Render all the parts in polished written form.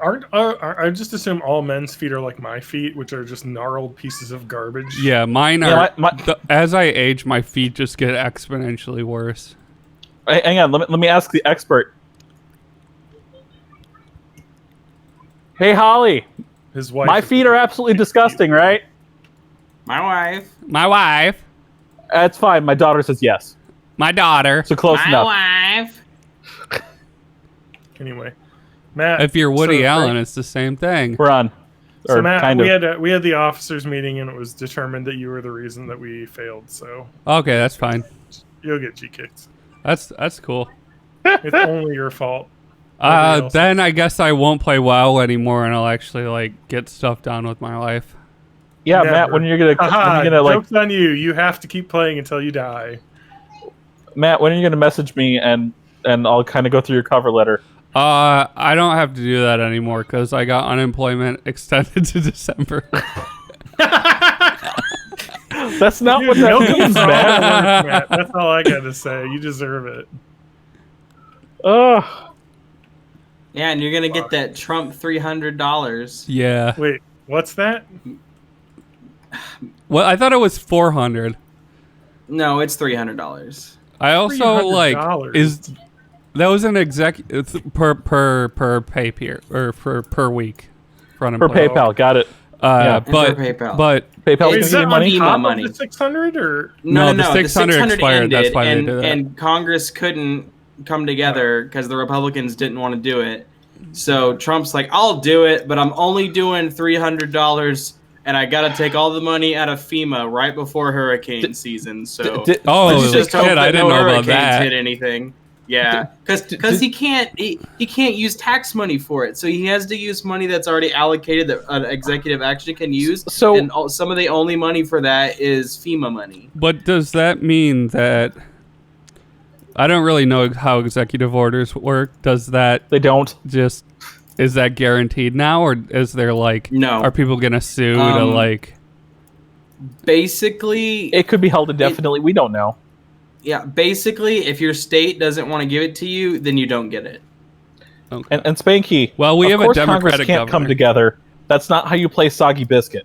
I just assume all men's feet are like my feet, which are just gnarled pieces of garbage. Yeah, mine Yeah, are. As I age, my feet just get exponentially worse. hang on. Let me ask the expert. Hey, Holly. His wife. My feet are absolutely disgusting, right? My wife. My wife. That's fine. My daughter says yes. My daughter. So close enough. wife. Anyway, Matt. If you're Woody so Allen, it's the same thing. We're on. So Or Matt, kind of. we had the officers meeting, and it was determined that you were the reason that we failed. So Okay, that's fine. you'll get G kicked. That's cool. It's only your fault. Everybody else- Then I guess I won't play WoW anymore, and I'll actually like get stuff done with my life. Yeah, Never. Matt. When are you gonna like? Joke's on you. You have to keep playing until you die. Matt, when are you gonna message me and I'll kind of go through your cover letter? I don't have to do that anymore because I got unemployment extended to December. That's not Dude, what that milk means, is all Matt. work, Matt. That's all I gotta say. You deserve it. Ugh. Yeah, and you're gonna get that Trump $300. Yeah. Wait, what's that? Well, I thought it was 400. No, it's $300. I also like $300. that was an it's per pay period or per week for For unemployment. PayPal, got it. Uh, And but for PayPal. but PayPal Wait, is is gonna that give you on money. top of the 600 or? No, the 600 expired, ended, that's why they and, did that. and Congress couldn't come together because the Republicans didn't want to do it. So Trump's like, I'll do it, but I'm only doing $300, and I got to take all the money out of FEMA right before hurricane season. So Oh, let's just hope shit, that I didn't no know about hurricanes that. hit anything. Yeah, because he can't use tax money for it, so he has to use money that's already allocated that an executive actually can use. So- and some of the only money for that is FEMA money. But does that mean that I don't really know how executive orders work? Does that They don't. just is that guaranteed now, or is there like No. Are people gonna sue to like? Basically, It could be held indefinitely. We don't know. yeah. Basically, if your state doesn't want to give it to you, then you don't get it. Okay. And Spanky. Well, we of have a course Congress Democratic can't governor. come together. That's not how you play soggy biscuit.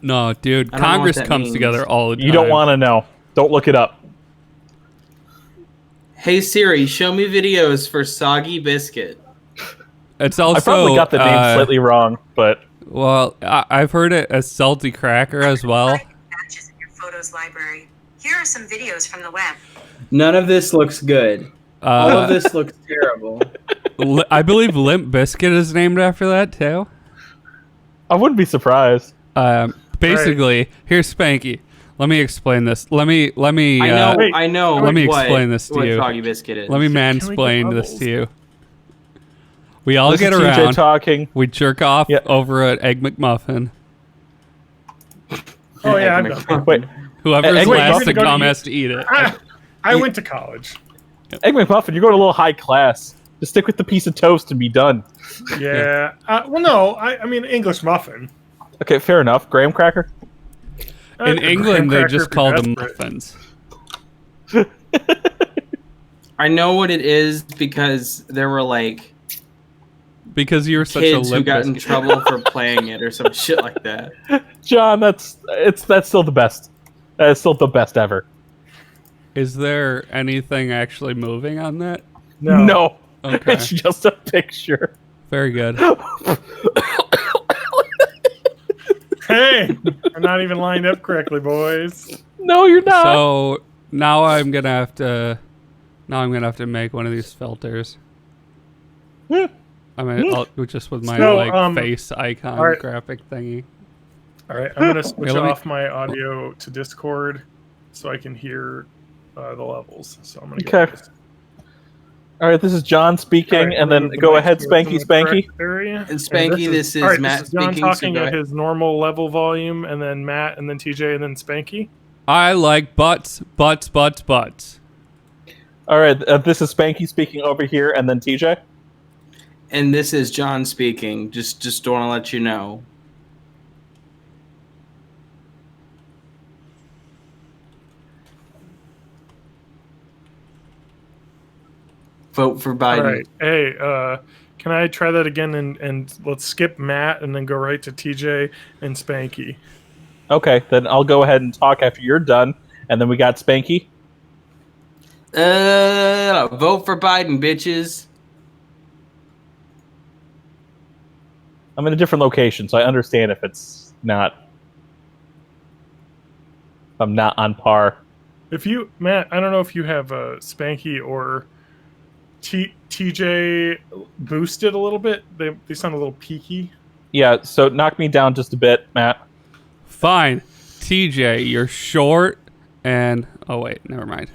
No, dude, I don't know what Congress that comes means. together all the time. You don't want to know. Don't look it up. Hey Siri, show me videos for soggy biscuit. It's also I probably got the name slightly wrong, but Well, I've heard it as salty cracker as well. Matches in your photos library. Here are some videos from the web. None of this looks good. All of this looks terrible. I believe Limp Biscuit is named after that too. I wouldn't be surprised. Basically, here's Spanky. Let me explain this. Let me. I know. Let me what- explain this to what you. Soggy biscuit is. Let me Can we mansplain get this levels? to you. We all This get is TJ around. talking. We jerk off Yeah. over an Egg McMuffin. Oh yeah, Egg I'm done. McMuffin. Wait, Whoever's Egg last McMuffin to go to come you. has to eat it. I went to college. Egg McMuffin, you're going a little high class. Just stick with the piece of toast and be done. Yeah. Well, no. I mean English muffin. Okay, fair enough. Graham cracker. In England, they just call them desperate. muffins. I know what it is because there were like Because you were such kids a who Limp got in Bizkit. trouble for playing it or some shit like that. John, that's still the best. That is still the best ever. Is there anything actually moving on that? No. Okay. It's just a picture. Very good. Hey, I'm not even lined up correctly, boys. No, you're not. So now I'm gonna have to. Now I'm gonna have to make one of these filters. I mean, just with my So, face icon alright. graphic thingy. All right, I'm gonna switch let me- off my audio to Discord so I can hear the levels. So I'm gonna get Okay. this. All right, this is John speaking, All right, and we're then gonna move go the ahead, mic to Spanky, the Spanky. correct area. And Spanky, this is all right, Matt this is John speaking, so talking go at ahead. his normal level volume, and then Matt, and then TJ, and then Spanky. I like butts, butts, butts, butts. All right, this is Spanky speaking over here, and then TJ. And this is John speaking. Just want to let you know. Vote for All Biden. right. Hey, can I try that again and let's skip Matt and then go right to TJ and Spanky. Okay, then I'll go ahead and talk after you're done, and then we got Spanky. Vote for Biden, bitches. I'm in a different location, so I understand if it's not. If I'm not on par. If you, Matt, I don't know if you have Spanky or TJ boosted a little bit. They sound a little peaky. Yeah, so knock me down just a bit, Matt. Fine. TJ, you're short and... Oh, wait. Never mind.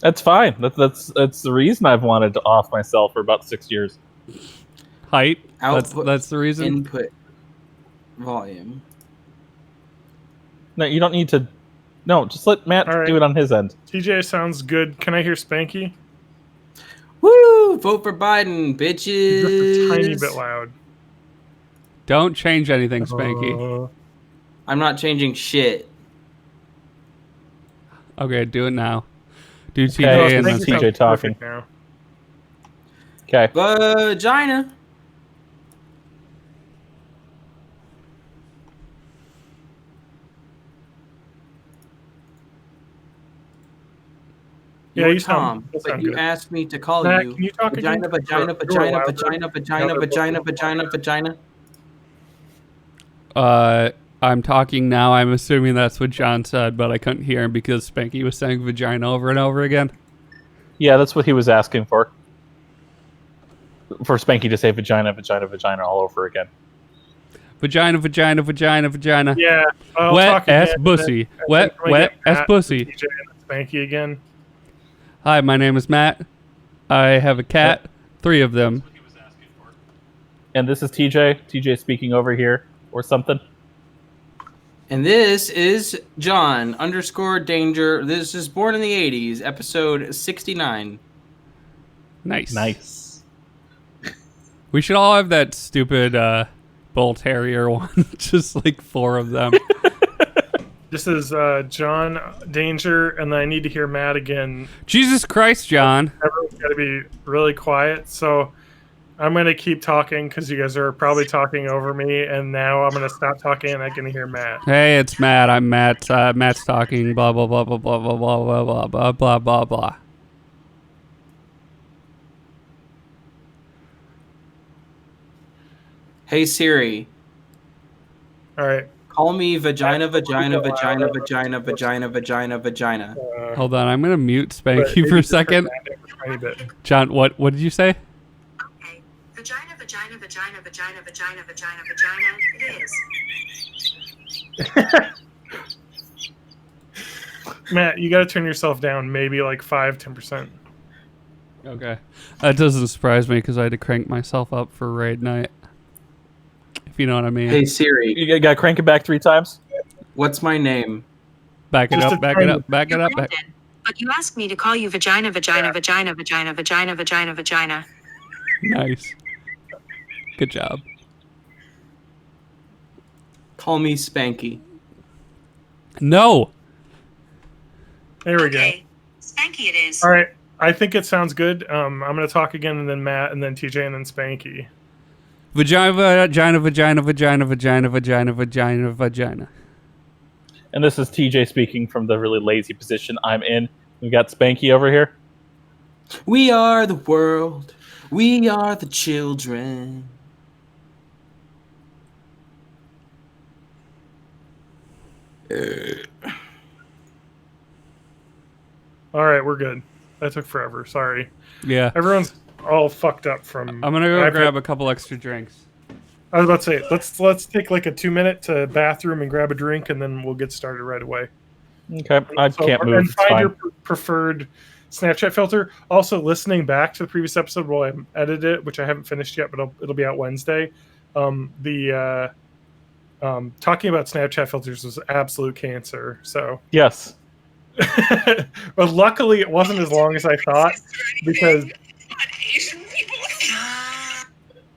That's fine. That's the reason I've wanted to off myself for about 6 years. Height. Output, That's the reason. Input. Volume. No, you don't need to... No, just let Matt All right. do it on his end. TJ sounds good. Can I hear Spanky? Woo! Vote for Biden, bitches. Just a tiny bit loud. Don't change anything, Spanky. I'm not changing shit. Okay, do it now. Do TJ Okay, and this then is TJ sounds talking. perfect now. Okay. Vagina. Yeah, You're you sound- Tom, you but sound you good. asked me to call Matt, you. can you talk Vagina, again? vagina, You're vagina, louder. vagina, vagina, vagina, vagina, vagina, vagina. I'm talking now. I'm assuming that's what John said, but I couldn't hear him because Spanky was saying vagina over and over again. Yeah, that's what he was asking for. For Spanky to say vagina, vagina, vagina all over again. Vagina, vagina, vagina, vagina. Yeah. I'll Wet talk again, ass and pussy. then- and Wet, then we wet get ass Matt, pussy. TJ and Spanky again. Hi, my name is Matt. I have a cat. 3 of them. And this is TJ. TJ speaking over here or something. And this is John _ Danger. This is Born in the 80s, episode 69. Nice. Nice. We should all have that stupid bull terrier one. Just like 4 of them. This is John Danger, and then I need to hear Matt again. Jesus Christ, John. Everyone's got to be really quiet, so I'm going to keep talking because you guys are probably talking over me, and now I'm going to stop talking and I can hear Matt. Hey, it's Matt. I'm Matt. Matt's talking. Blah blah blah blah blah blah blah blah blah blah blah blah blah. Hey Siri, All right. call me vagina, vagina, vagina, vagina, vagina, vagina, vagina. Hold on, I'm gonna mute but Spanky maybe for a just turn second. Matt down a tiny bit. John, what did you say? Okay. Vagina, vagina, vagina, vagina, vagina, vagina, vagina. It is. Matt, you got to turn yourself down maybe like 5-10%. Okay, that doesn't surprise me because I had to crank myself up for raid night. If you know what I mean. Hey Siri, You gotta crank it back 3 times? what's my name? Back it Just up. a Back it tiny- up. Back it You're up. Back. Brandon, but you asked me to call you vagina, vagina, vagina, vagina, vagina, vagina, vagina. Nice. Good job. Call me Spanky. No. There we go. Okay. Spanky it is. All right. I think it sounds good. I'm going to talk again, and then Matt, and then TJ, and then Spanky. Vagina, vagina, vagina, vagina, vagina, vagina, vagina, vagina. And this is TJ speaking from the really lazy position I'm in. We got Spanky over here. We are the world. We are the children. All right, we're good. That took forever. Sorry. Yeah. Everyone's all fucked up from. I'm gonna go I've grab had- a couple extra drinks. I was about to say, let's take like a 2-minute to bathroom and grab a drink, and then we'll get started right away. Okay, I So- can't move. And It's find fine. your preferred Snapchat filter. Also, listening back to the previous episode while I edit it, which I haven't finished yet, but it'll be out Wednesday. Talking about Snapchat filters was absolute cancer. So, Yes. but luckily it wasn't as long as I thought, because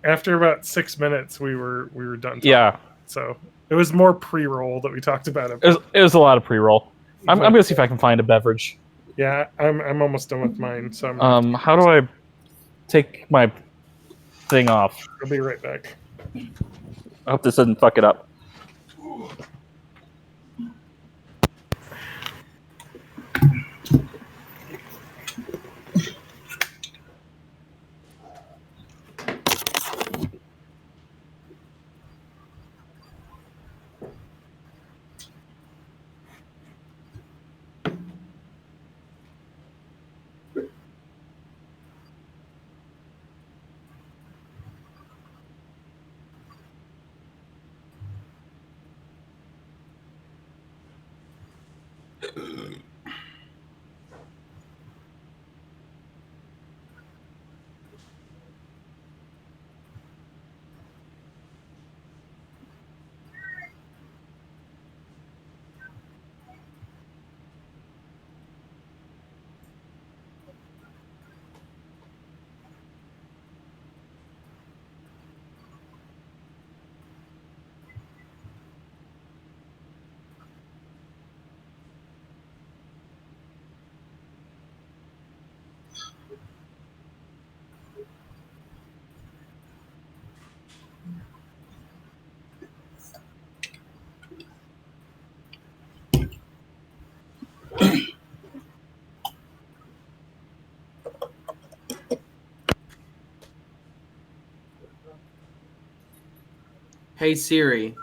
after about 6 minutes we were done talking. Yeah. So it was more pre-roll that we talked about it. It was a lot of pre-roll. I'm going to see if I can find a beverage. Yeah, I'm almost done with mine, so How do I take my thing off? I'll be right back. I hope this doesn't fuck it up. Hey Siri.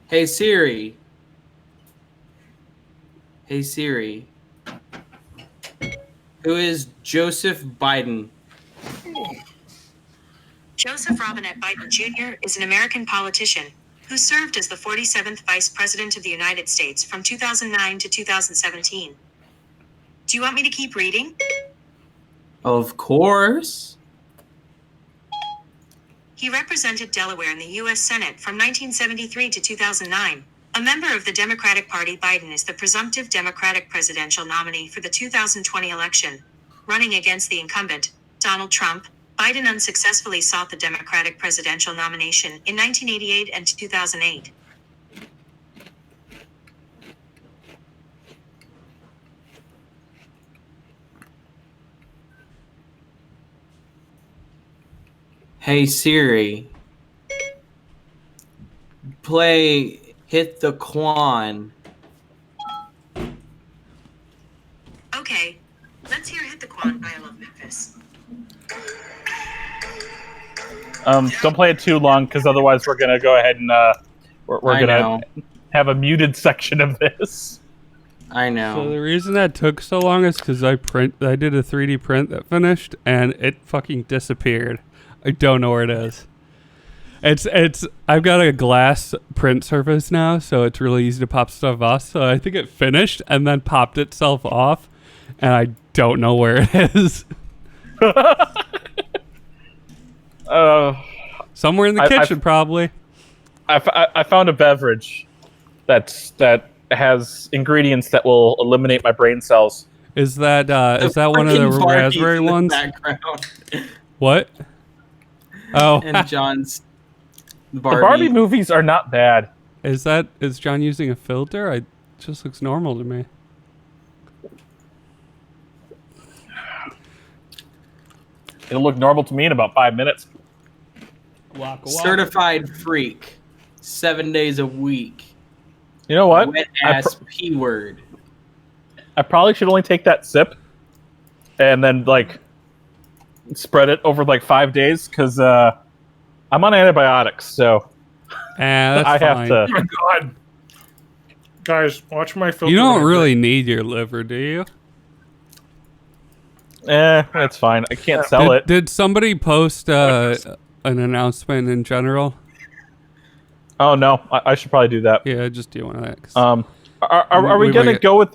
Hey Siri. Hey Siri. Who is Joseph Biden? Joseph Robinette Biden Jr. is an American politician who served as the 47th Vice President of the United States from 2009 to 2017. Do you want me to keep reading? Of course. He represented Delaware in the U.S. Senate from 1973 to 2009. A member of the Democratic Party, Biden is the presumptive Democratic presidential nominee for the 2020 election. Running against the incumbent, Donald Trump, Biden unsuccessfully sought the Democratic presidential nomination in 1988 and 2008. Hey Siri. Play Hit the Quan. Okay, let's hear Hit the Quan by I Love Memphis. Don't play it too long, because otherwise we're gonna go ahead and we're I gonna know. have a muted section of this. I So the know. reason that took so long is because I did a 3D print that finished and it fucking disappeared. I don't know where it is. I've got a glass print surface now, so it's really easy to pop stuff off. So I think it finished and then popped itself off, and I don't know where it is. Somewhere in the kitchen, probably. I found a beverage that has ingredients that will eliminate my brain cells. Is that one of the Freaking Barbies raspberry in the ones? background. What? Oh, And John's The Barbie movies are not bad. is John using a filter? It just looks normal to me. It'll look normal to me in about 5 minutes. Certified freak. 7 days a week. You know what? Wet ass P word. I probably should only take that sip and then like spread it over like 5 days, because I'm on antibiotics, so That's I have fine. Oh to. my god. Guys, watch my filter. You don't whenever- really need your liver, do you? That's fine. I can't sell it. Did somebody post an announcement in general? Oh no, I should probably do that. Yeah, just do one of that. 'Cause- Are we we gonna might- go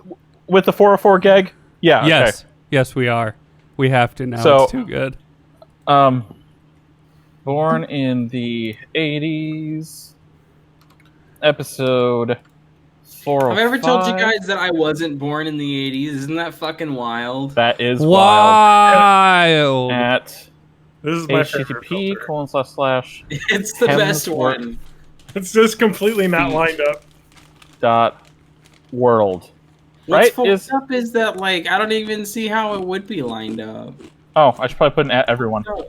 with the 404 gag? Yeah. yes, yes, we are. We have to now. So- It's too good. Okay. Born in the 80s. Episode 405. Have I ever told you guys that I wasn't born in the 80s? Isn't that fucking wild? That is wild. Wild. At This is my favorite http filter. / It's the best Hemsworth. one. It's just completely not lined up. dot world. What's Right? fucked up is that like I don't even see how it would be lined up. Oh, I should probably put in at everyone. Oh,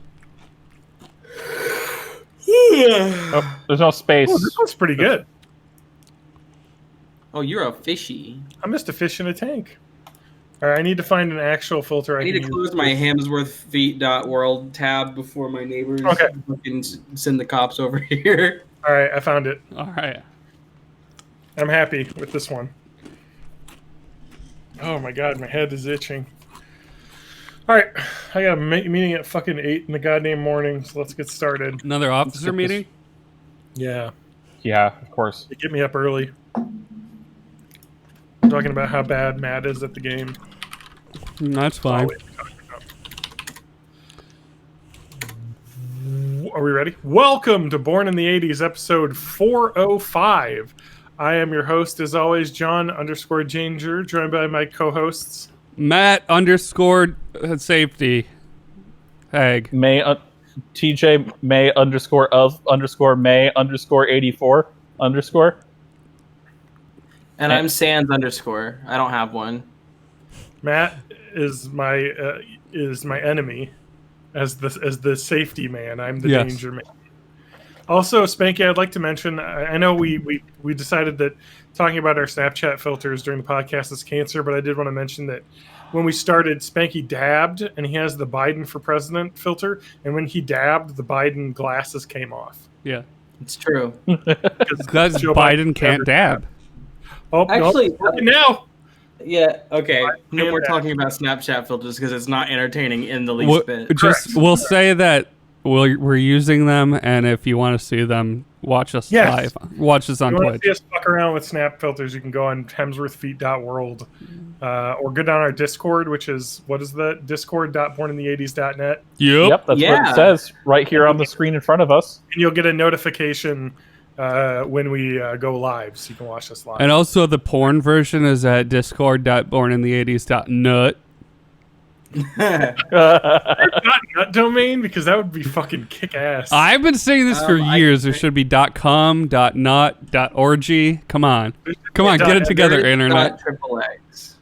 there's no space. Oh, this one's pretty good. Oh, you're a fishy. I'm just a fish in a tank. All right, I need to find an actual filter. I need to close my HemsworthFeet.world tab before my neighbors fucking send the cops over here. All right, I found it. All right. I'm happy with this one. Oh my god, my head is itching. All right, I got a meeting at fucking 8 in the goddamn morning, so let's get started. Another officer meeting? Yeah, Yeah, of course. they get me up early. Talking about how bad Matt is at the game. That's fine. Are we ready? Welcome to Born in the 80s, episode 405. I am your host, as always, John_Danger, joined by my co-hosts. Matt _ safety. Hag. May TJ May _May _84 _. And I'm Sans _ I don't have one. Matt is my enemy as the safety man. I'm the danger man. Also, Spanky, I'd like to mention, I know we decided that talking about our Snapchat filters during the podcast is cancer, but I did want to mention that when we started, Spanky dabbed, and he has the Biden for president filter, and when he dabbed, the Biden glasses came off. Yeah. It's true. Because Joe Biden can't dab. Oh, Actually, nope. Now. Yeah, okay. No more dab. talking about Snapchat filters because it's not entertaining in the least bit. We'll say that we're using them, and if you want to see them, watch us live. Watch us on Twitch. If you want Twitch. to see us fuck around with snap filters, you can go on HemsworthFeet.world or go down our Discord, which is, what is that? Discord.bornintheeighties.net. Yep. That's what it says right here on the screen in front of us. And you'll get a notification when we go live, so you can watch us live. And also the porn version is at discord.bornintheeighties.net. Not nut domain, because that would be fucking kick ass. I've been saying this for years. There should be .com, .nut, .org. Come on. Get it together, internet. XXX.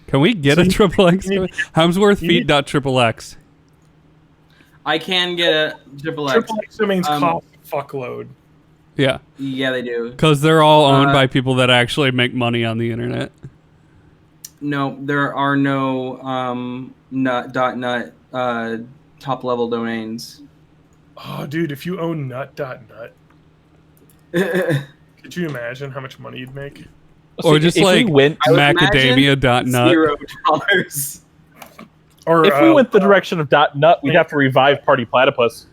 Can we get a XXX? HemsworthFeet.XXX. I can get a XXX. Triple X means cost fuckload. Yeah. Yeah, they do. Because they're all owned by people that actually make money on the internet. No, there are no .nut top level domains. Oh, dude, if you own nut.nut, could you imagine how much money you'd make? Or just like macadamia.nut. $0. Or If we went the direction of .nut, we'd have to revive Party Platypus.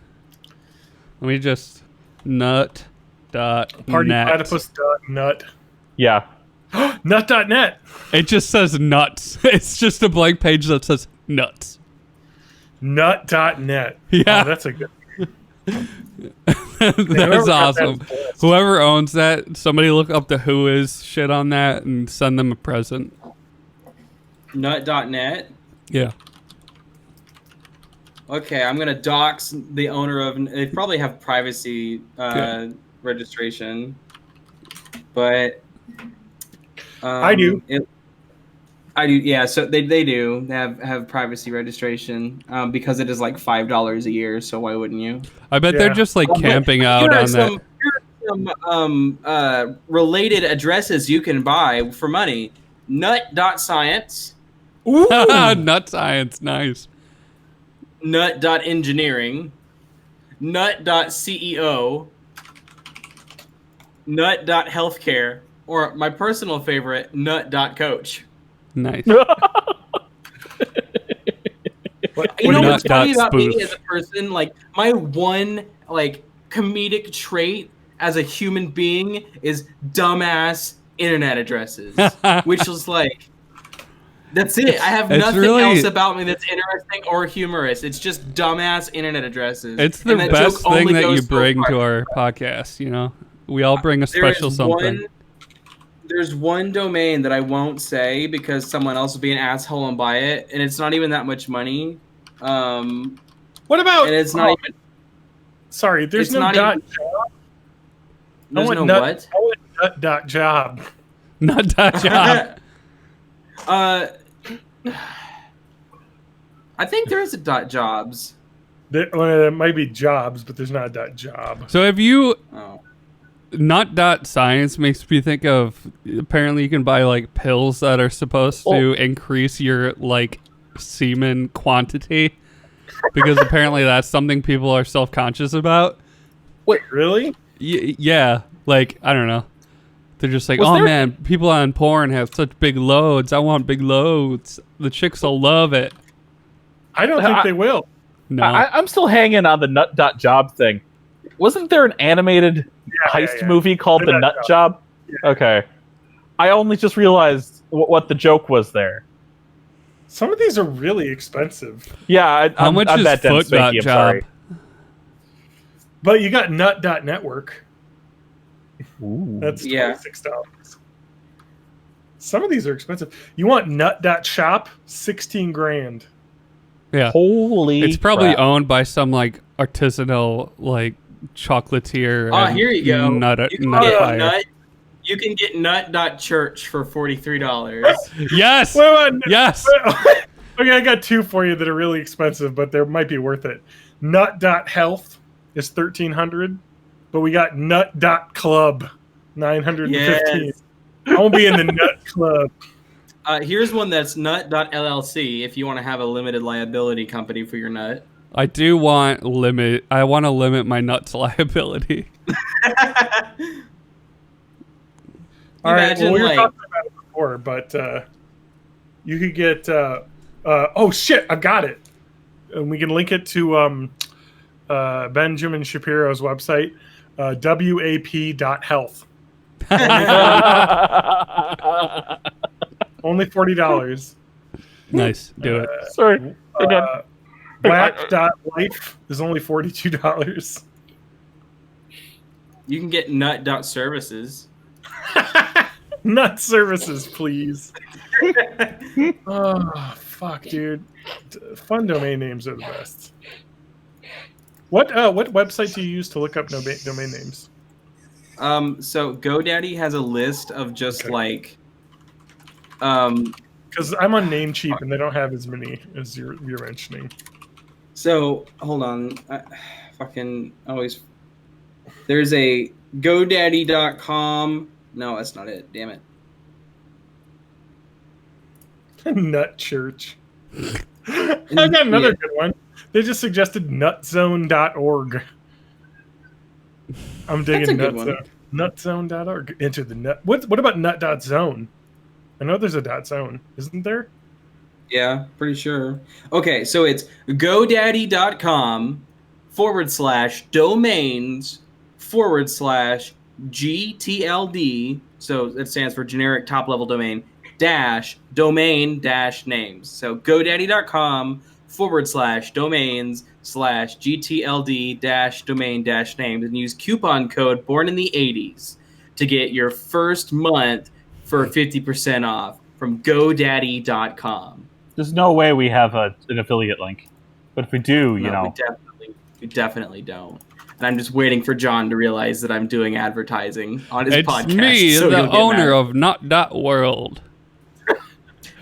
Let me just nut. Partyplatypus.nut. Yeah. Nut.net. It just says nuts. It's just a blank page that says nuts. Nut.net. Yeah. Oh, that's a good. That's awesome. Whoever owns that, somebody look up the Who Is shit on that and send them a present. Nut.net. Yeah. Okay, I'm gonna dox the owner of. They probably have privacy registration, but I do. I do. Yeah, so they do have privacy registration because it is like $5 a year. So why wouldn't you? I bet they're just like camping out on that. Here are some related addresses you can buy for money. Nut.science. Ooh. Nut science, nice. Nut.engineering. Nut.ceo. Nut.healthcare. Or my personal favorite, Nut.coach. Nice. You know what's funny Nut. about me as a person? Like, my one, like, comedic trait as a human being is dumbass internet addresses. Which is like, that's it. I have nothing else about me that's interesting or humorous. It's just dumbass internet addresses. It's the best thing that you bring to our podcast, you know? We all bring a special something. There's one domain that I won't say because someone else will be an asshole and buy it, and it's not even that much money. What about? And it's not even. Sorry, there's no not dot even, job. There's no nut, what? I want nut.job. Nut.job. I think there is a .jobs. There might be jobs, but there's not a .job. So have you... Oh. Not.science makes me think of... Apparently you can buy, like, pills that are supposed to increase your, like, semen quantity. Because apparently that's something people are self-conscious about. Wait, really? Yeah. Like, I don't know. They're just like, man, people on porn have such big loads. I want big loads. The chicks will love it. I don't think they will. No. I'm still hanging on the nut.job thing. Wasn't there an animated heist movie called The Nut Job? Yeah. Okay. I only just realized what the joke was there. Some of these are really expensive. Yeah, how much is that Foot.job? But you got Nut.network. Ooh. That's $26. Some of these are expensive. You want Nut.shop? 16 grand. Yeah. Holy It's probably crap. owned by some like artisanal like chocolatier. Oh, here you go. You can get nut.church for $43. Yes. Yes. Okay, I got two for you that are really expensive, but they might be worth it. Nut.health is $1,300, but we got nut.club, $915. Yes. I won't be in the nut club. Here's one that's nut.llc if you want to have a limited liability company for your nut. I do want I want to limit my nuts liability. All right, well, we were talking about it before, but you could get... oh, shit, I got it. And we can link it to Benjamin Shapiro's website, wap.health. Only $40. Nice. Do it. Sorry. Black.life is only $42. You can get nut.services. Nut services, please. Oh, fuck, dude. Fun domain names are the best. What website do you use to look up domain names? So GoDaddy has a list of just like because I'm on Namecheap and they don't have as many as you're mentioning. So hold on, there's a GoDaddy.com. No, that's not it. Damn it. Nut Church. I got another good one. They just suggested nutzone.org. I'm digging Nutzone. Nutzone.org. Enter the nut. What about nut.zone? I know there's a .zone, isn't there? Yeah, pretty sure. Okay, so it's godaddy.com/domains/GTLD. So it stands for generic top level domain domain names. So godaddy.com/domains/GTLD domain names and use coupon code born in the 80s to get your first month for 50% off from godaddy.com. There's no way we have an affiliate link. But if we do, you know. We definitely don't. And I'm just waiting for John to realize that I'm doing advertising on his podcast. It's me, the owner of Not.World.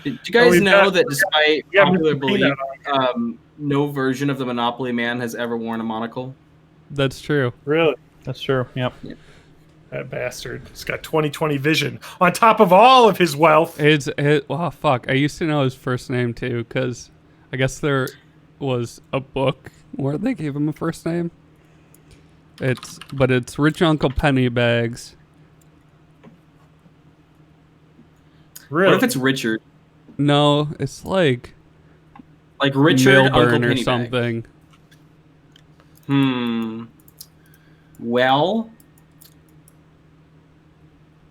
Did you guys know that despite popular belief, no version of the Monopoly Man has ever worn a monocle? That's true. Really? That's true. Yep. That bastard. He's got 20/20 vision on top of all of his wealth. Oh, fuck. I used to know his first name, too, because I guess there was a book where they gave him a first name. But it's Rich Uncle Pennybags. Really? What if it's Richard? No, it's like Richard Milburn Uncle or Pennybags. something. Well,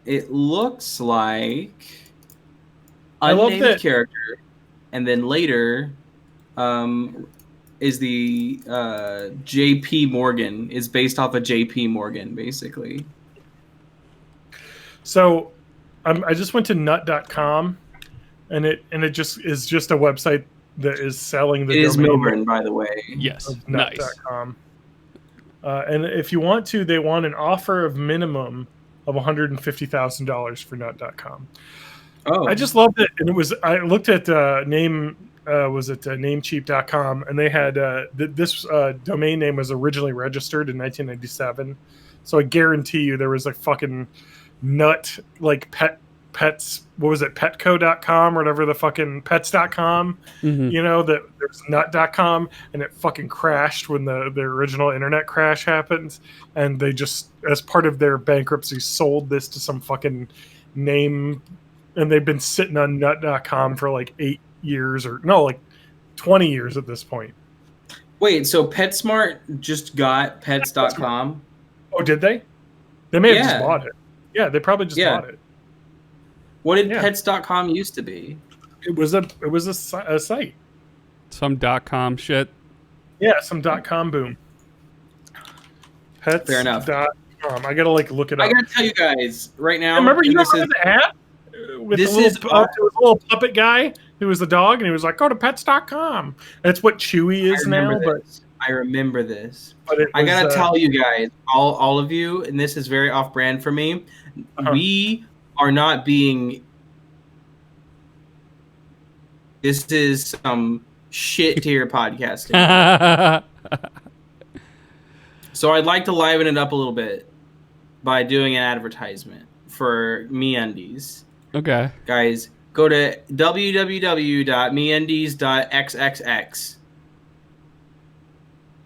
it looks like unnamed character, and then later is the J.P. Morgan is based off of J.P. Morgan, basically. So I just went to nut.com, and it just is just a website that is selling the domain. It is Milburn, by the way. Yes, nut.com. And if you want to, they want an offer of minimum of $150,000 for nut.com. Oh, I just loved it. And it was, I looked at namecheap.com, and they had this domain name was originally registered in 1997. So I guarantee you there was a fucking nut, like pets, what was it, petco.com or whatever the fucking pets.com, you know, that there's nut.com, and it fucking crashed when the original internet crash happened. And they just, as part of their bankruptcy, sold this to some fucking name. And they've been sitting on nut.com for like 8 years or no, like 20 years at this point. wait. So PetSmart just got pets.com? Oh, did they? They may have Yeah. just bought it. Yeah, they probably just Yeah. bought it. What did Yeah. pets.com used to be? It was a site. Some .com shit. Yeah, some .com boom. Pets. Fair enough. I gotta like look it up. I gotta tell you guys right now. Remember, you and know, this is- the app with this the little, is- there was a little puppet guy who was the dog, and he was like, "Go to pets.com." That's what Chewy is now, I remember this. but it I was, gotta tell you guys, all of you, and this is very off brand for me. Uh-huh. We are not being. This is some shit tier podcasting. So I'd like to liven it up a little bit by doing an advertisement for MeUndies. Okay. Guys, go to www.meendies.xxx.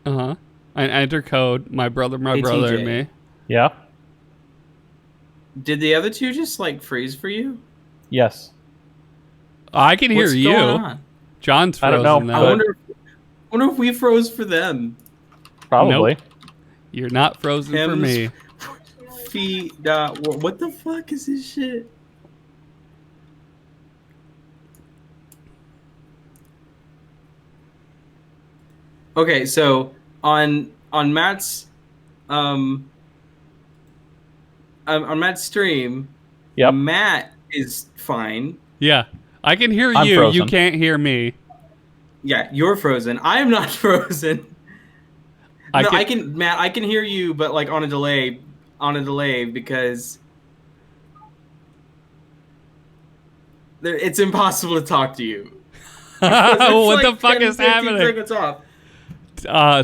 Uh-huh. And enter code my brother, Hey, TJ. and me. Yeah. Did the other two just like freeze for you? Yes. I can hear What's you. going on? John's I don't frozen know. now. I wonder if we froze for them. Probably. You're not frozen for Hymns. me. What the fuck is this shit? Okay, so on Matt's on Matt's stream, Yep. Matt is fine. Yeah. I can hear I'm you. frozen. You can't hear me. Yeah, you're frozen. I am not frozen. I No, can- I can, Matt. I can hear you, but like on a delay because it's impossible to talk to you. It's what like the fuck 10, is 15 happening? seconds off.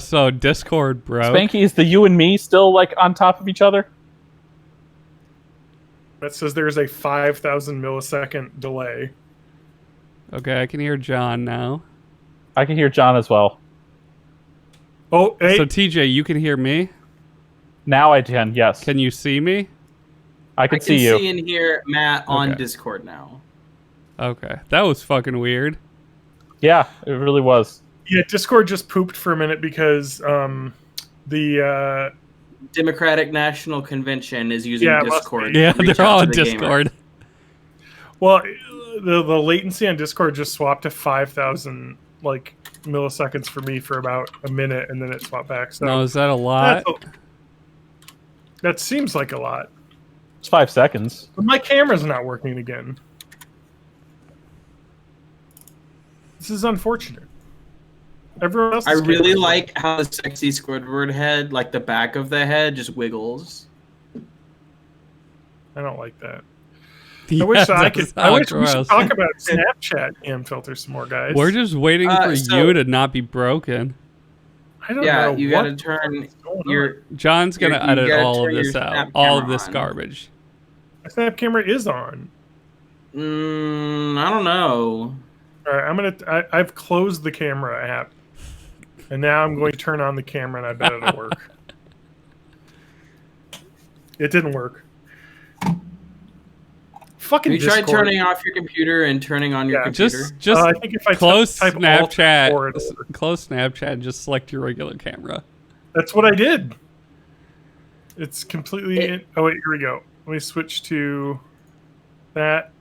So Discord, bro. Spanky, is the you and me still like on top of each other? that says there's a 5,000 millisecond delay. Okay, I can hear John now. I can hear John as well. Oh, hey, So TJ, you can hear me? Now I can, yes. Can you see me? I I can can see you. see and hear Matt on Okay. Discord now. Okay. That was fucking weird. Yeah, it really was. yeah, Discord just pooped for a minute because the Democratic National Convention is using Yeah, it must Discord. be. Yeah, to reach they're out all to on the gamers. Discord. well, the latency on Discord just swapped to 5,000 like milliseconds for me for about a minute, and then it swapped back. So No, is that a lot? that seems like a lot. It's 5 seconds. But my camera's not working again. This is unfortunate. Everyone else. I really like how the sexy Squidward head, like the back of the head, just wiggles. I don't like that. Yeah, I wish I that could. is I how wish we should gross. talk about Snapchat cam filters some more, guys. We're just waiting for So- you to not be broken. I don't Yeah, know. you what gotta turn is going on. your. John's gonna You edit gotta all of turn this your out. snap All of camera this on. garbage. My snap camera is on. I don't know. All right, I've closed the camera app, and now I'm going to turn on the camera, and I bet it'll work. It didn't work. Fucking Have you tried Discord. turning off your computer and turning on your Yeah, computer? Just I think if I close type Alt Snapchat. F4, it'll work. Close Snapchat and just select your regular camera. That's what I did. It's completely. It- oh wait, here we go. Let me switch to that,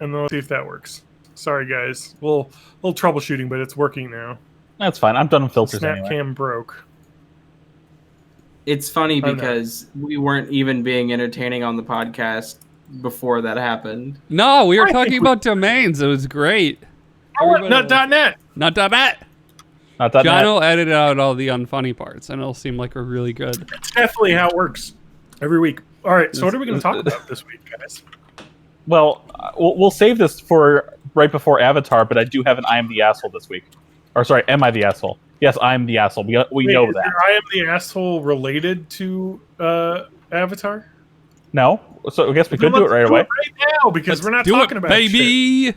and then let's see if that works. Sorry, guys. Little troubleshooting, but it's working now. That's fine. I'm done with filters Snap anyway. cam broke. It's funny I know. because we weren't even being entertaining on the podcast before that happened. No, we were I talking think we- about domains. It was great. Oh, Everybody- .net. Not .net. Not that John bad. will edit out all the unfunny parts, and it'll seem like we're really good. It's definitely how it works every week. All right, so what are we going to talk about this week, guys? Well, we'll save this for right before Avatar, but I do have an I am the asshole this week. Or sorry, am I the asshole? Yes, I am the asshole. We Wait, know is that. your I am the asshole related to Avatar? No? So I guess we could do it right away. Right now, because we're not Do talking it, about baby. shit.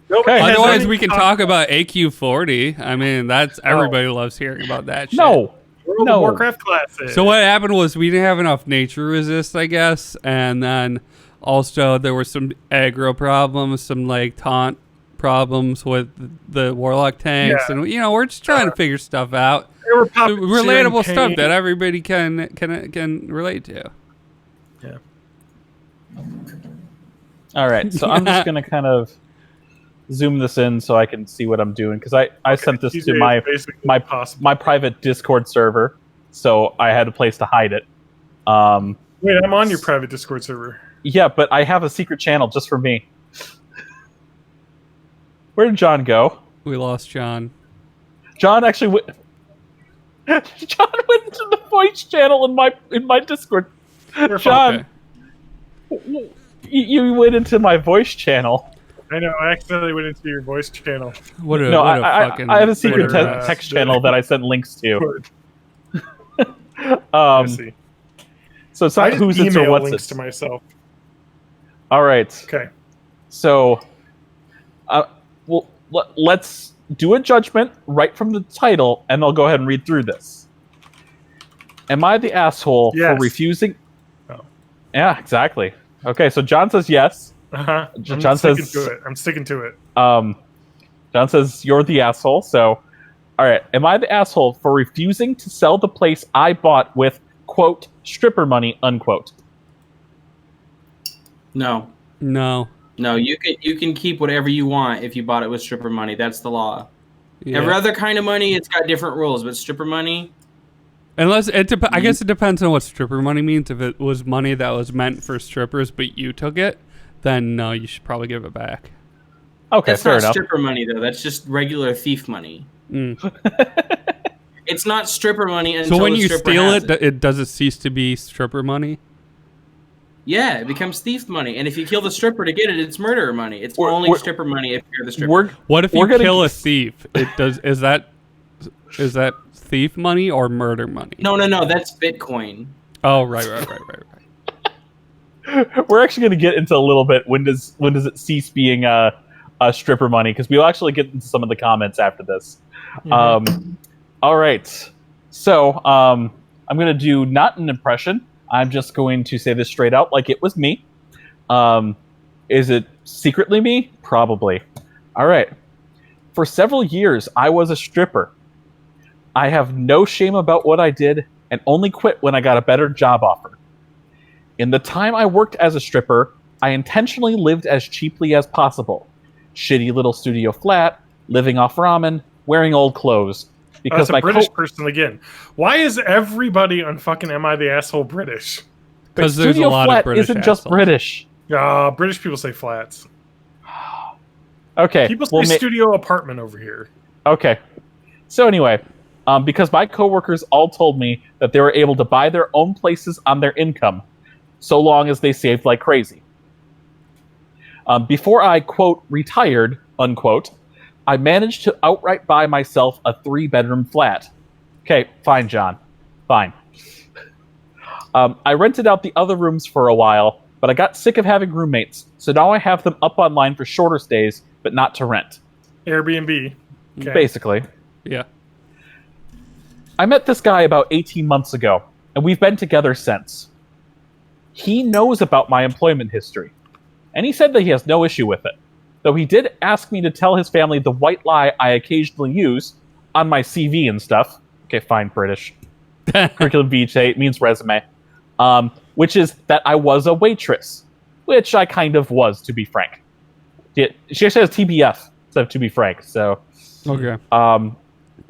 Nobody Okay. has Otherwise, anything we can to talk about AQ40. I mean, that's everybody loves hearing about that shit. No. World No. of Warcraft Classic. So what happened was we didn't have enough nature resist, I guess, and then also there were some aggro problems, some like taunt problems with the warlock tanks, Yeah. and we're just trying to figure stuff out. They were So puppeteering relatable stuff paint. that everybody can relate to. Yeah. All right, so I'm just going to kind of zoom this in so I can see what I'm doing, because I sent this to TJ is basically my impossible. private Discord server, so I had a place to hide it. Wait, I'm on your private Discord server. Yeah, but I have a secret channel just for me. Where did John go? We lost John. John actually went. John went into the voice channel in my Discord. John, Okay. you went into my voice channel. I know, I accidentally went into your voice channel. What a, No, what a I fucking have a secret Twitter text channel that I sent links to. I see. So it's I not just who's it or email what's links it. to myself. All right. Okay. So, well, let's do a judgment right from the title, and I'll go ahead and read through this. Am I the asshole Yes. for refusing? Oh. Yeah, exactly. Okay, so John says yes. Uh-huh. John I'm sticking says- to it. I'm sticking to it. John says you're the asshole. So, all right, am I the asshole for refusing to sell the place I bought with quote stripper money unquote? No, No. you can keep whatever you want if you bought it with stripper money. That's the law. Yeah. Every other kind of money, it's got different rules, but stripper money, Unless I guess it depends on what stripper money means. If it was money that was meant for strippers, but you took it, then no, you should probably give it back. Okay, that's fair not enough. stripper money though. That's just regular thief money. Mm. It's not stripper money until So when the you stripper steal has it, does it cease to be stripper money? Yeah, it becomes thief money, and if you kill the stripper to get it, it's murderer money. It's only we're- stripper money if you're the stripper. What if We're you gonna kill a get- thief? Is that thief money or murder money? No, that's Bitcoin. Oh, right. We're actually going to get into a little bit when does it cease being a stripper money, because we'll actually get into some of the comments after this. All right, so I'm going to do not an impression. I'm just going to say this straight out like it was me. Is it secretly me? Probably. All right. For several years, I was a stripper. I have no shame about what I did and only quit when I got a better job offer. In the time I worked as a stripper, I intentionally lived as cheaply as possible. Shitty little studio flat, living off ramen, wearing old clothes. Because That's a my British person again. Why is everybody on fucking Am I the Asshole British? Because there's a studio lot flat of British isn't just assholes. British. British people say flats. Okay. People say well, studio apartment over here. Okay. So anyway, because my coworkers all told me that they were able to buy their own places on their income, so long as they saved like crazy. Before I, quote, retired, unquote, I managed to outright buy myself a 3-bedroom flat. Okay, fine, John. Fine. I rented out the other rooms for a while, but I got sick of having roommates, so now I have them up online for shorter stays, but not to rent. Airbnb. Okay. Basically. Yeah. I met this guy about 18 months ago, and we've been together since. He knows about my employment history, and he said that he has no issue with it, though he did ask me to tell his family the white lie I occasionally use on my CV and stuff. Okay, fine, British. Curriculum vitae means resume. Which is that I was a waitress, which I kind of was, to be frank. She actually has TBF, so to be frank. So, Okay.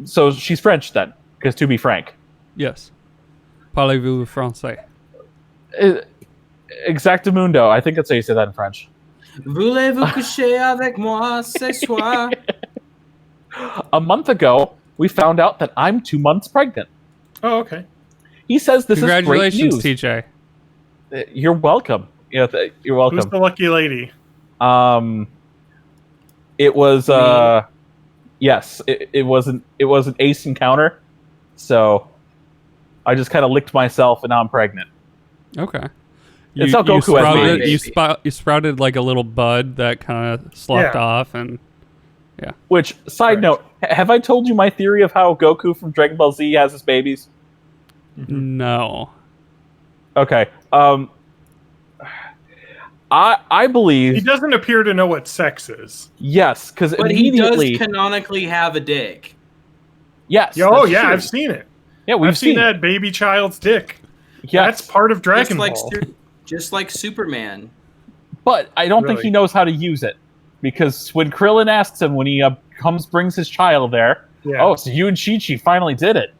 so she's French then, because to be frank. Yes. Parlez-vous français? Exactamundo. I think that's how you say that in French. Voulez-vous coucher avec moi ce soir? A month ago, we found out that I'm 2 months pregnant. Oh, okay. He says this is great Congratulations, news. TJ. You're welcome. You're welcome. Who's the lucky lady? It was yes, it was an ace encounter. So I just kind of licked myself and now I'm pregnant. Okay. It's how Goku has babies. You sprouted like a little bud that kind of sloughed off, and yeah. Which, side note, have I told you my theory of how Goku from Dragon Ball Z has his babies? No. Okay. I believe he doesn't appear to know what sex is. Yes, because but he does canonically have a dick. Yes. Oh yeah, I've seen it. Yeah, I've seen that baby child's dick. Yes. That's part of Dragon Ball. Just like Superman. But I don't think he knows how to use it. Because when Krillin asks him when he brings his child there, oh, so you and Chi-Chi finally did it.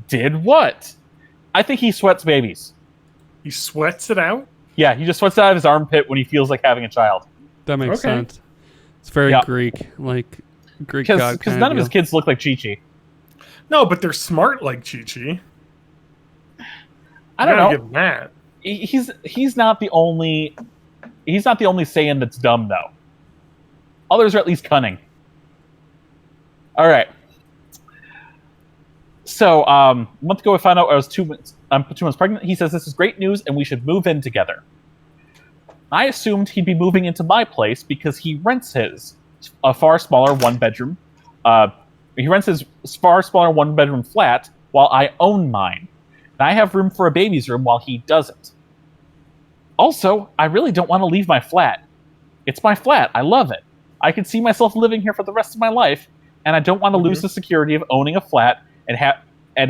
Did what? I think he sweats babies. He sweats it out? Yeah, he just sweats it out of his armpit when he feels like having a child. That makes sense. It's very Greek, like Greek god. Because none of his kids look like Chi-Chi. No, but they're smart like Chi-Chi. I don't know. Give him that. He's not the only Saiyan that's dumb though. Others are at least cunning. All right. So a month ago, I found out I was 2 months. I'm 2 months pregnant. He says this is great news, and we should move in together. I assumed he'd be moving into my place because he rents a far smaller one-bedroom. He rents his far smaller one-bedroom flat while I own mine, and I have room for a baby's room while he doesn't. Also, I really don't want to leave my flat. It's my flat. I love it. I can see myself living here for the rest of my life, and I don't want to lose the security of owning a flat and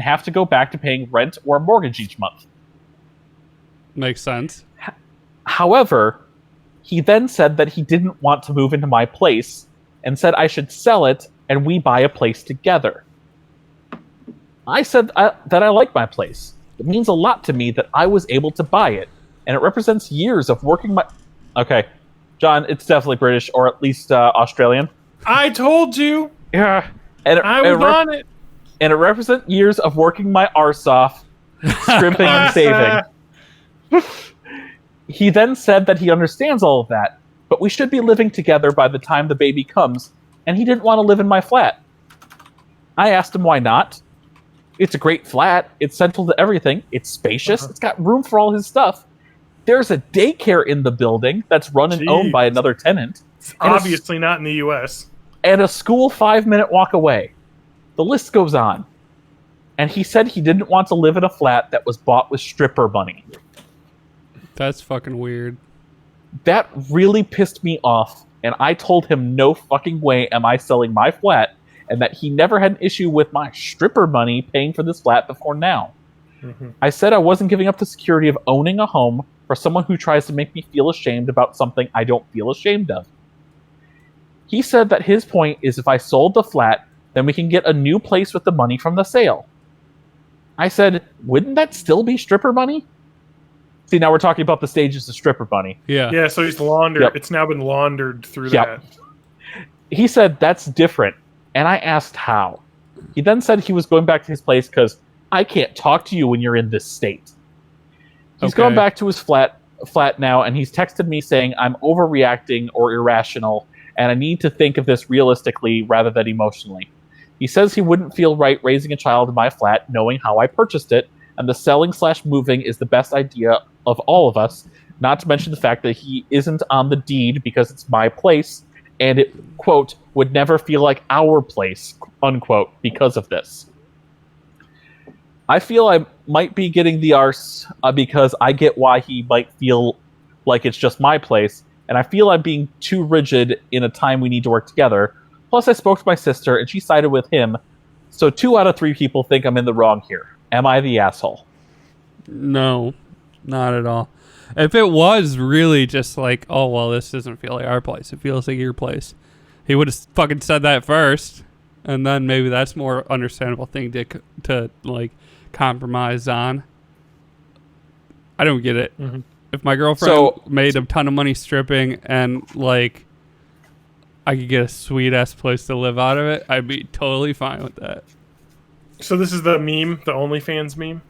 have to go back to paying rent or a mortgage each month. Makes sense. However, he then said that he didn't want to move into my place and said I should sell it and we buy a place together. I said that I like my place. It means a lot to me that I was able to buy it, and it represents years of working my... Okay, John, it's definitely British, or at least Australian. I told you! Yeah. And I was on it! And it represents years of working my arse off, scrimping and saving. He then said that he understands all of that, but we should be living together by the time the baby comes, and he didn't want to live in my flat. I asked him why not. It's a great flat. It's central to everything. It's spacious. It's got room for all his stuff. There's a daycare in the building that's run and owned by another tenant. It's obviously not in the U.S. And a school 5-minute walk away. The list goes on. And he said he didn't want to live in a flat that was bought with stripper money. That's fucking weird. That really pissed me off, and I told him no fucking way am I selling my flat, and that he never had an issue with my stripper money paying for this flat before now. I said I wasn't giving up the security of owning a home for someone who tries to make me feel ashamed about something I don't feel ashamed of. He said that his point is if I sold the flat, then we can get a new place with the money from the sale. I said, wouldn't that still be stripper money? See, now we're talking about the stages of stripper money. Yeah. Yeah, so he's laundered. Yep. It's now been laundered through that. He said that's different, and I asked how. He then said he was going back to his place because I can't talk to you when you're in this state. He's gone back to his flat now, and he's texted me saying I'm overreacting or irrational, and I need to think of this realistically rather than emotionally. He says he wouldn't feel right raising a child in my flat knowing how I purchased it, and the selling/moving is the best idea of all of us, not to mention the fact that he isn't on the deed because it's my place, and it, quote, would never feel like our place, unquote, because of this. I feel I might be getting the arse because I get why he might feel like it's just my place, and I feel I'm being too rigid in a time we need to work together. Plus, I spoke to my sister, and she sided with him, so 2 out of 3 people think I'm in the wrong here. Am I the asshole? No, not at all. If it was really just like, oh, well, this doesn't feel like our place, it feels like your place, he would have fucking said that first, and then maybe that's more understandable thing to like, compromise on. I don't get it. If my girlfriend made a ton of money stripping and, like, I could get a sweet-ass place to live out of it, I'd be totally fine with that. So this is the meme, the OnlyFans meme?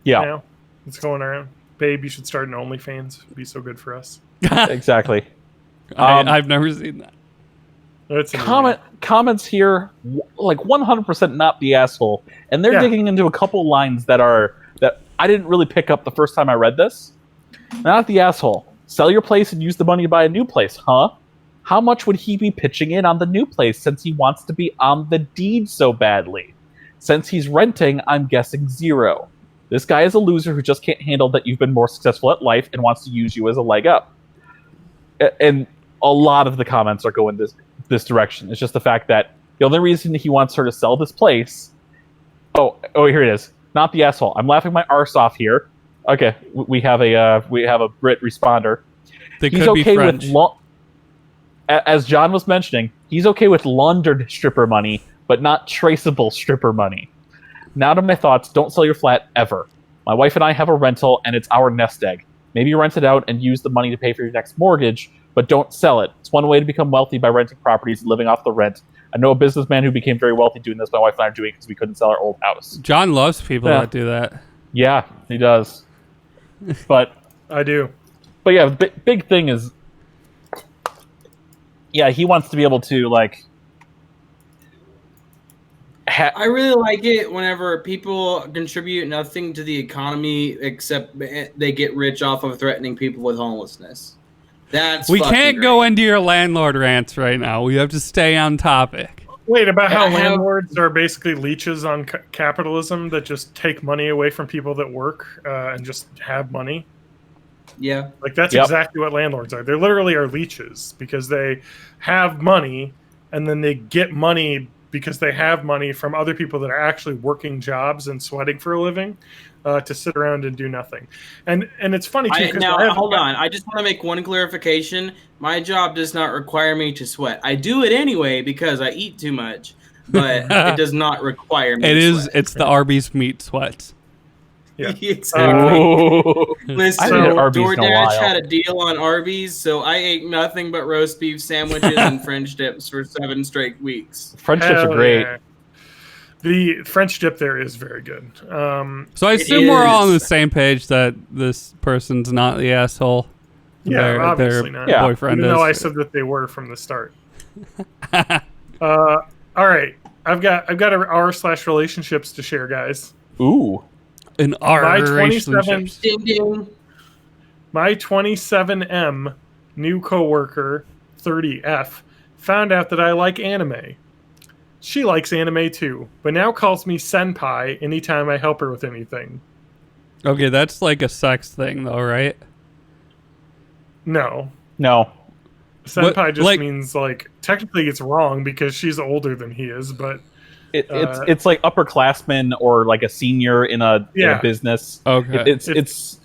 Yeah. Now? It's going around? babe, you should start an OnlyFans. It'd be so good for us. Exactly. I've never seen that. It's Comments here, like 100% not the asshole, and they're digging into a couple lines that I didn't really pick up the first time I read this. Not the asshole. Sell your place and use the money to buy a new place, huh? How much would he be pitching in on the new place since he wants to be on the deed so badly? Since he's renting, I'm guessing 0. This guy is a loser who just can't handle that you've been more successful at life and wants to use you as a leg up. And a lot of the comments are going this direction. It's just the fact that the only reason he wants her to sell this place... Oh, here it is. Not the asshole. I'm laughing my arse off here. Okay, we have a Brit responder. They could be French. As John was mentioning, he's okay with laundered stripper money, but not traceable stripper money. Now to my thoughts, don't sell your flat ever. My wife and I have a rental, and it's our nest egg. Maybe rent it out and use the money to pay for your next mortgage, but don't sell it. It's one way to become wealthy by renting properties and living off the rent. I know a businessman who became very wealthy doing this. My wife and I are doing it because we couldn't sell our old house. John loves people that do that. Yeah, he does. But I do. But yeah, the big thing is, yeah, he wants to be able to like. I really like it whenever people contribute nothing to the economy except they get rich off of threatening people with homelessness. We can't go into your landlord rants right now. We have to stay on topic. Wait, about how landlords are basically leeches on capitalism that just take money away from people that work and just have money? Yeah. Like, that's exactly what landlords are. They literally are leeches because they have money and then they get money because they have money from other people that are actually working jobs and sweating for a living to sit around and do nothing. And it's funny, too. Now, hold on. I just want to make one clarification. My job does not require me to sweat. I do it anyway because I eat too much, but it does not require me to sweat. It's the Arby's meat sweats. Yeah. Exactly. Listen, Arby's DoorDash had a deal on Arby's, so I ate nothing but roast beef sandwiches and French dips for 7 straight weeks. French dips are great. Yeah. The French dip there is very good. So I assume we're all on the same page that this person's not the asshole. Yeah, obviously not. Boyfriend Even is. though I said that they were from the start. All right, I've got r/relationships to share, guys. Ooh. In our relationships. My 27M new coworker, 30F, found out that I like anime. She likes anime too, but now calls me senpai anytime I help her with anything. Okay, that's like a sex thing though, right? No. Senpai just means, like, technically it's wrong because she's older than he is, but it's like upperclassman or like a senior in a business. Okay. It's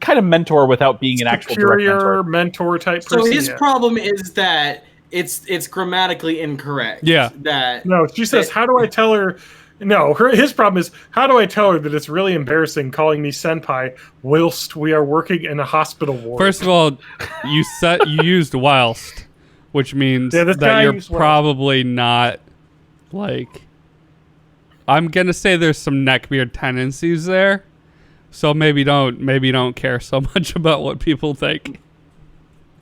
kind of mentor without being an actual direct mentor type person. So his problem is that it's grammatically incorrect. Yeah. No, she says, how do I tell her? No, his problem is, how do I tell her that it's really embarrassing calling me senpai whilst we are working in a hospital ward? First of all, you used whilst, which means that you're probably not, like, I'm gonna say there's some neckbeard tendencies there, so maybe don't care so much about what people think.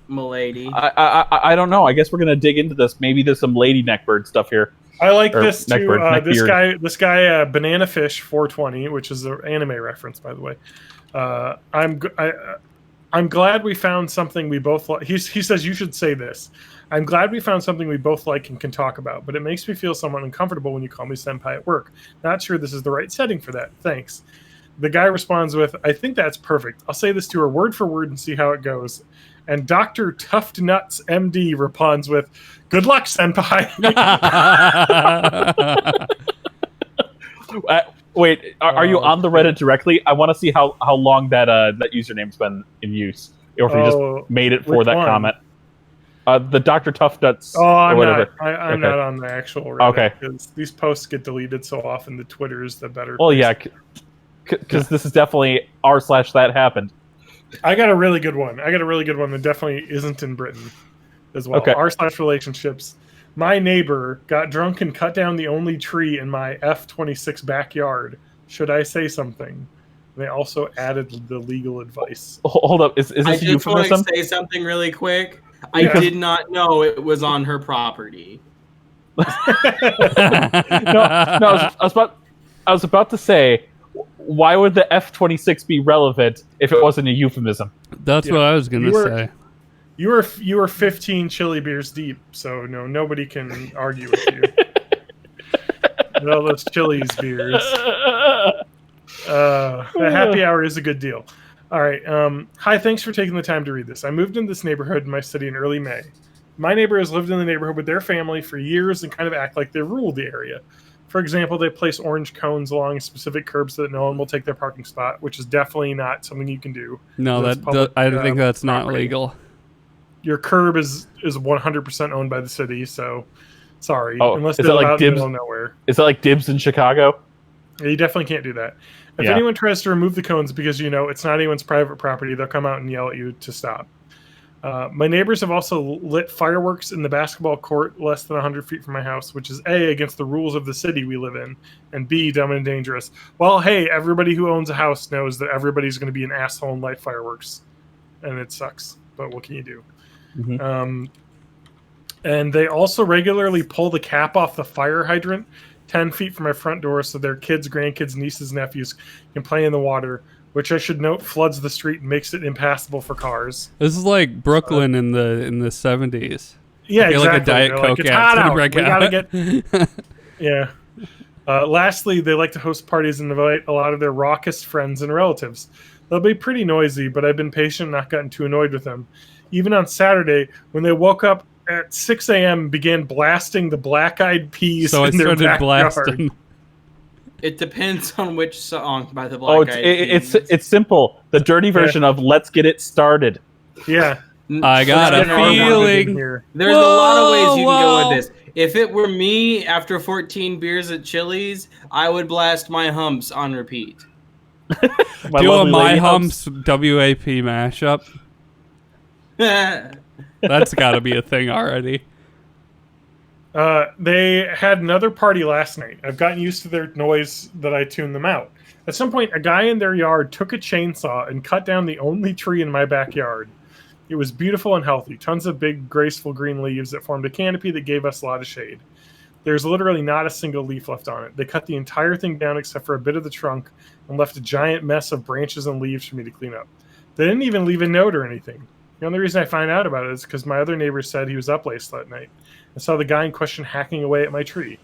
Milady. I don't know. I guess we're gonna dig into this. Maybe there's some lady neckbird stuff here. I like this too. This guy, Banana Fish 420, which is an anime reference, by the way. I'm glad we found something we both like. He says you should say this. I'm glad we found something we both like and can talk about, but it makes me feel somewhat uncomfortable when you call me senpai at work. Not sure this is the right setting for that. Thanks. The guy responds with, I think that's perfect. I'll say this to her word for word and see how it goes. And Dr. Tuft Nuts MD responds with, good luck, senpai. Wait, are you on the Reddit directly? I want to see how long that username's been in use, or if you just made it for that comment. The Dr. Tuft Nuts. Oh, I'm whatever. not. I'm not on the actual Reddit. Okay. Because these posts get deleted so often. The Twitter's the better. Well, yeah, because this is definitely r/that happened. I got a really good one. That definitely isn't in Britain as well. Okay. r/relationships. My neighbor got drunk and cut down the only tree in my F26 backyard. Should I say something? And they also added the legal advice. Hold up, is I this a just want euphemism? to say something really quick. I Yeah. did not know it was on her property. No, I was about to say, why would the F-26 be relevant if it wasn't a euphemism? That's what I was gonna say. You were 15 chili beers deep, so nobody can argue with you. With all those Chili's beers. A happy hour is a good deal. All right. Hi, thanks for taking the time to read this. I moved into this neighborhood in my city in early May. My neighbor has lived in the neighborhood with their family for years and kind of act like they rule the area. For example, they place orange cones along specific curbs so that no one will take their parking spot, which is definitely not something you can do. No, I think that's not legal. Your curb is 100% owned by the city, so sorry. Oh, unless is they're it like out in the dibs? middle of nowhere. Is that like dibs in Chicago? You definitely can't do that. If Yeah. anyone tries to remove the cones because it's not anyone's private property, they'll come out and yell at you to stop. My neighbors have also lit fireworks in the basketball court less than 100 feet from my house, which is A, against the rules of the city we live in, and B, dumb and dangerous. Well, hey, everybody who owns a house knows that everybody's going to be an asshole and light fireworks, and it sucks, but what can you do? Mm-hmm. And they also regularly pull the cap off the fire hydrant 10 feet from my front door so their kids, grandkids, nieces, nephews can play in the water, which I should note floods the street and makes it impassable for cars. This is like Brooklyn in the 70s. Yeah, exactly. Like a Diet Coke it's ad hot to out. break We out. gotta get. Yeah. Lastly, they like to host parties and invite a lot of their raucous friends and relatives. They'll be pretty noisy, but I've been patient and not gotten too annoyed with them. Even on Saturday, when they woke up at 6 a.m., began blasting the Black Eyed Peas So I in their started backyard. blasting. It depends on which song by the Black Eyed Peas. It's simple. The dirty version of "Let's Get It Started." Yeah. I got a No. feeling. There's a lot of ways you can go Whoa. with this. If it were me after 14 beers at Chili's, I would blast My Humps on repeat. My Do a lovely My lady Humps WAP mashup. That's got to be a thing already. They had another party last night. I've gotten used to their noise that I tune them out. At some point, a guy in their yard took a chainsaw and cut down the only tree in my backyard. It was beautiful and healthy. Tons of big, graceful green leaves that formed a canopy that gave us a lot of shade. There's literally not a single leaf left on it. They cut the entire thing down except for a bit of the trunk and left a giant mess of branches and leaves for me to clean up. They didn't even leave a note or anything. The only reason I find out about it is because my other neighbor said he was up late that night and saw the guy in question hacking away at my tree.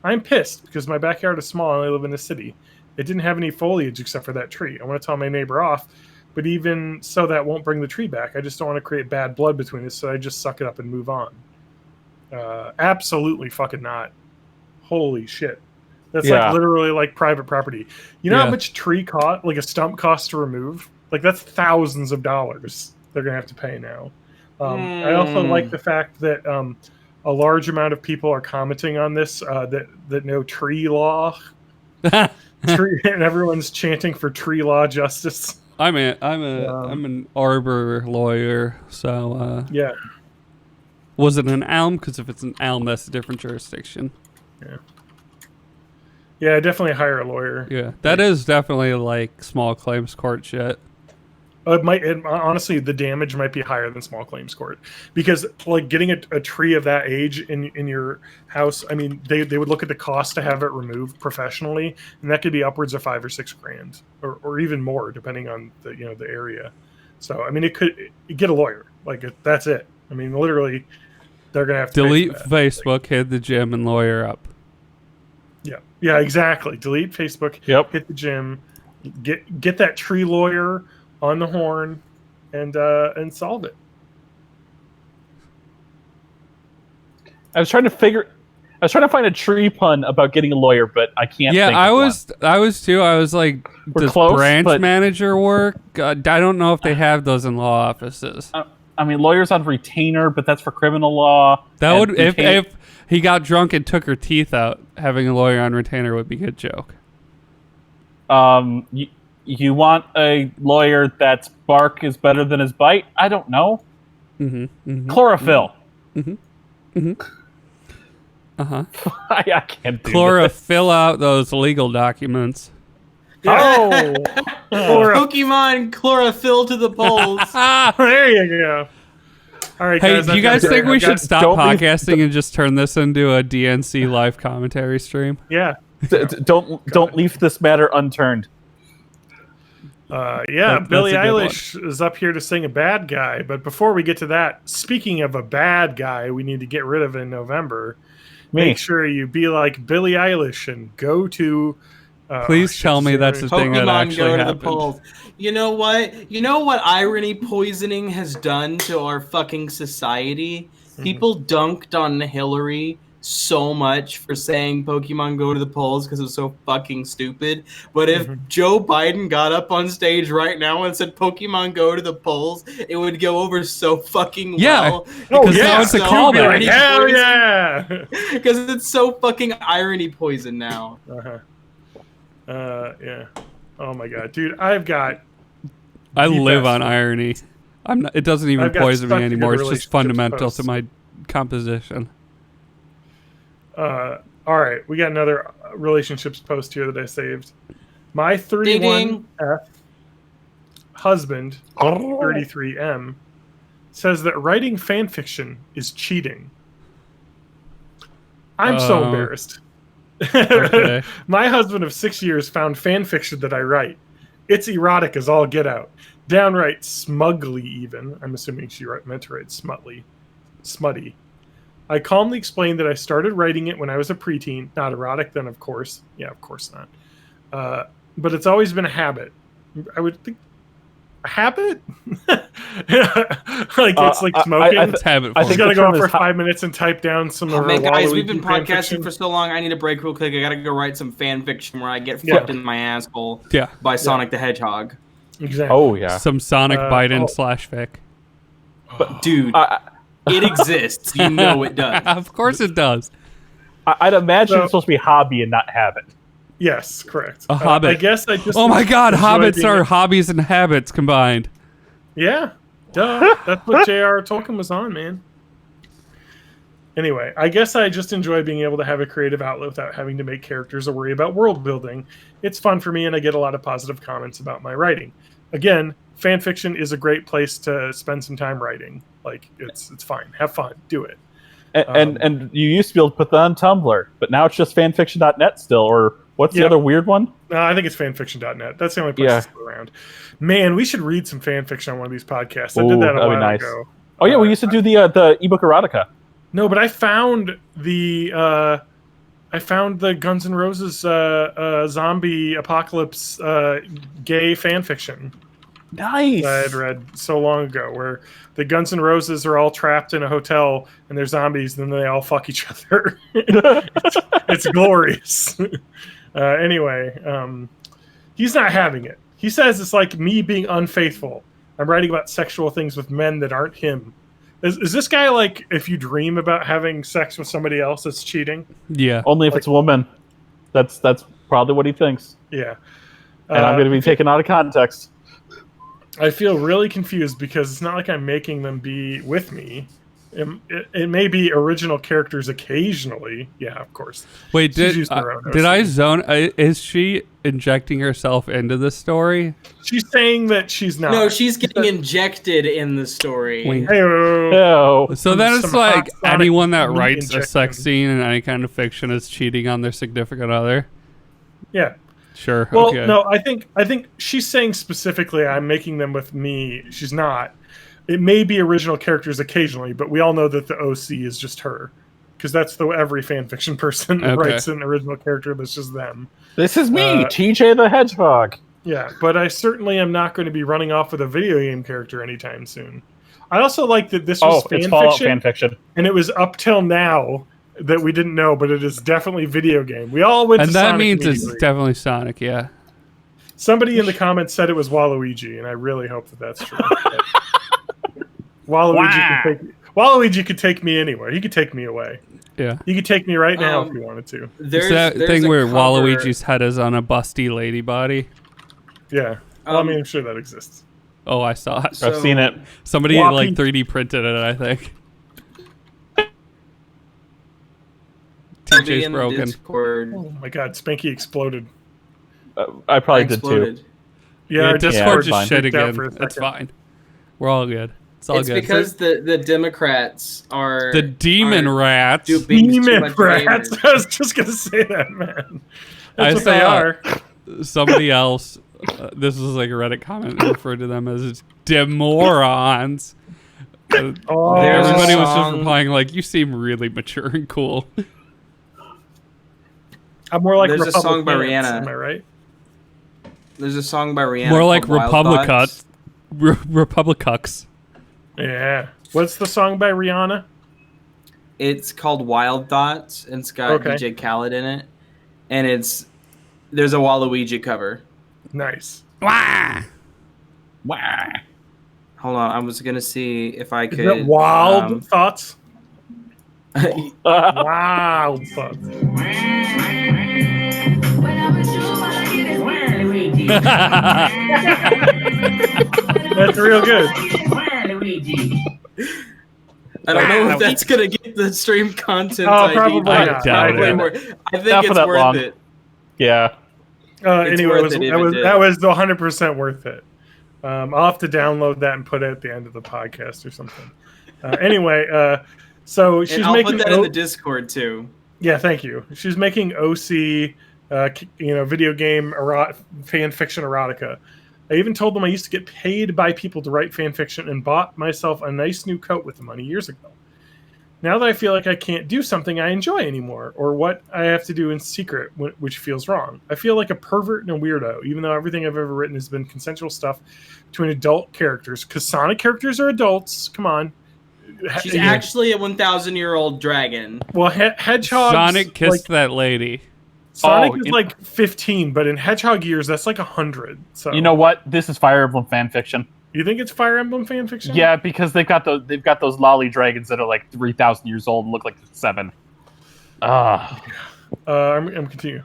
I'm pissed because my backyard is small and I live in a city. It didn't have any foliage except for that tree. I want to tell my neighbor off, but even so, that won't bring the tree back. I just don't want to create bad blood between us, so I just suck it up and move on. Absolutely fucking not. Holy shit. That's like literally like private property. You know how much tree cost, like a stump costs to remove? Like that's thousands of dollars they're going to have to pay now. I also like the fact that a large amount of people are commenting on this, that no tree law. And everyone's chanting for tree law justice. I'm an arbor lawyer, so Yeah. was it an elm? Because if it's an elm, that's a different jurisdiction. Yeah, definitely hire a lawyer. Yeah, that is definitely like small claims court shit. Honestly, the damage might be higher than small claims court because like getting a tree of that age in your house, I mean, they would look at the cost to have it removed professionally, and that could be upwards of $5 or $6 grand, or even more depending on the area. So I mean, get a lawyer. Like that's it. I mean, literally, they're gonna have to delete Facebook, hit the gym, and lawyer up. Yeah, exactly. Delete Facebook. Yep. Hit the gym. Get that tree lawyer on the horn, and solve it. I was trying to find a tree pun about getting a lawyer, but I can't. Yeah, think I of was too. I was like, We're does close, branch but- manager work? I don't know if they have those in law offices. I mean, lawyers on retainer, but that's for criminal law. That And would if he got drunk and took her teeth out, having a lawyer on retainer would be a good joke. You want a lawyer that's bark is better than his bite? I don't know. Chlorophyll. I can't do Chlorophyll out those legal documents. Oh, Pokemon chlorophyll to the polls. There you go. All right, Hey, guys. do you guys think we should stop don't leave- podcasting and just turn this into a DNC live commentary stream? Yeah. don't leave this matter unturned. That's Billie a good Eilish is up here to sing a bad guy. But before we get to that, speaking of a bad guy we need to get rid of in November, make sure you be like Billie Eilish and go to... Please tell me that's the thing that Pokemon actually go to the happened. polls. You know what? You know what irony poisoning has done to our fucking society? People dunked on Hillary so much for saying Pokemon go to the polls because it was so fucking stupid. But if Joe Biden got up on stage right now and said Pokemon go to the polls, it would go over so fucking well. Because now it's a callback. Hell yeah! Because it's so fucking irony poison now. Yeah. Oh my god, dude! I live on irony. I'm not, it doesn't even I've got poison me stuck to anymore. good It's just relationships fundamental posts. to my composition. All right, we got another relationships post here that I saved. My 31F husband, 33M, says that writing fan fiction is cheating. I'm so embarrassed. Okay. My husband of 6 years found fan fiction that I write. It's erotic as all get out. Downright smugly even. I'm assuming she meant to write smutty. I calmly explained that I started writing it when I was a preteen. Not erotic then, of course. Yeah, of course not. But it's always been a habit. I would think... A habit? It's like smoking. It's habit. I She's think got to the go term out for is 5 minutes and type down some of her Man, guys, we've Waluigi been fan podcasting fiction. for so long. I need a break real quick. I gotta go write some fan fiction where I get fucked in my asshole by Sonic the Hedgehog. Exactly. Oh yeah. Some Sonic Biden / fic. But dude, it exists. You know it does. Of course it does. I'd imagine it's supposed to be hobby and not habit. Yes, correct. A hobbit. I guess I just... Oh my god, enjoy hobbits being- are hobbies and habits combined. Yeah, duh. That's what J.R. Tolkien was on, man. Anyway, I guess I just enjoy being able to have a creative outlet without having to make characters or worry about world building. It's fun for me, and I get a lot of positive comments about my writing. Again, fan fiction is a great place to spend some time writing. Like, it's fine. Have fun. Do it. And you used to be able to put that on Tumblr, but now it's just fanfiction.net still, or what's the other weird one? No, I think it's fanfiction.net. That's the only place to go around. Man, we should read some fan fiction on one of these podcasts. I did that a while ago. Oh yeah, we used to do the ebook erotica. No, but I found the Guns N' Roses zombie apocalypse gay fan fiction. Nice. That I had read so long ago, where the Guns N' Roses are all trapped in a hotel and they're zombies, and then they all fuck each other. it's glorious. Anyway, he's not having it. He says it's like me being unfaithful. I'm writing about sexual things with men that aren't him. Is this guy like, if you dream about having sex with somebody else, it's cheating? Yeah. Only if it's a woman. That's probably what he thinks. Yeah. And I'm going to be taken out of context. I feel really confused because it's not like I'm making them be with me. It may be original characters occasionally. Yeah, of course. Wait, She's did used their own I OC. zone? Is she injecting herself into the story? She's saying that she's not. No, she's getting injected in the story. Wink. Hey-o. Oh. So then it's Some like hot Sonic anyone that meat writes a injection. sex scene in any kind of fiction is cheating on their significant other. Yeah. Sure. Well, okay. no, I think she's saying specifically I'm making them with me. She's not. It may be original characters occasionally, but we all know that the OC is just her. Because that's the every fanfiction person writes an original character that's just them. This is me, TJ the Hedgehog. Yeah, but I certainly am not going to be running off with a video game character anytime soon. I also like that this was It's Fallout fanfiction, fanfiction. and it was up till now that we didn't know, but it is definitely video game. We all went And to that Sonic means it's immediately. definitely Sonic, yeah. Somebody in the comments said it was Waluigi, and I really hope that that's true. Waluigi could take me anywhere. He could take me away. Yeah. He could take me right now if he wanted to. It's that thing a where cover- Waluigi's head is on a busty lady body. Yeah. Well, I mean, I'm sure that exists. Oh, I saw it. I've seen it. Somebody Whoppy. like 3D printed it, I think. Somebody TJ's in the broken. Discord. Oh my god, Spanky exploded. I probably did exploded. too. Yeah, Yeah, our Discord it's fine. just shit freaked out again. for a It's second. fine. We're all good. It's all It's good. because the Democrats are The demon are rats. being too Demon much rats. gamers. I was just gonna say that, man. I That's what they saw- are. Somebody else, this was like a Reddit comment, referred to them as demorons. Oh, There's a Everybody was just song- replying like, "You seem really mature and cool." I'm more like There's a song by Republicans, Rihanna. Am I right? There's a song by Rihanna. More like called Wild Thoughts. Republicucks. Yeah. What's the song by Rihanna? It's called Wild Thoughts, and it's got Okay. DJ Khaled in it, and there's a Waluigi cover. Nice. Wah! Wah. Hold on, I was gonna see if I Is could. that wild thoughts? Wild thoughts. That's real good. I don't know if that's gonna get the stream content. Oh, ID, probably but not. it's I doubt probably it. I think Enough of it's that worth long. it. Yeah. It's Anyway, worth it if it did. that was 100% worth it. I'll have to download that and put it at the end of the podcast or something. Anyway, so she's And I'll making put that in the Discord too. Yeah, thank you. She's making OC, video game fan fiction erotica. I even told them I used to get paid by people to write fan fiction and bought myself a nice new coat with the money years ago. Now that I feel like I can't do something I enjoy anymore, or what I have to do in secret, which feels wrong, I feel like a pervert and a weirdo, even though everything I've ever written has been consensual stuff between adult characters. Because Sonic characters are adults. Come on. She's actually a 1,000-year-old dragon. Well, Hedgehog. Sonic kissed that lady. Sonic Oh, is like 15, but in Hedgehog years, that's like 100. So You know what? This is Fire Emblem fan fiction. you think it's Fire Emblem fan fiction? Yeah, because they've got those lolly dragons that are like 3,000 years old and look like 7. I'm continuing.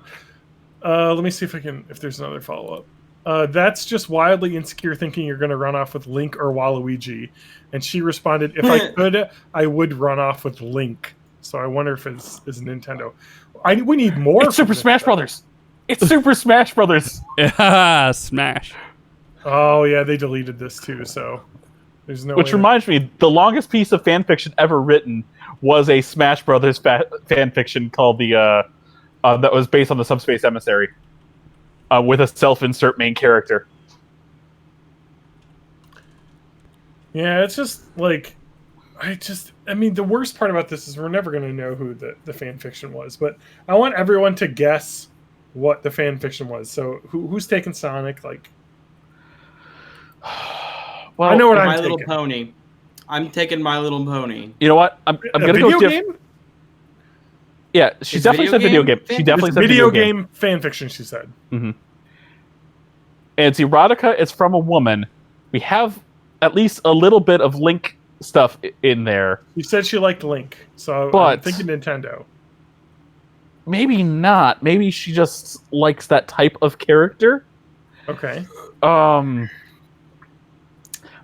Let me see if there's another follow up. That's just wildly insecure thinking you're going to run off with Link or Waluigi. And she responded, if I could, I would run off with Link. So I wonder if it's Nintendo. We need more. It's Super Smash Brothers. It's Super Smash Brothers. Smash. Oh yeah, they deleted this too. So there's no. Which way reminds me, the longest piece of fan fiction ever written was a Smash Brothers fan fiction called that was based on the Subspace Emissary, with a self-insert main character. Yeah, it's just like, I mean, the worst part about this is we're never going to know who the fan fiction was, but I want everyone to guess what the fan fiction was. So who's taking Sonic? Like, Well, I know what My I'm Little taking. Pony. I'm taking My Little Pony. You know what? I'm A gonna video go. game? Yeah, she Is definitely video said video game game. She fan- definitely It's said video game fan fiction, she said. And it's erotica. It's from a woman. We have at least a little bit of Link stuff in there. She said she liked Link, so I'm But- thinking Nintendo. Maybe not. Maybe she just likes that type of character. Okay.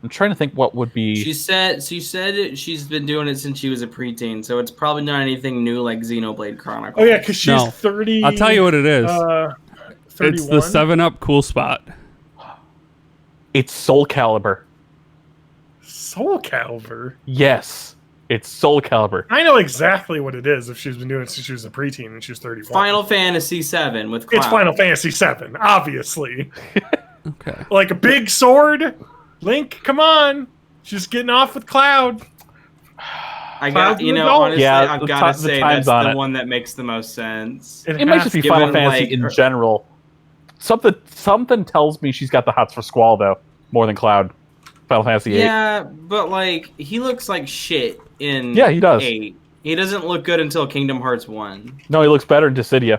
I'm trying to think what would be. She said she's been doing it since she was a preteen, so it's probably not anything new like Xenoblade Chronicles. Oh yeah, because she's No. 30. I'll tell you what it is. 31. It's the 7-Up cool spot. It's Soul Calibur. Soul Calibur. Yes, it's Soul Calibur. I know exactly what it is if she's been doing it since she was a preteen and she's 31. Final Fantasy VII with Cloud. It's Final Fantasy VII, obviously. Okay. Like a big sword. Link, come on. She's getting off with Cloud. I got, Cloud's an honestly, adult. Yeah, I've the got to ti- the say time's that's on the it. one that makes the most sense. It might just be given, Final Fantasy like, in general. Something tells me she's got the hots for Squall though, more than Cloud. Final Fantasy VIII. Yeah, but like he looks like shit in Yeah, he does. 8. He doesn't look good until Kingdom Hearts 1. No, he looks better in Dissidia.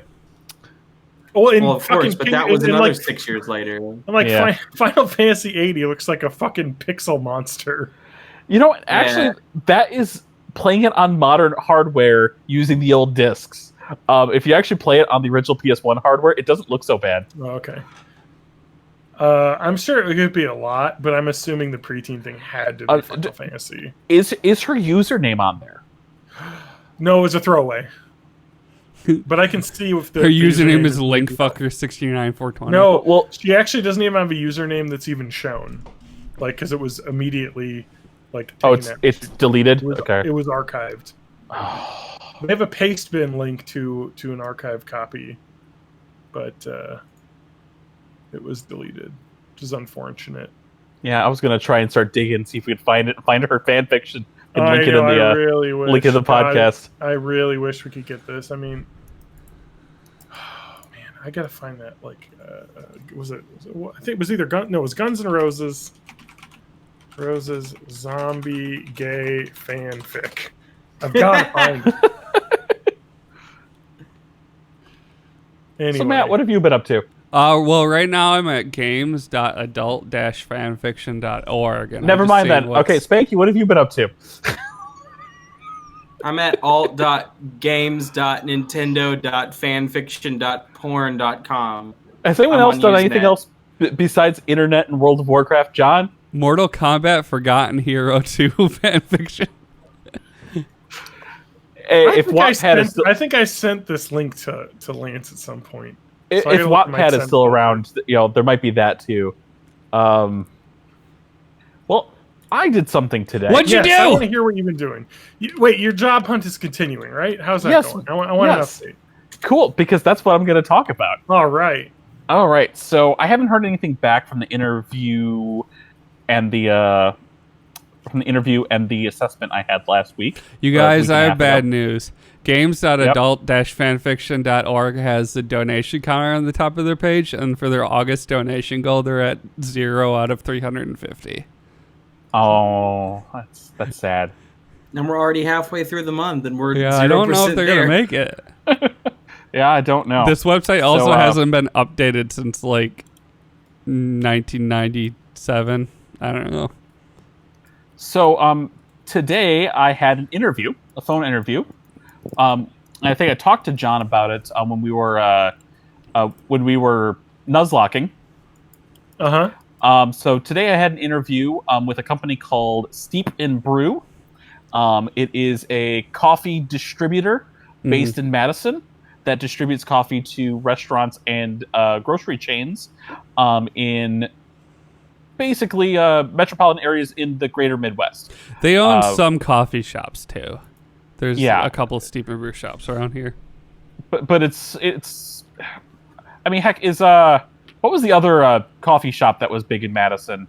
Well, in Well, of course, fucking but that was in another like, 6 years later. in like Yeah. Final Fantasy VIII, he looks like a fucking pixel monster. You know what? Actually, that is playing it on modern hardware using the old discs. If you actually play it on the original PS1 hardware, it doesn't look so bad. Oh, okay. I'm sure it could be a lot, but I'm assuming the preteen thing had to be Final Fantasy. Is her username on there? No, it was a throwaway. But I can see if her username is linkfucker69420. No, well, she actually doesn't even have a username that's even shown, like because it was immediately like. Oh, it's deleted. It was archived. They have a paste bin link to an archive copy, but it was deleted, which is unfortunate. Yeah, I was gonna try and start digging, see if we could find her fan fiction, and link it in link in the podcast. I really wish we could get this. I mean, oh man, I gotta find that. Like, was it? I think it was either it was Guns N' Roses. Roses zombie gay fanfic. I've got to find it. Anyway. So Matt, what have you been up to? Well, right now I'm at games.adult-fanfiction.org. Never mind that. Okay, Spanky, what have you been up to? I'm at alt.games.nintendo.fanfiction.porn.com. Has anyone else done anything else besides internet and World of Warcraft, John? Mortal Kombat Forgotten Hero 2 fanfiction. I think I sent this link to Lance at some point. If Wattpad is still around, there might be that too. Well, I did something today. What'd you do? I want to hear what you've been doing. Wait, your job hunt is continuing, right? How's that going? I want an update. Cool, because that's what I'm going to talk about. All right. So I haven't heard anything back from the interview and the assessment I had last week. You guys, I have bad news. Games.adult-fanfiction.org has the donation counter on the top of their page, and for their August donation goal, they're at 0 out of 350. Oh, that's sad. And we're already halfway through the month, and we're 0% I don't know if they're going to make it. Yeah, I don't know. This website also hasn't been updated since, 1997. I don't know. So, today I had a phone interview. I think I talked to John about it when we were nuzlocking. So today I had an interview with a company called Steep and Brew. It is a coffee distributor based in Madison that distributes coffee to restaurants and grocery chains in basically metropolitan areas in the greater Midwest. They own some coffee shops too. There's a couple of Steep and Brew shops around here. But it's I mean, heck, what was the other coffee shop that was big in Madison?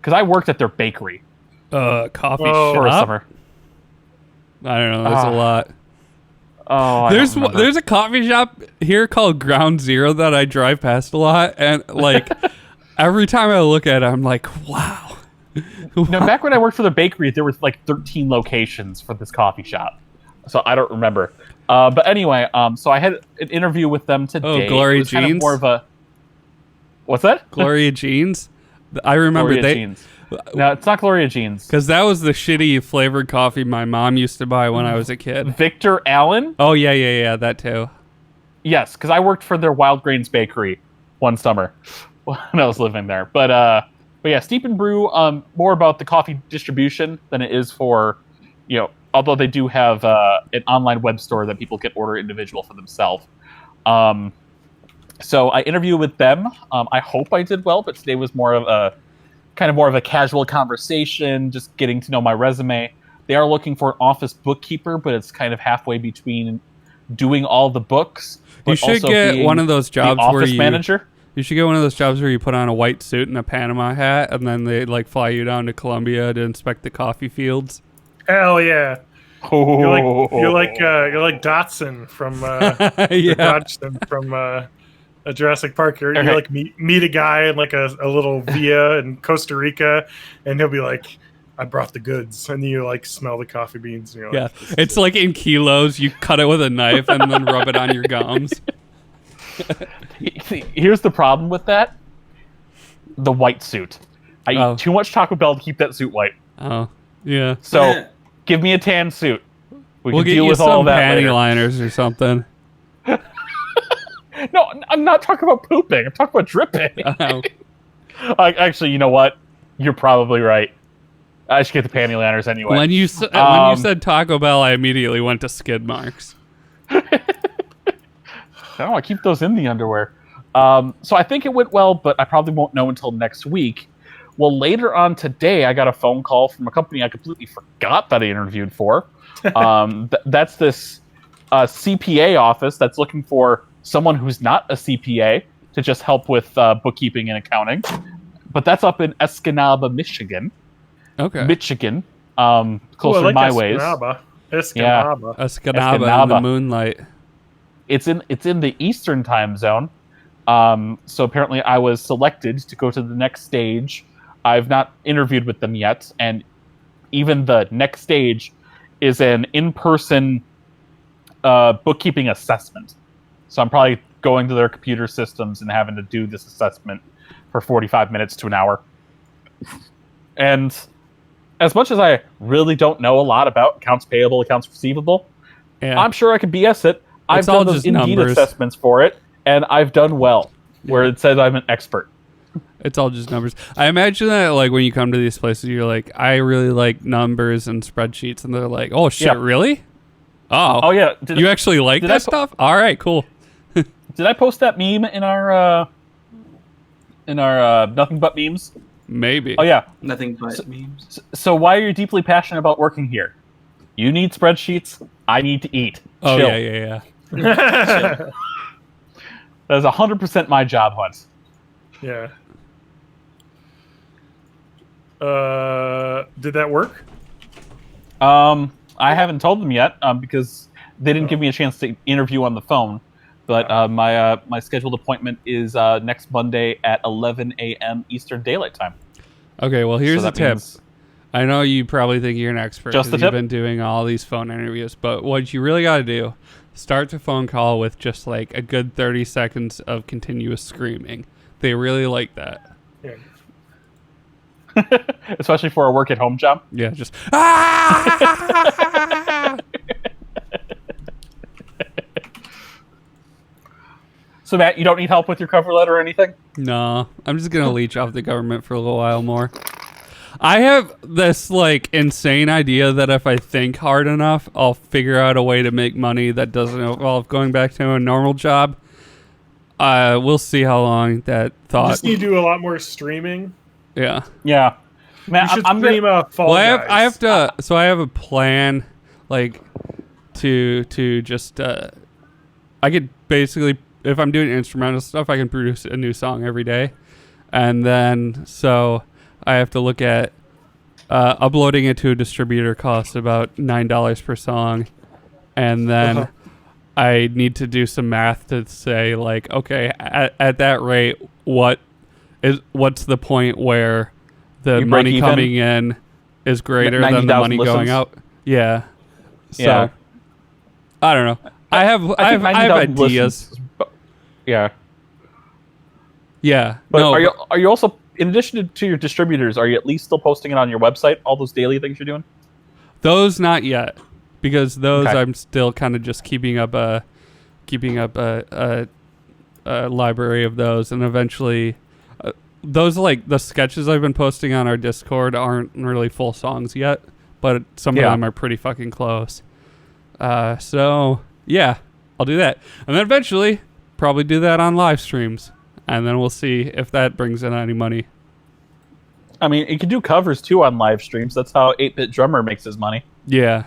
Because I worked at their bakery. Coffee shop? For a summer. I don't know. There's a lot. Oh, there's a coffee shop here called Ground Zero that I drive past a lot, and every time I look at it, I'm like, wow. Now, back when I worked for the bakery, there was 13 locations for this coffee shop, so I don't remember. But anyway, so I had an interview with them today. Oh, Gloria Jeans. Kind of more of a what's that? Gloria Jeans. I remember Gloria Jeans. No, it's not Gloria Jeans. Because that was the shitty flavored coffee my mom used to buy when I was a kid. Victor Allen? Oh, yeah, that too. Yes, because I worked for their Wild Grains Bakery one summer when I was living there. But yeah, Steep and Brew, more about the coffee distribution than it is for, although they do have an online web store that people can order individual for themselves. So I interviewed with them. I hope I did well, but today was more of a casual conversation, just getting to know my resume. They are looking for an office bookkeeper, but it's kind of halfway between doing all the books. You should get one of those jobs where manager. You should get one of those jobs where you put on a white suit and a Panama hat, and then they fly you down to Colombia to inspect the coffee fields. Hell yeah! You're like Dotson from Dodgson from Jurassic Park. You're meet a guy in a little villa in Costa Rica, and he'll be like, "I brought the goods," and you smell the coffee beans. And you're it's in kilos. You cut it with a knife and then rub it on your gums. Here's the problem with that: the white suit. I eat too much Taco Bell to keep that suit white. Oh, yeah. So give me a tan suit. We'll can deal with all that panty liners or something. No, I'm not talking about pooping. I'm talking about dripping. Oh. Actually, you know what? You're probably right. I should get the panty liners anyway. When you said Taco Bell, I immediately went to skid marks. No, I keep those in the underwear. So I think it went well, but I probably won't know until next week. Well, later on today, I got a phone call from a company I completely forgot that I interviewed for. That's this CPA office that's looking for someone who's not a CPA to just help with bookkeeping and accounting. But that's up in Escanaba, Michigan. Okay. Michigan, closer to my ways. Escanaba. Escanaba in the moonlight. It's in the Eastern time zone. So apparently I was selected to go to the next stage. I've not interviewed with them yet, and even the next stage is an in-person bookkeeping assessment. So I'm probably going to their computer systems and having to do this assessment for 45 minutes to an hour. And as much as I really don't know a lot about accounts payable, accounts receivable, I'm sure I can BS it. I've done those Indeed assessments for it, and I've done well, where it says I'm an expert. It's all just numbers. I imagine that, like, when you come to these places, you're like, I really like numbers and spreadsheets, and they're like, oh, shit, really? Oh, yeah. You actually like that stuff? All right, cool. Did I post that meme in our Nothing But Memes? Maybe. Oh, yeah. Nothing but memes. So why are you deeply passionate about working here? You need spreadsheets. I need to eat. Oh, Chill. yeah. That is 100% my job hunt. Yeah. Did that work? I haven't told them yet because they didn't give me a chance to interview on the phone. But my scheduled appointment is next Monday at 11 a.m. Eastern Daylight Time. Okay, well, here's a tip. I know you probably think you're an expert because you've been doing all these phone interviews, but what you really got to do, start the phone call with just like a good 30 seconds of continuous screaming. They really like that. Yeah. Especially for a work at home job. Yeah, just ah! So Matt, you don't need help with your cover letter or anything? No, I'm just gonna leech off the government for a little while more. I have this like insane idea that if I think hard enough, I'll figure out a way to make money that doesn't involve going back to a normal job. We'll see how long that thought. You just need to do a lot more streaming. Yeah. Yeah. Man, You should stream Fall Guys. I have to. So I have a plan, like, to just. I could basically, if I'm doing instrumental stuff, I can produce a new song every day, and then so I have to look at uploading it to a distributor costs about $9 per song, and then I need to do some math to say like, okay, at that rate, what's the point where the money coming in is greater than the money going out? Yeah. So I don't know. I have ideas. Yeah. Yeah. But no, are you also, in addition to your distributors, are you at least still posting it on your website? All those daily things you're doing? Those not yet, because those I'm still kind of just keeping up a library of those, and eventually, those like the sketches I've been posting on our Discord aren't really full songs yet, but some of them are pretty fucking close. So yeah, I'll do that, and then eventually probably do that on live streams. And then we'll see if that brings in any money. I mean, you can do covers too on live streams. That's how 8-Bit Drummer makes his money. Yeah.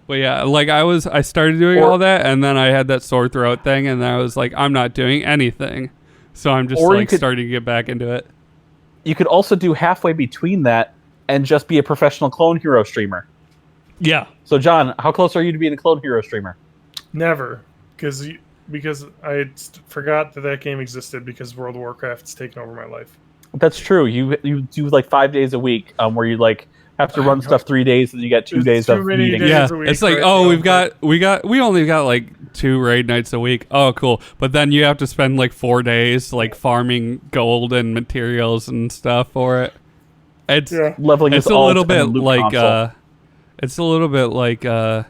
But yeah, like I started doing all that, and then I had that sore throat thing, and I was like, I'm not doing anything. So I'm just starting to get back into it. You could also do halfway between that and just be a professional Clone Hero streamer. Yeah. So John, how close are you to being a Clone Hero streamer? Never, because I forgot that game existed because World of Warcraft's taken over my life. That's true. You do like 5 days a week, where you like have to run stuff 3 days, and you get 2 days of meetings. Yeah, it's like we only got like 2 raid nights a week. Oh, cool. But then you have to spend like 4 days like farming gold and materials and stuff for it. It's leveling. It's a little bit like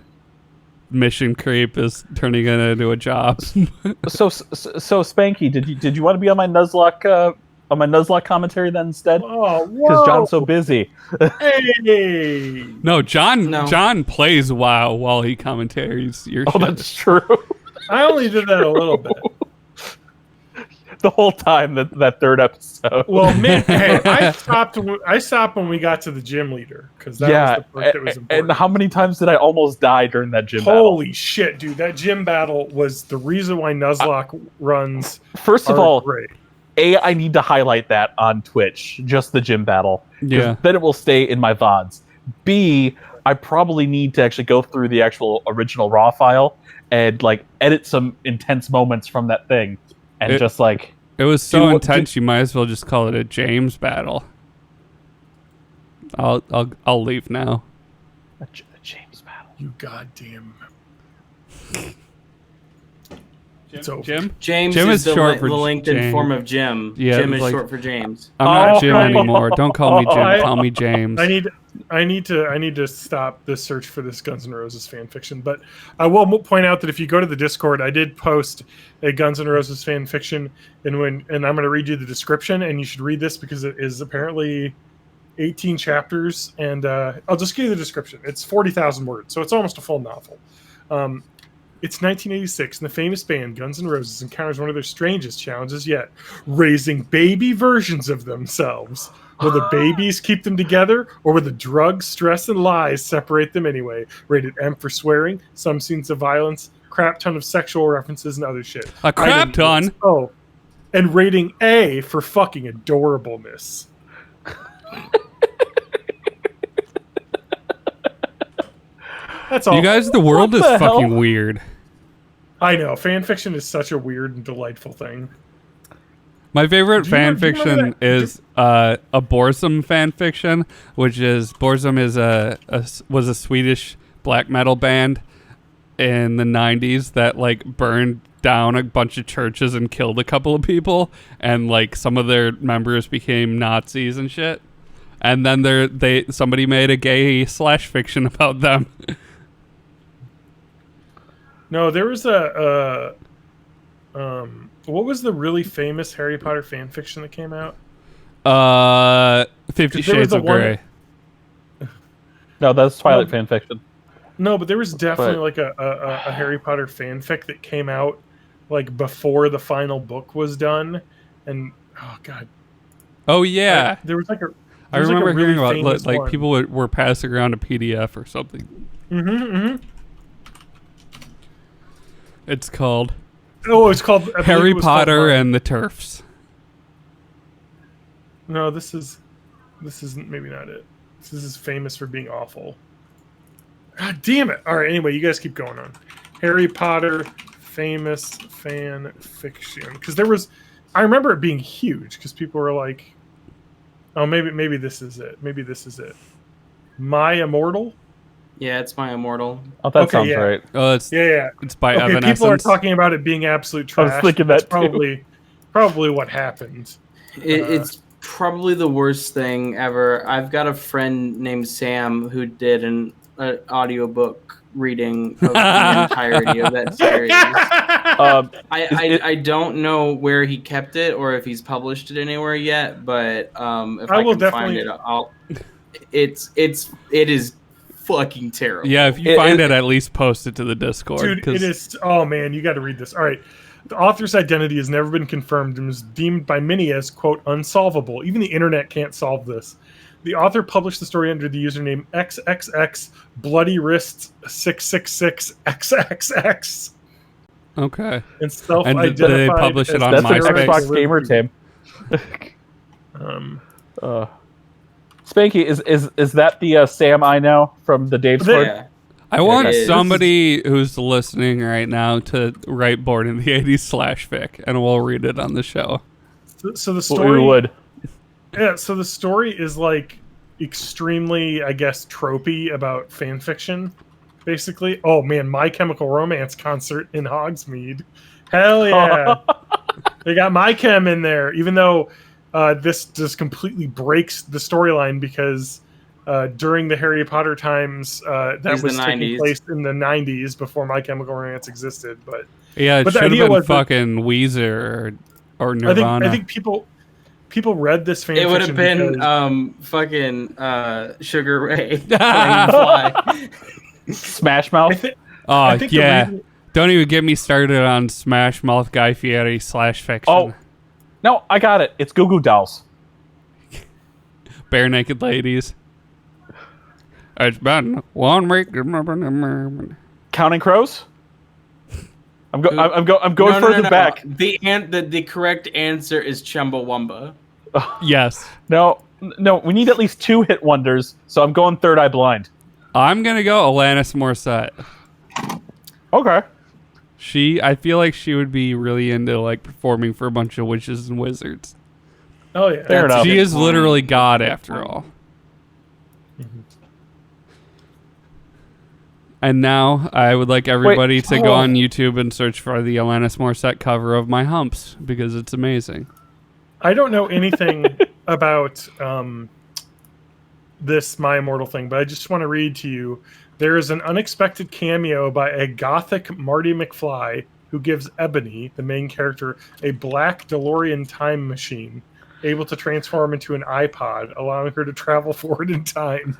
mission creep is turning it into a job. so Spanky, did you want to be on my Nuzlocke my Nuzlocke commentary then instead? Oh, Because John's so busy. Hey. No, John. No. John plays WoW while he commentaries your Oh, shit. that's true. I only did that a little bit. The whole time that third episode. Well, hey, I stopped when we got to the gym leader because that was the part that was important. And how many times did I almost die during that gym battle? Holy shit, dude! That gym battle was the reason why Nuzlocke runs. First of are all, great. I need to highlight that on Twitch, just the gym battle. 'Cause Yeah. then it will stay in my VODs. B, I probably need to actually go through the actual original raw file and like edit some intense moments from that thing, and just like It was so Do- intense. You might as well just call it a James battle. I'll leave now. a James battle. You goddamn. Jim? James Jim is is short for the LinkedIn James. form of Jim. Yeah, Jim it is was like- short for James. I'm not Oh. Jim anymore. Don't call me Jim. Call me James. I need to stop this search for this Guns N' Roses fan fiction. But I will point out that if you go to the Discord, I did post a Guns N' Roses fan fiction, and I'm going to read you the description, and you should read this because it is apparently 18 chapters, and I'll just give you the description. It's 40,000 words, so it's almost a full novel. It's 1986, and the famous band Guns N' Roses encounters one of their strangest challenges yet: raising baby versions of themselves. Will the babies keep them together, or will the drugs, stress, and lies separate them anyway? Rated M for swearing, some scenes of violence, crap ton of sexual references, and other shit. A crap ton? Oh, and rating A for fucking adorableness. That's all. You guys, the world is What the fucking hell? weird. I know fan fiction is such a weird and delightful thing. My favorite Do you fan remember fiction that? is a Borzum fan fiction, which is Borzum is was a Swedish black metal band in the 90s that like burned down a bunch of churches and killed a couple of people, and like some of their members became Nazis and shit. And then somebody made a gay slash fiction about them. No, there was what was the really famous Harry Potter fan fiction that came out? 50 There was Shades the of one- Grey. No, that's Twilight Well, fan fiction. No, but there was definitely But- like a Harry Potter fanfic that came out like before the final book was done, and oh god, Oh yeah, there was like a. I there's, remember like, a really hearing about famous like one. people were passing around a PDF or something. It's called Oh, it's called I believe Harry it was called, Potter and the Turfs. No, this isn't maybe not it. This is famous for being awful. God damn it! All right, anyway, you guys keep going on. Harry Potter famous fan fiction, because I remember it being huge because people were like, "Oh, maybe this is it. Maybe this is it." My Immortal. Yeah, it's my immortal. Oh, that Okay, sounds yeah. right. Oh, it's Yeah. by Okay, Evanescence. people are talking about it being absolute I was trash. thinking That's that too. probably what happened. It's probably the worst thing ever. I've got a friend named Sam who did an audiobook reading of the entirety of that series. I don't know where he kept it or if he's published it anywhere yet, but if I I will can find definitely- it, it is fucking terrible. Yeah, if you find it, at least post it to the Discord. Dude, 'cause it is. Oh man, you got to read this. All right. The author's identity has never been confirmed and was deemed by many as, quote, unsolvable. Even the internet can't solve this. The author published the story under the username XXX Bloody Wrists 666 XXX Okay. and And self-identified. did they publish it as on That's an MySpace? Xbox gamer team. Spanky, is that the Sam I know from the Dave's There- Court? Yeah. I want it is. somebody who's listening right now to write Born in the 80s slash fic, and we'll read it on the show. So the We story would. Yeah, so the story is like extremely, I guess, tropey about fan fiction, basically. Oh man, My Chemical Romance concert in Hogsmeade. Hell yeah. They got My Chem in there, even though this just completely breaks the storyline because during the Harry Potter times, that These was the taking 90s. place in the 90s before My Chemical Romance existed. But Yeah, it But the should have idea been was that- fucking Weezer or Nirvana. I think people people read this fan It would have been because- fucking Sugar Ray playing Fly. Smash I, Mouth. thi- Oh I think the yeah. reason- Don't even get me started on Smash Mouth Guy Fieri / fiction. Oh, no, I got it. It's Goo Goo Dolls. Bare Naked Ladies. It's been 1 week. Counting Crows. I'm going No, further back. The correct answer is Chumbawamba. Yes. No, we need at least 2 hit wonders, so I'm going Third Eye Blind. I'm gonna go Alanis Morissette. Okay. I feel like she would be really into like performing for a bunch of witches and wizards. Oh yeah, Fair enough. She is literally God after all. And now I would like everybody to go on YouTube and search for the Alanis Morissette cover of My Humps because it's amazing. I don't know anything about this My Immortal thing, but I just want to read to you. There is an unexpected cameo by a gothic Marty McFly who gives Ebony, the main character, a black DeLorean time machine, able to transform into an iPod, allowing her to travel forward in time.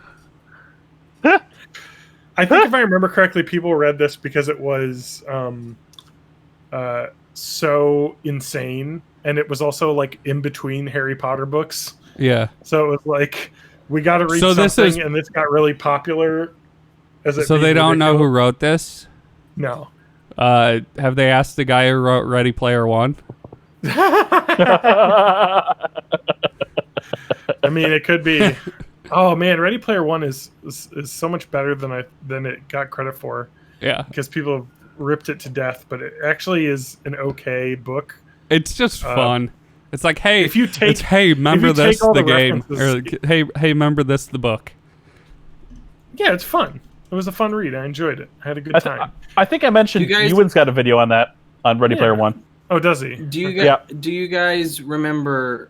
I think if I remember correctly, people read this because it was so insane, and it was also like in between Harry Potter books. Yeah. So it was like, we got to read So this something, is- and this got really popular. So they don't know who wrote this? No. Have they asked the guy who wrote Ready Player One? I mean, it could be. Oh man, Ready Player One is so much better than it got credit for. Yeah. Because people have ripped it to death, but it actually is an okay book. It's just fun. It's like, hey, if you take, remember this, all the the game. references- Or, hey, remember this, the book. Yeah, it's fun. It was a fun read. I enjoyed it. I had a good time. I think I mentioned Ewan's got a video on that on Ready Player One. Oh, does he? Do you guys remember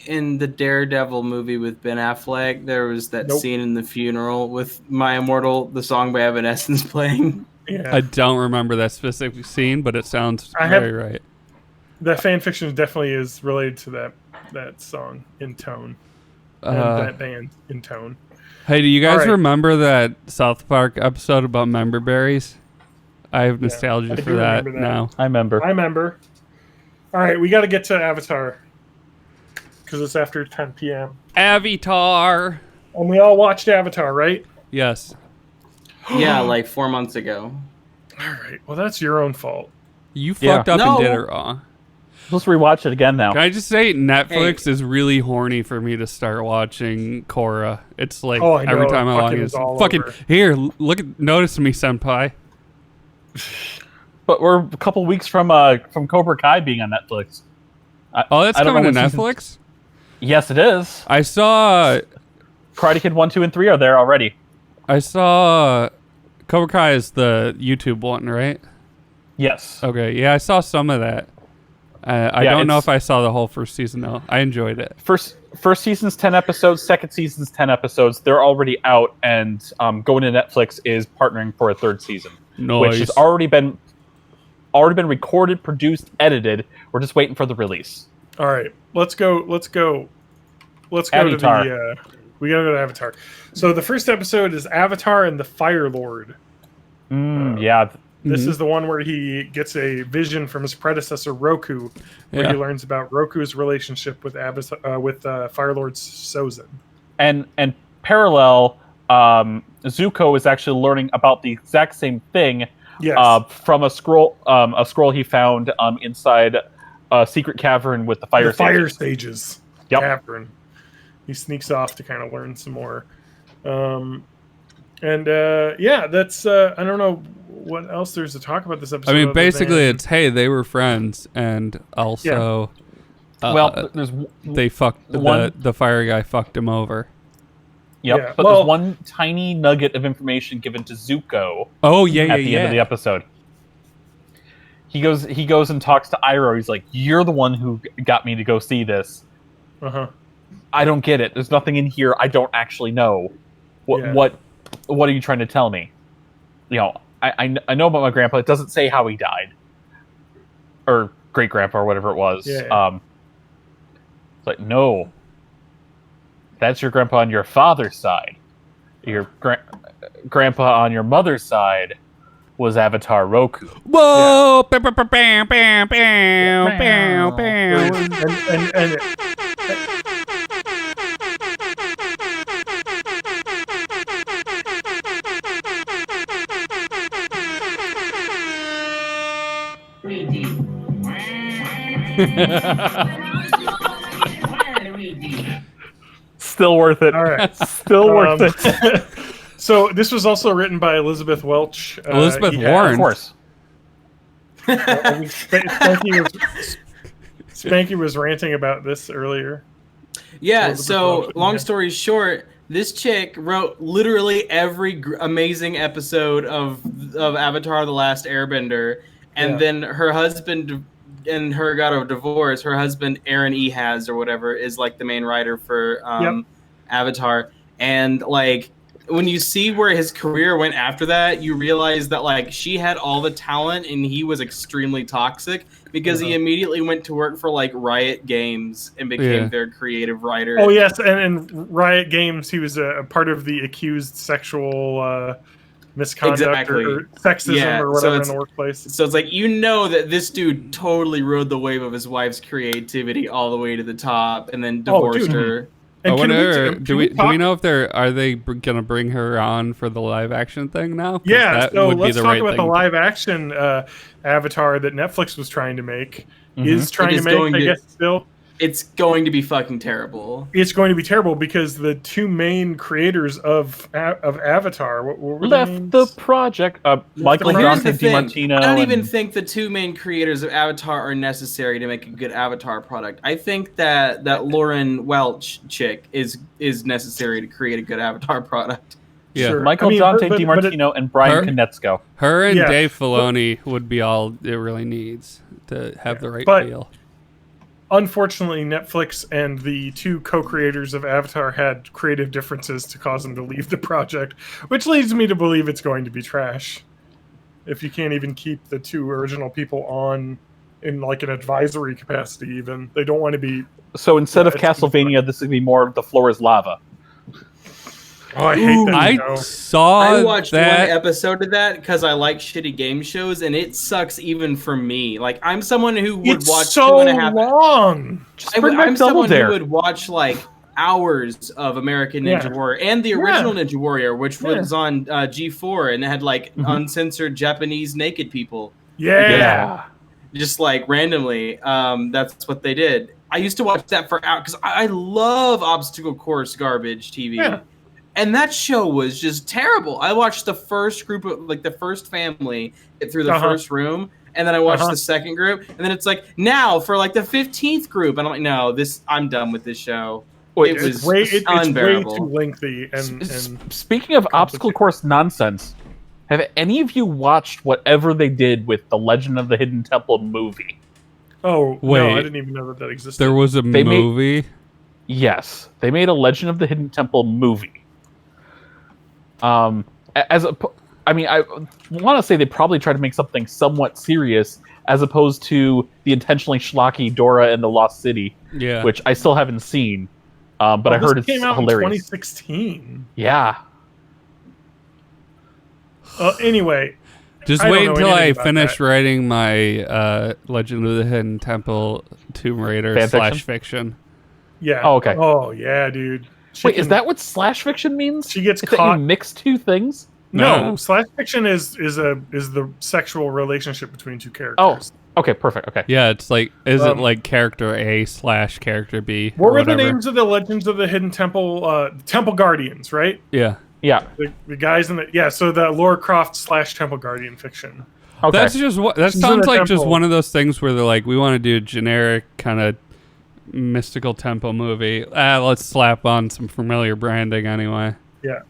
in the Daredevil movie with Ben Affleck, there was that scene in the funeral with My Immortal, the song by Evanescence playing? Yeah. I don't remember that specific scene, but it sounds very right. The fan fiction definitely is related to that song in tone. And that band in tone. Hey, do you guys right. remember that South Park episode about member berries? I have nostalgia I for do that, remember that. now. I remember. All right, we got to get to Avatar because it's after 10 p.m. Avatar. And we all watched Avatar, right? Yes. Yeah, like 4 months ago. All right. Well, that's your own fault. You fucked up and did it wrong. Let's rewatch it again now. Can I just say Netflix is really horny for me to start watching Korra. It's like I know, every time I log fucking in, is it's all fucking over. here. Notice me, senpai. But we're a couple weeks from Cobra Kai being on Netflix. Oh, that's I don't coming to know what season- Netflix. Yes, it is. I saw Karate Kid 1, 2, and 3 are there already. Cobra Kai is the YouTube one, right? Yes. Okay, yeah, I saw some of that. I don't know if I saw the whole first season though. I enjoyed it. First season's 10 episodes. Second season's 10 episodes. They're already out, and going to Netflix is partnering for a third season, which has already been recorded, produced, edited. We're just waiting for the release. All right, let's go Avatar. to the. We gotta go to Avatar. So the first episode is Avatar and the Fire Lord. Yeah. This is the one where he gets a vision from his predecessor Roku, where he learns about Roku's relationship with Fire Lord Sozin. And parallel, Zuko is actually learning about the exact same thing. Yes. From a scroll he found inside a secret cavern with the fire stages. Yep. Cavern. He sneaks off to kind of learn some more. That's I don't know what else there's to talk about this episode. I mean, basically, it's hey, they were friends, and also, they fucked the fire guy fucked him over. Yep. Yeah. But there's one tiny nugget of information given to Zuko. Oh yeah, at the end of the episode. He goes and talks to Iroh. He's like, "You're the one who got me to go see this." I don't get it. There's nothing in here I don't actually know. What are you trying to tell me? You know, I know about my grandpa. It doesn't say how he died, or great grandpa, or whatever it was. Yeah. It's like, no, that's your grandpa on your father's side. Your grandpa on your mother's side was Avatar Roku. Whoa! Bam, bam, bam, bam, bam, bam, bam, bam. And Still worth it. all right. Still worth it. So this was also written by Elizabeth Welch. Elizabeth yeah, Warren. Of course. Spanky was ranting about this earlier. Yeah, Elizabeth so Welch, long yeah. story short, this chick wrote literally every amazing episode of Avatar: The Last Airbender, and Yeah. then her husband and her got a divorce. Her husband, Aaron Ehaz or whatever, is like the main writer for Avatar, and like when you see where his career went after that, you realize that like she had all the talent and he was extremely toxic because he immediately went to work for like Riot Games and became their creative writer. Oh yes, and in Riot Games, he was a part of the accused sexual misconduct or sexism or whatever in the workplace. So it's like, you know that this dude totally rode the wave of his wife's creativity all the way to the top and then divorced her. I And wonder, can do we we know if are they gonna bring her on for the live action thing now? 'Cause Yeah, that so would be let's the talk right about the thing. live action Avatar that Netflix was trying to make. Is trying It to is make, going I to- guess still. It's going to be fucking terrible. It's going to be terrible because the two main creators of Avatar what were Left their names? the project. Michael But here's Dante the thing. DiMartino. I don't even and- think the two main creators of Avatar are necessary to make a good Avatar product. I think that Lauren Welch chick is necessary to create a good Avatar product. Yeah, Sure. Michael I mean, Dante but DiMartino and Brian Konietzko. her and Yeah. Dave Filoni would be all it really needs to have the right But- feel. Unfortunately, Netflix and the two co-creators of Avatar had creative differences to cause them to leave the project, which leads me to believe it's going to be trash. If you can't even keep the two original people on in like an advisory capacity, even they don't want to be. So instead of it's gonna be Castlevania, this would be more of The Floor is Lava. Oh, I hate that I show. saw I watched that. one episode of that because I like shitty game shows, and it sucks even for me. Like, I'm someone who would It's watch so 2.5 long. I'm someone Dare. who would watch like hours of American Ninja Yeah. Warrior and the original Ninja Warrior, which Yeah. was on G4 and it had like uncensored Japanese naked people, Yeah. just like randomly. That's what they did. I used to watch that for hours because I love obstacle course garbage TV. Yeah. And that show was just terrible. I watched the first group of like the first family get through the first room, and then I watched the second group, and then it's like now for like the 15th group, and I'm like, no, I'm done with this show. Wait, It was It's unbearable. way too lengthy. And Speaking of obstacle course nonsense, have any of you watched whatever they did with the Legend of the Hidden Temple movie? oh Wait. no, I didn't even know that existed. There was a They made- movie. Yes, they made a Legend of the Hidden Temple movie. I want to say they probably tried to make something somewhat serious, as opposed to the intentionally schlocky Dora and the Lost City, Yeah. which I still haven't seen, but I this heard it's came out in hilarious. 2016. Yeah, Anyway, Just I don't wait know until anything I about finish that. writing my Legend of the Hidden Temple Tomb Raider Fan / fiction. yeah. Oh, okay. Oh yeah, dude. She wait, is can- that what slash fiction means? She gets Is that caught. you mix two things? No, No. slash fiction is the sexual relationship between two Oh, characters. okay, perfect. Okay, Yeah, it's like, is it Um, like character A / character B? What or were the whatever? names of the Legends of the Hidden Temple? Temple Guardians, right? Yeah. yeah, The guys in the so the Laura Croft / Temple Guardian fiction. okay. That's just what that She's in sounds the like. Just temple. one of those things where they're like, we want to do a generic kind of mystical temple movie. Let's slap on some familiar branding anyway. Yeah.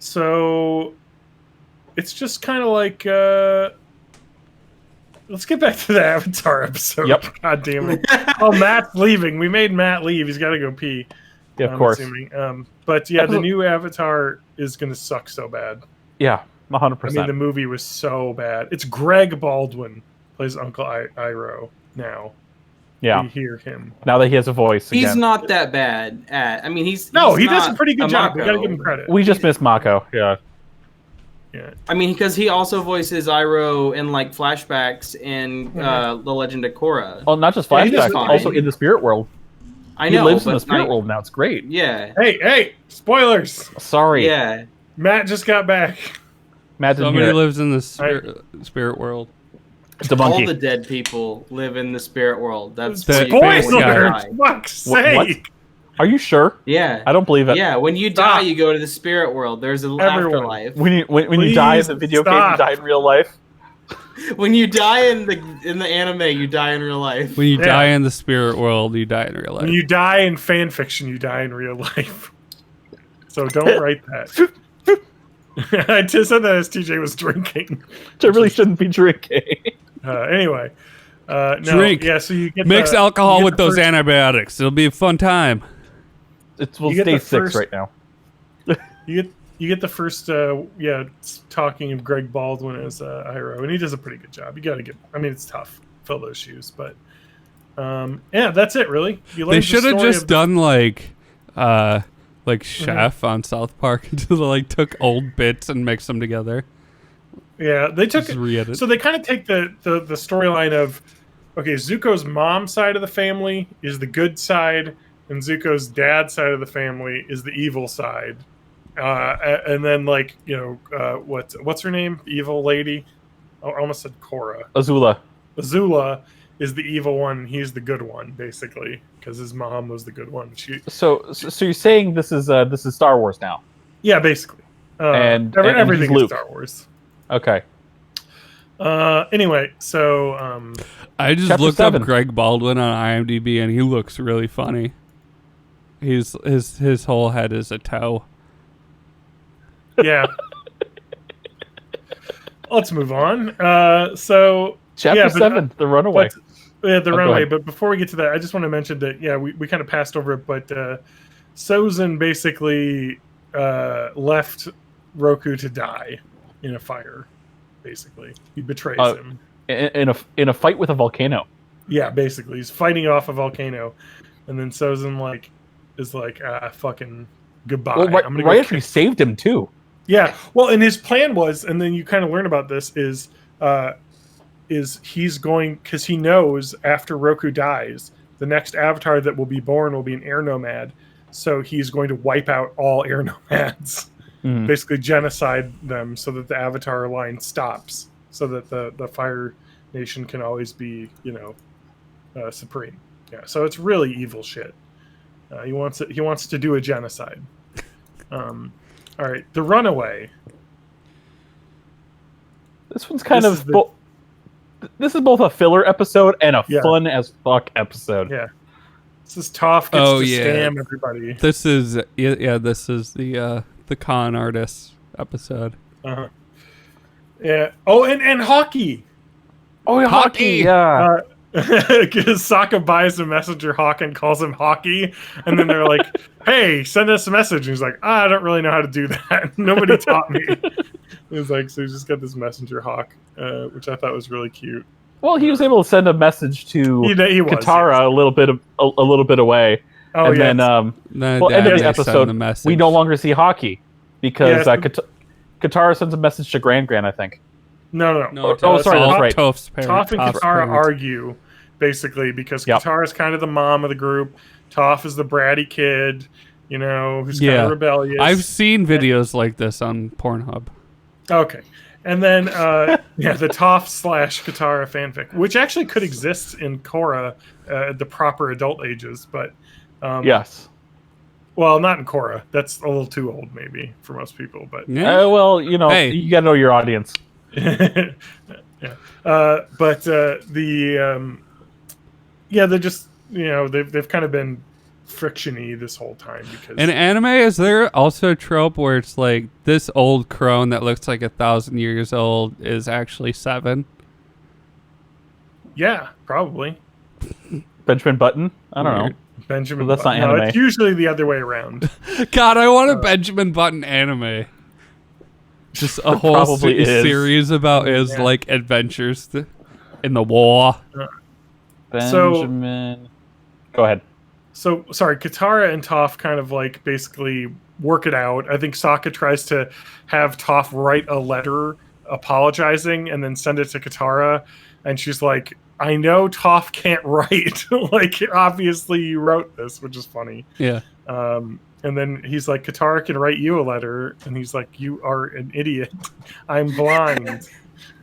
So it's just kind of like let's get back to the Avatar episode. Yep. God damn it. Oh, Matt's leaving. We made Matt leave. He's got to go pee. yeah, of I'm course. assuming. But yeah, the new Avatar is going to suck so bad. Yeah, 100%. I mean, the movie was so bad. It's Greg Baldwin plays Uncle Iroh now. Yeah. we hear him. Now that he has a voice He's again. not that bad at. I mean, He he's does a not pretty good job. We Mako. gotta give him credit. We just missed Mako. Yeah. Yeah. I mean, because he also voices Iroh in like flashbacks in The Legend of Korra. Well, not just Yeah, he's flashbacks, fine. also in the spirit world. I know. He lives in but the spirit I- world now. It's great. Yeah. Hey, spoilers! Sorry. Yeah. Matt just got back. Matt didn't Somebody hear it. lives in the spirit world. It's a All monkey. the dead people live in the spirit world. That's That what you face do when you guy. Spoilers! die. Fuck's What? sake! Are you sure? Yeah. I don't believe it. Yeah, when you Stop. die, you go to the spirit world. There's an Everyone. afterlife. When you die in the Please video game, stop. you die in real life. When you die in the anime, you die in real life. When you Yeah. die in the spirit world, you die in real life. When you die in fan fiction, you die in real life. So don't write that. I just said that as TJ was drinking. Which I really shouldn't be drinking. Anyway. No, Drink. Yeah, so you get Mix the- alcohol you get with the those first- antibiotics. It'll be a fun time. We'll You get stay the 6 first- right now. You get the first, talking of Greg Baldwin as Iroh, and he does a pretty good job. You got to give. I mean, it's tough, fill those shoes, but yeah, that's it. Really, you learn They the should have story just of- done like Chef on South Park. Like took old bits and mixed them together. Yeah, they took Just re-edit. so they kind of take the storyline of okay, Zuko's mom side of the family is the good side, and Zuko's dad side of the family is the evil side. And then like what's her name? The evil lady. I almost said Korra. Azula. Azula is the evil one. He's the good one, basically, because his mom was the good one. So you're saying this is Star Wars now? Yeah, basically. And Everything he's is Luke. Star Wars. Okay. Anyway, so I just Chapter looked 7. up Greg Baldwin on IMDb, and he looks really funny. His whole head is a toe. yeah. Let's move on. So Chapter yeah, but, 7, The Runaway. the go runaway. ahead. But before we get to that, I just want to mention that we kind of passed over it, but Sozin basically left Roku to die in a fire. Basically, he betrays him. In a fight with a volcano. Yeah, basically, he's fighting off a volcano, and then Sozin is fucking goodbye. Well, I'm gonna go right after he saved him too. Yeah, well, and his plan was, and then you kind of learn about this is he's going because he knows after Roku dies, the next avatar that will be born will be an air nomad, so he's going to wipe out all air nomads, basically genocide them, so that the avatar line stops, so that the Fire Nation can always be supreme. Yeah, so it's really evil shit. He wants to do a genocide. All right, The Runaway. This one's kind This of is this is both a filler episode and a Yeah. fun as fuck episode. Yeah. This is Toph gets Oh, to yeah. scam everybody. This is This is the con artist episode. Uh-huh. Yeah. Oh, and hockey. Oh, yeah, Hockey! Yeah. Because Sokka buys a messenger hawk and calls him hockey, and then they're like, "Hey, send us a message." And he's like, "I don't really know how to do that. Nobody taught me." He's like, so he's just got this messenger hawk, which I thought was really cute. Well, he was able to send a message to He was, Katara yes. a little bit away, Oh and yeah. then well, end of the episode, we no longer see hockey because Yeah, Katara sends a message to Gran, I think. No. Oh, sorry, that's right. Toph's parents. Toph and Toph's Katara parents. argue, basically, because Yep. Katara's kind of the mom of the group. Toph is the bratty kid, who's kind Yeah. of rebellious. I've seen videos like this on Pornhub. Okay. And then, the Toph / Katara fanfic, which actually could exist in Korra at the proper adult ages, but... Yes. Well, not in Korra. That's a little too old, maybe, for most people, but... Yeah. Well, Hey. you gotta know your audience. yeah. But they're just, they've kind of been frictiony this whole time because... In anime, is there also a trope where it's like this old crone that looks like 1,000 years old is actually 7? Yeah, probably. Benjamin Button? I don't know. Benjamin Well, that's not Button. No, anime. it's usually the other way around. God, I want a Benjamin Button anime. Just a whole probably is. series about his Yeah. like adventures in the war. Benjamin. Go ahead. So sorry, Katara and Toph kind of like basically work it out. I think Sokka tries to have Toph write a letter apologizing and then send it to Katara, and she's like, "I know Toph can't write. Like, obviously you wrote this," which is funny. Yeah. And then he's like, "Katara can write you a letter," and he's like, "You are an idiot. I'm blind."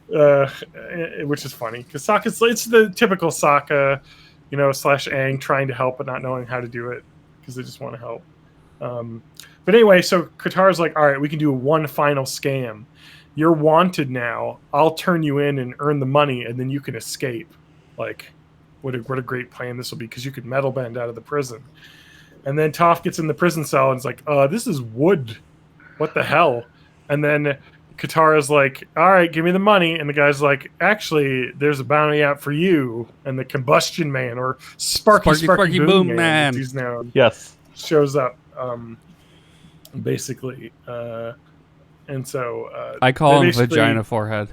Which is funny because it's the typical Sokka, slash Aang trying to help but not knowing how to do it because they just want to help. But anyway, so Katara's like, all right, we can do one final scam. You're wanted now. I'll turn you in and earn the money, and then you can escape. Like, what a great plan this will be because you could metal bend out of the prison. And then Toph gets in the prison cell and is like, this is wood. What the hell? And then Katara's like, all right, give me the money. And the guy's like, actually, there's a bounty out for you. And the Combustion Man, or Sparky Boom Man, he's now shows up, basically. And so I call him Vagina Forehead.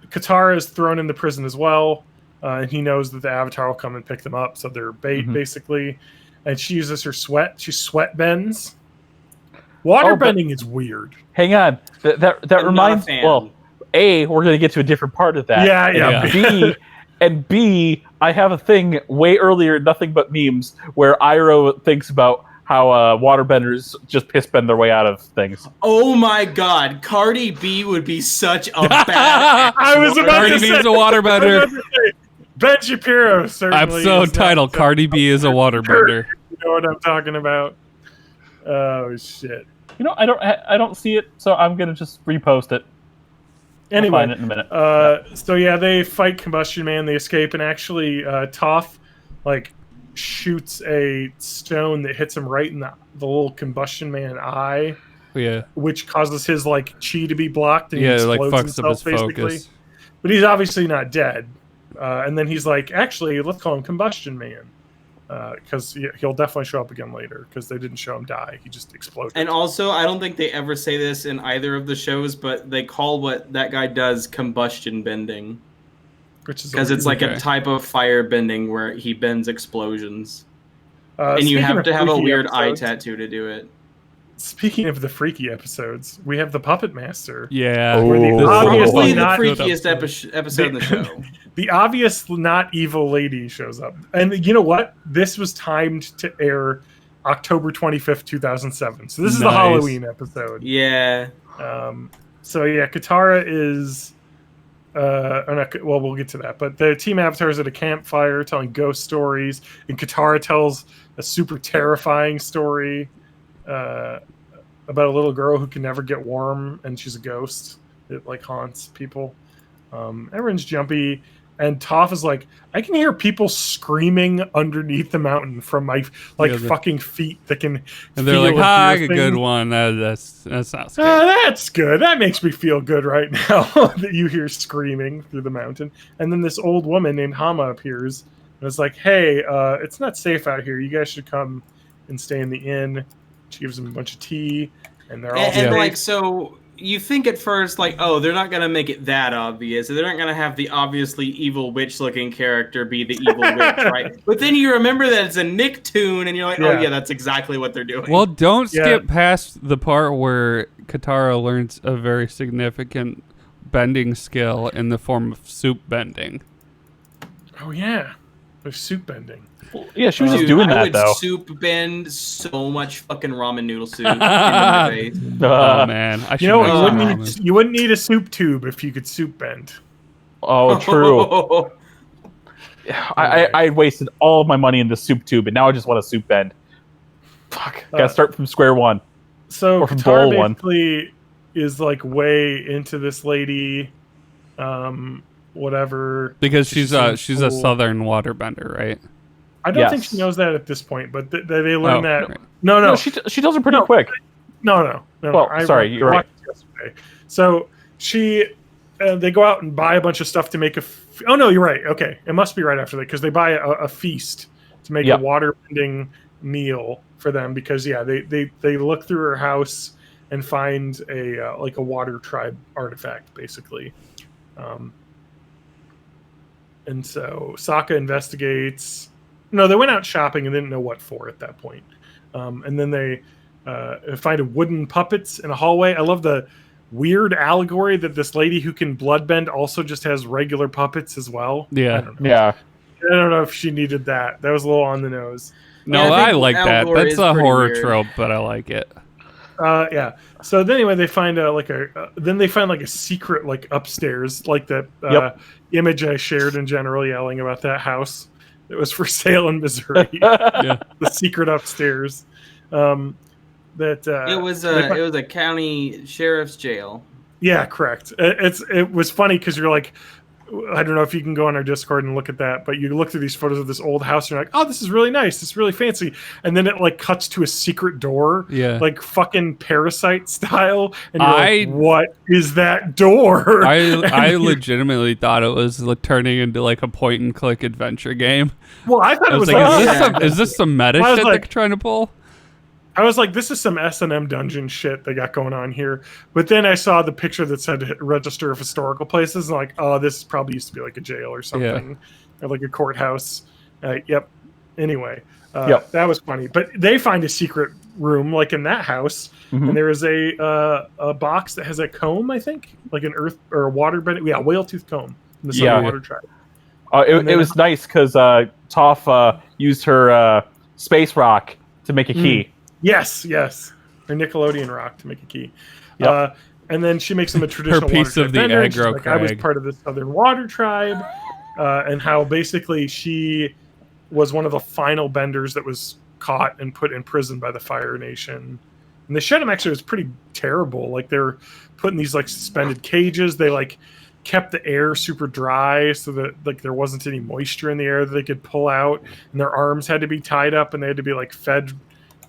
Katara is thrown in the prison as well. And he knows that the Avatar will come and pick them up. So they're bait, basically. And she uses her sweat. She sweat bends. Water bending is weird. Hang on. That reminds me. Well, A, we're going to get to a different part of that. Yeah. B, I have a thing way earlier, Nothing But Memes, where Iroh thinks about how waterbenders just piss bend their way out of things. Oh my god, Cardi B would be such a bad. I was about to say Cardi B is a waterbender. Ben Shapiro certainly. Episode title: Cardi B is a waterbender. You know what I'm talking about? Oh shit! I don't see it, so I'm gonna just repost it. Anyway, I'll find it in a minute. So yeah, they fight Combustion Man. They escape, and actually, Toph shoots a stone that hits him right in the little Combustion Man eye. Yeah, which causes his chi to be blocked. And he explodes fucks himself, up his basically. Focus. But he's obviously not dead. And then he's like, actually, let's call him Combustion Man. Because he'll definitely show up again later, because they didn't show him die. He just exploded. And also, I don't think they ever say this in either of the shows, but they call what that guy does combustion bending. Because it's like a type of fire bending where he bends explosions. And you have to have a weird eye tattoo to do it. Speaking of the freaky episodes, we have the Puppet Master. Yeah. Probably the freakiest episode in the show. The obvious not evil lady shows up. And you know what? This was timed to air October 25th, 2007. So this is the Halloween episode. Yeah. So yeah, Katara is... we'll get to that. But the Team Avatar is at a campfire telling ghost stories. And Katara tells a super terrifying story about a little girl who can never get warm, and she's a ghost that haunts people. Everyone's jumpy, and Toph is like, I can hear people screaming underneath the mountain from my fucking feet that can. And they're like, "Ah, a good one. That sounds good. That's good. That makes me feel good right now that you hear screaming through the mountain." And then this old woman named Hama appears and is like, "Hey, it's not safe out here. You guys should come and stay in the inn." She gives them a bunch of tea, and they're all so you think at first they're not gonna make it that obvious. They're not gonna have the obviously evil witch-looking character be the evil witch, right? But then you remember that it's a Nicktoon, and you're like, oh yeah, that's exactly what they're doing. Well, don't skip past the part where Katara learns a very significant bending skill in the form of soup bending. Oh yeah, there's soup bending. Well, yeah, she was just doing that, though. I would soup bend so much fucking ramen noodle soup into my face. Oh, man. You wouldn't need a soup tube if you could soup bend. Oh, true. I wasted all of my money in the soup tube, and now I just want a soup bend. Fuck. Gotta start from square one. So Katara basically is way into this lady, whatever. Because she's a southern waterbender, right? I don't think she knows that at this point, but they learn that. Right. No. She tells her pretty quick. No. Well, sorry, you're right. Yesterday. So they go out and buy a bunch of stuff to make oh no, you're right. Okay, it must be right after that because they buy a feast to make a waterbending meal for them because they look through her house and find a water tribe artifact basically. And so Sokka investigates. No, they went out shopping and didn't know what for at that point. And then they find wooden puppets in a hallway. I love the weird allegory that this lady who can bloodbend also just has regular puppets as well. Yeah. I don't know. Yeah. I don't know if she needed that. That was a little on the nose. No, Yeah, I like that. allegory That's is a pretty horror weird. trope, but I like it. Yeah. So then anyway, they find then they find like a secret like upstairs, like that image I shared in general, yelling about that house that was for sale in Missouri. Yeah. The secret upstairs. It was a county sheriff's jail. Yeah, correct. It was funny because you're like, I don't know if you can go on our Discord and look at that, but you look through these photos of this old house and you're like, oh, this is really nice. This is really fancy. And then it like cuts to a secret door, like fucking Parasite style. And you're like, what is that door? I legitimately thought it was turning into like a point and click adventure game. Well, I thought I it was like, is this some meta shit like, they're trying to pull? I was like, this is some S&M dungeon shit they got going on here. But then I saw the picture that said Register of Historical Places, and like, oh, this probably used to be like a jail or something, or like a courthouse. Yep. Anyway, that was funny. But they find a secret room, like in that house, and there is a box that has a comb, I think, like an earth or a water bending, whale tooth comb in the Southern Water Tribe. It was nice because Toph used her space rock to make a key. Yes. Or Nickelodeon rock to make a key. Yep. And then she makes him a traditional her piece water of the bender. aggro Like, I was part of the Southern Water Tribe, and how basically she was one of the final benders that was caught and put in prison by the Fire Nation. And the shut him actually was pretty terrible. Like they were put in these like suspended cages. They like kept the air super dry so that like there wasn't any moisture in the air that they could pull out, and their arms had to be tied up and they had to be like fed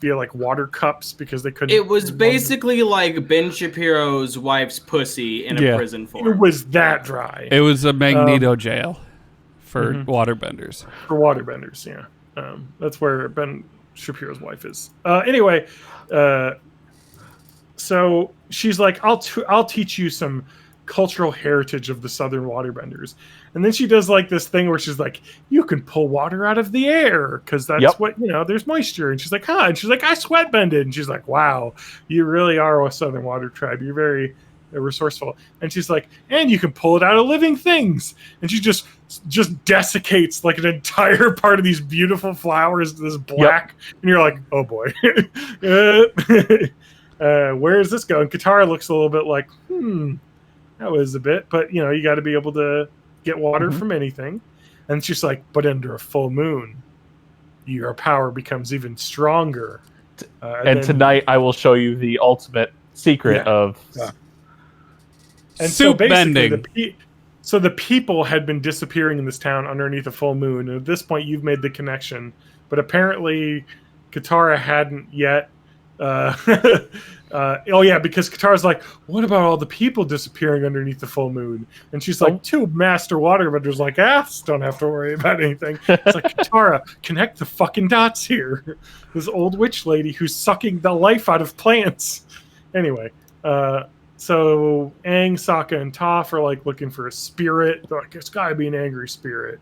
via like water cups because they couldn't. It was basically like Ben Shapiro's wife's pussy in a prison form. It was that dry. It was a Magneto jail for waterbenders. For waterbenders, yeah. That's where Ben Shapiro's wife is. Anyway, so she's like, I'll teach you some cultural heritage of the Southern waterbenders. And then she does like this thing where she's like, you can pull water out of the air because that's what, there's moisture. And she's like, huh? And she's like, I sweat bended. And she's like, wow, you really are a Southern Water Tribe. You're very resourceful. And she's like, and you can pull it out of living things. And she just desiccates like an entire part of these beautiful flowers, this black. And you're like, oh boy. Where is this going? Katara looks a little bit like, that was a bit, but you got to be able to get water from anything. And she's like, but under a full moon, your power becomes even stronger. And tonight I will show you the ultimate secret of and soup so bending. So the people had been disappearing in this town underneath a full moon. And at this point, you've made the connection, but apparently Katara hadn't yet. Because Katara's like, what about all the people disappearing underneath the full moon? And she's like, two master waterbenders like, don't have to worry about anything. It's like, Katara, connect the fucking dots here. This old witch lady who's sucking the life out of plants. Anyway, so Aang, Sokka, and Toph are like looking for a spirit. They're like, it's gotta be an angry spirit.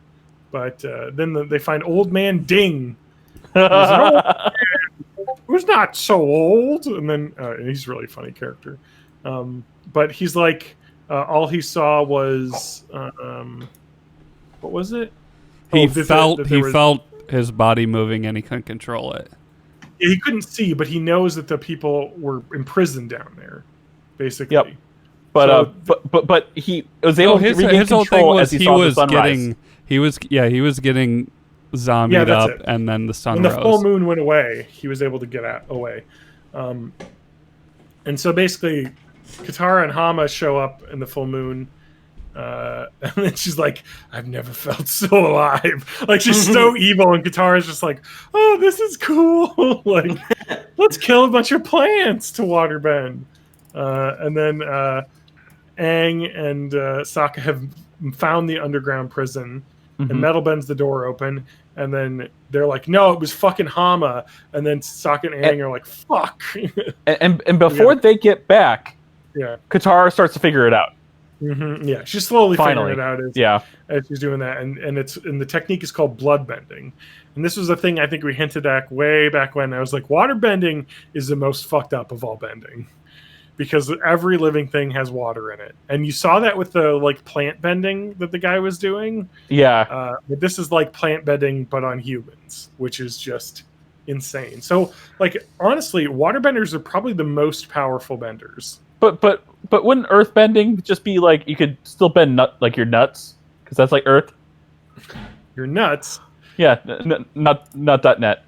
But then they find Old Man Ding. Who's not so old, and then he's a really funny character, but he's like all he saw was what was it? He felt his body moving and he couldn't control it. Yeah, he couldn't see, but he knows that the people were imprisoned down there, basically. Yep. But he was able to regain control as he saw the sunrise. He was getting zombied up, and then the sun when rose. The full moon went away, he was able to get away. And so basically, Katara and Hama show up in the full moon, and then she's like, I've never felt so alive. Like, she's so evil, and Katara's just like, oh, this is cool. Like, let's kill a bunch of plants to waterbend. And then Aang and Sokka have found the underground prison, and Metal bends the door open, and then they're like, no, it was fucking Hama. And then Sokka and Aang are like, fuck. and before they get back, Katara starts to figure it out. Yeah, she's slowly Finally. figuring it out Yeah. as she's doing that, and the technique is called blood bending. And this was a thing I think we hinted at way back when. I was like, water bending is the most fucked up of all bending, because every living thing has water in it, and you saw that with the like plant bending that the guy was doing. Yeah. But this is like plant bending but on humans, which is just insane. So, like, honestly, waterbenders are probably the most powerful benders. But wouldn't earth bending just be like you could still bend your nuts? Because that's like earth. Your nuts. Yeah, nut.net.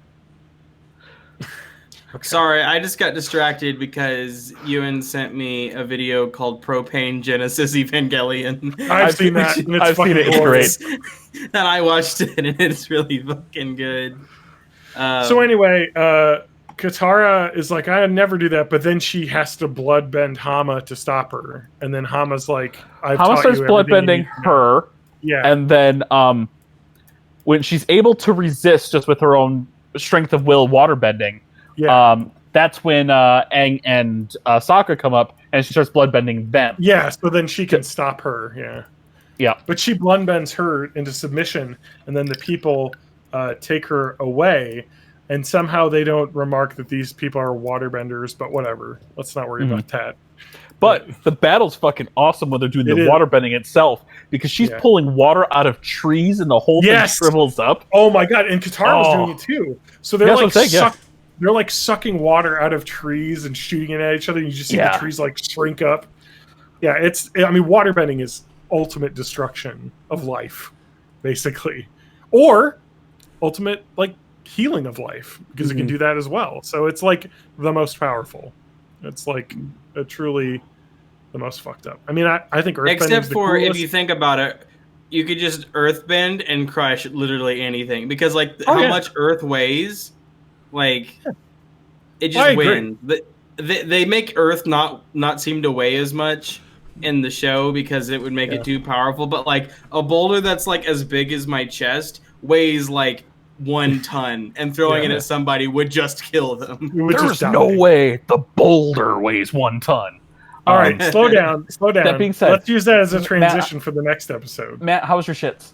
Okay. Sorry, I just got distracted because Ewan sent me a video called Propane Genesis Evangelion. I've seen that. And it's I've seen it. It's glorious. great. And I watched it, and it's really fucking good. So anyway, Katara is like, I'd never do that, but then she has to blood bend Hama to stop her, and then Hama's like, I've Hama taught starts you blood everything you bending need to know. her, Yeah, and then when she's able to resist just with her own strength of will water bending, yeah, that's when Aang and Sokka come up, and she starts blood bending them. yeah. So then she can stop her. Yeah, Yeah. but she blood bends her into submission, and then the people take her away. And somehow they don't remark that these people are waterbenders, but whatever. Let's not worry about that. But the battle's fucking awesome when they're doing It the is. water bending itself, because she's Yeah. pulling water out of trees and the whole Yes. thing shrivels up. Oh my god! And Katara was Oh. doing it too. So they're That's like what I'm saying, yeah. they're like sucking water out of trees and shooting it at each other. And you just see Yeah. the trees like shrink up. Yeah, I mean, waterbending is ultimate destruction of life, basically, or ultimate like healing of life, because it can do that as well. So it's like the most powerful. It's like truly the most fucked up. I mean, I think earthbending Except is the for if coolest. you think about it, you could just earthbend and crush literally anything, because like Oh, how yeah. much Earth weighs, like it I just agree. wins. They make Earth not seem to weigh as much in the show because it would make it too powerful. But like a boulder that's like as big as my chest weighs like 1 ton, and throwing it Yeah. at somebody would just kill them. You would There's just die. no way the boulder weighs 1 ton. All right, slow down. That being said, let's use that as a Matt- transition for the next episode. Matt, how was your shits?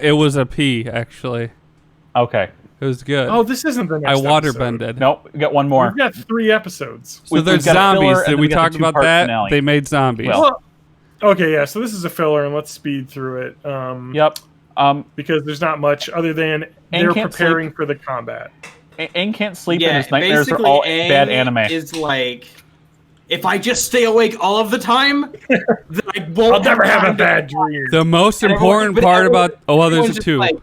It was a P, actually. Okay. It was good. Oh, this isn't the I next water episode. bended. Nope, we got one more. We've got 3 episodes. So We've there's got a filler, zombies. and Did then we we got talk the about 2-part that? finale. They made zombies. Well- Okay, yeah. So this is a filler, and let's speed through it. Yep. Because there's not much other than they're can't preparing for the combat. Aang can't sleep, Yeah, and his nightmares are basically, all Aang bad anime. is like, if I just stay awake all of the time, then I won't. I'll never have a time to- bad dream. The most And everyone- important but part everyone- about there's everyone's a just 2. like,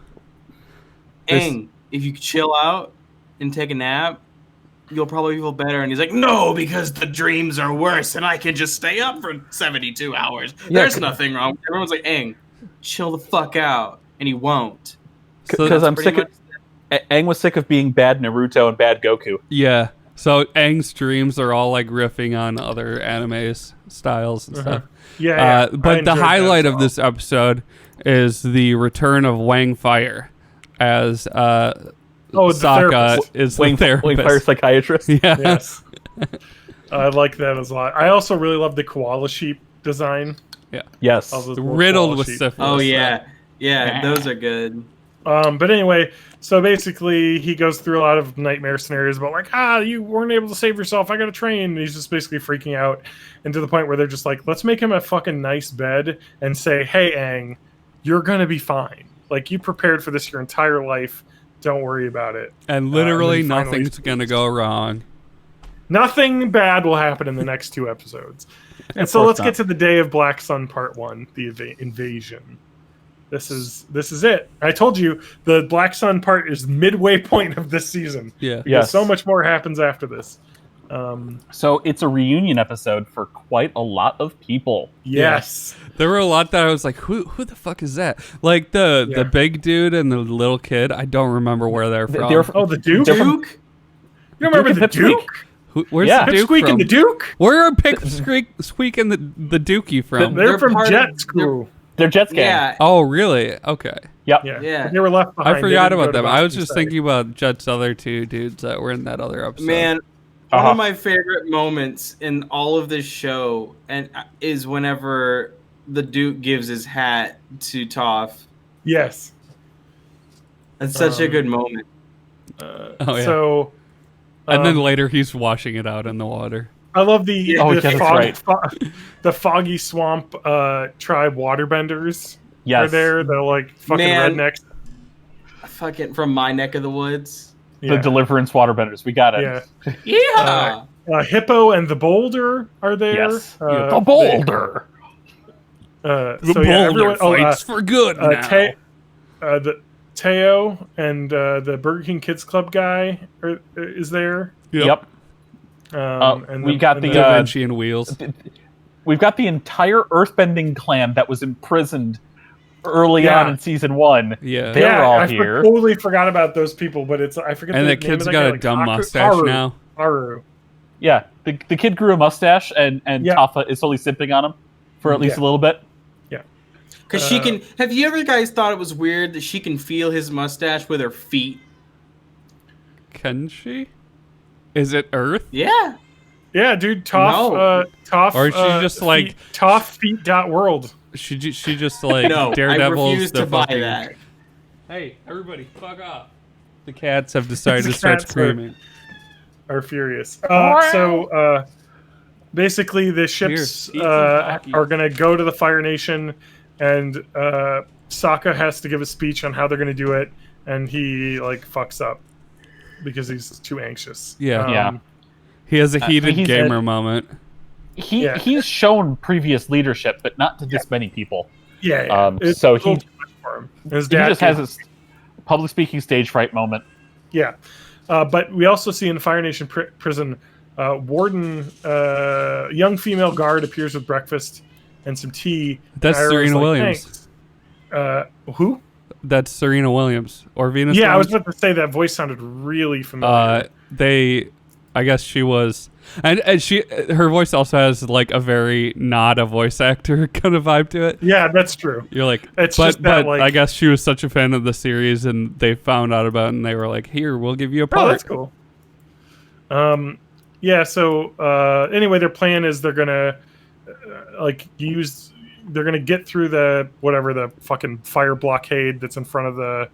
This- Aang, if you chill out and take a nap, you'll probably feel better. And he's like, no, because the dreams are worse, and I can just stay up for 72 hours. Yeah, There's nothing wrong. Everyone's like, Aang, chill the fuck out, and he won't. So Because I'm Pretty sick of Aang was sick of being bad Naruto and bad Goku. Yeah. So Aang's dreams are all like riffing on other animes styles and stuff. Yeah, I But the enjoyed that highlight as of well. this episode is the return of Wang Fire as the Sokka therapist. is the Wayne therapist. Fire psychiatrist. Yeah. Yes. I like that as a lot. I also really love the koala sheep design. Yes. All those little Riddled koala with sheep. syphilis. Oh, yeah. Yeah, those are good. But anyway, so basically he goes through a lot of nightmare scenarios about like, you weren't able to save yourself. I got to train. And he's just basically freaking out, and to the point where they're just like, let's make him a fucking nice bed and say, hey, Aang, you're going to be fine. Like, you prepared for this your entire life. Don't worry about it. And literally and then finally nothing's going to go wrong. Nothing bad will happen in the next 2 episodes. And so course let's not. get to the Day of Black Sun Part 1, the invasion. This is it. I told you the Black Sun part is midway point of this season. Yeah. Yes. So much more happens after this. So it's a reunion episode for quite a lot of people. Yes. There were a lot that I was like, who the fuck is that? Like Yeah. the big dude and the little kid. I don't remember where they're from. They're Oh, the Duke? They're from- Duke? You remember Duke the and Pipsqueak. Duke? Where's Yeah. the Duke Pipsqueak from? and the Duke? Where are Pipsqueak and the Dookie from? They're from part of- Jet School. They're Jets gang. Yeah. Oh, really? Okay. Yep. Yeah. Yeah. They were left behind. I They forgot didn't go about to them. I was Boston just Study. thinking about Jet's other 2 dudes that were in that other episode. Man, one Uh-huh. of my favorite moments in all of this show is whenever the Duke gives his hat to Toph. Yes. That's such a good moment. Oh, yeah. So, And then later he's washing it out in the water. I love the the foggy swamp tribe waterbenders. Yes. Are there? They're like fucking rednecks. Fucking from my neck of the woods. The Deliverance waterbenders. We got it. Yeah. Hippo and the Boulder are there. Yes. The Boulder. Boulder fights for good now. The Teo and the Burger King Kids Club guy is there. Yep. And we got the Da Vinci and Wheels. We've got the entire Earthbending clan that was imprisoned early on in season 1. Yeah, they're all here. I totally forgot about those people, but I forget. And the that name kid's of got guy, a like dumb mustache now. Haru. Yeah, the kid grew a mustache, and Toph is totally simping on him for at least a little bit. Yeah, because she can. Have you ever guys thought it was weird that she can feel his mustache with her feet? Can she? Is it Earth? Yeah. Yeah, dude. Toph. Or is she just like TophFeet.world? She just like no, Daredevil's. I refuse to buy that. Hey, everybody, fuck off! The cats have decided to start screaming. Are furious. So basically, the ships are going to go to the Fire Nation, and Sokka has to give a speech on how they're going to do it, and he like fucks up because he's too anxious. Yeah. He has a heated gamer moment. He's shown previous leadership, but not to this many people. Yeah. So he just has his public speaking stage fright moment. Yeah. But we also see in Fire Nation prison, Warden, young female guard appears with breakfast and some tea. That's Serena Williams. Who? That's Serena Williams or Venus. Yeah, Williams? I was about to say that voice sounded really familiar. I guess she was, and her voice also has like a very not a voice actor kind of vibe to it. Yeah, that's true. You're like, it's but just that, like, I guess she was such a fan of the series, and they found out about it, and they were like, "Here, we'll give you a part." Oh, that's cool. Yeah. So anyway, their plan is they're gonna they're gonna get through the fucking fire blockade that's in front of the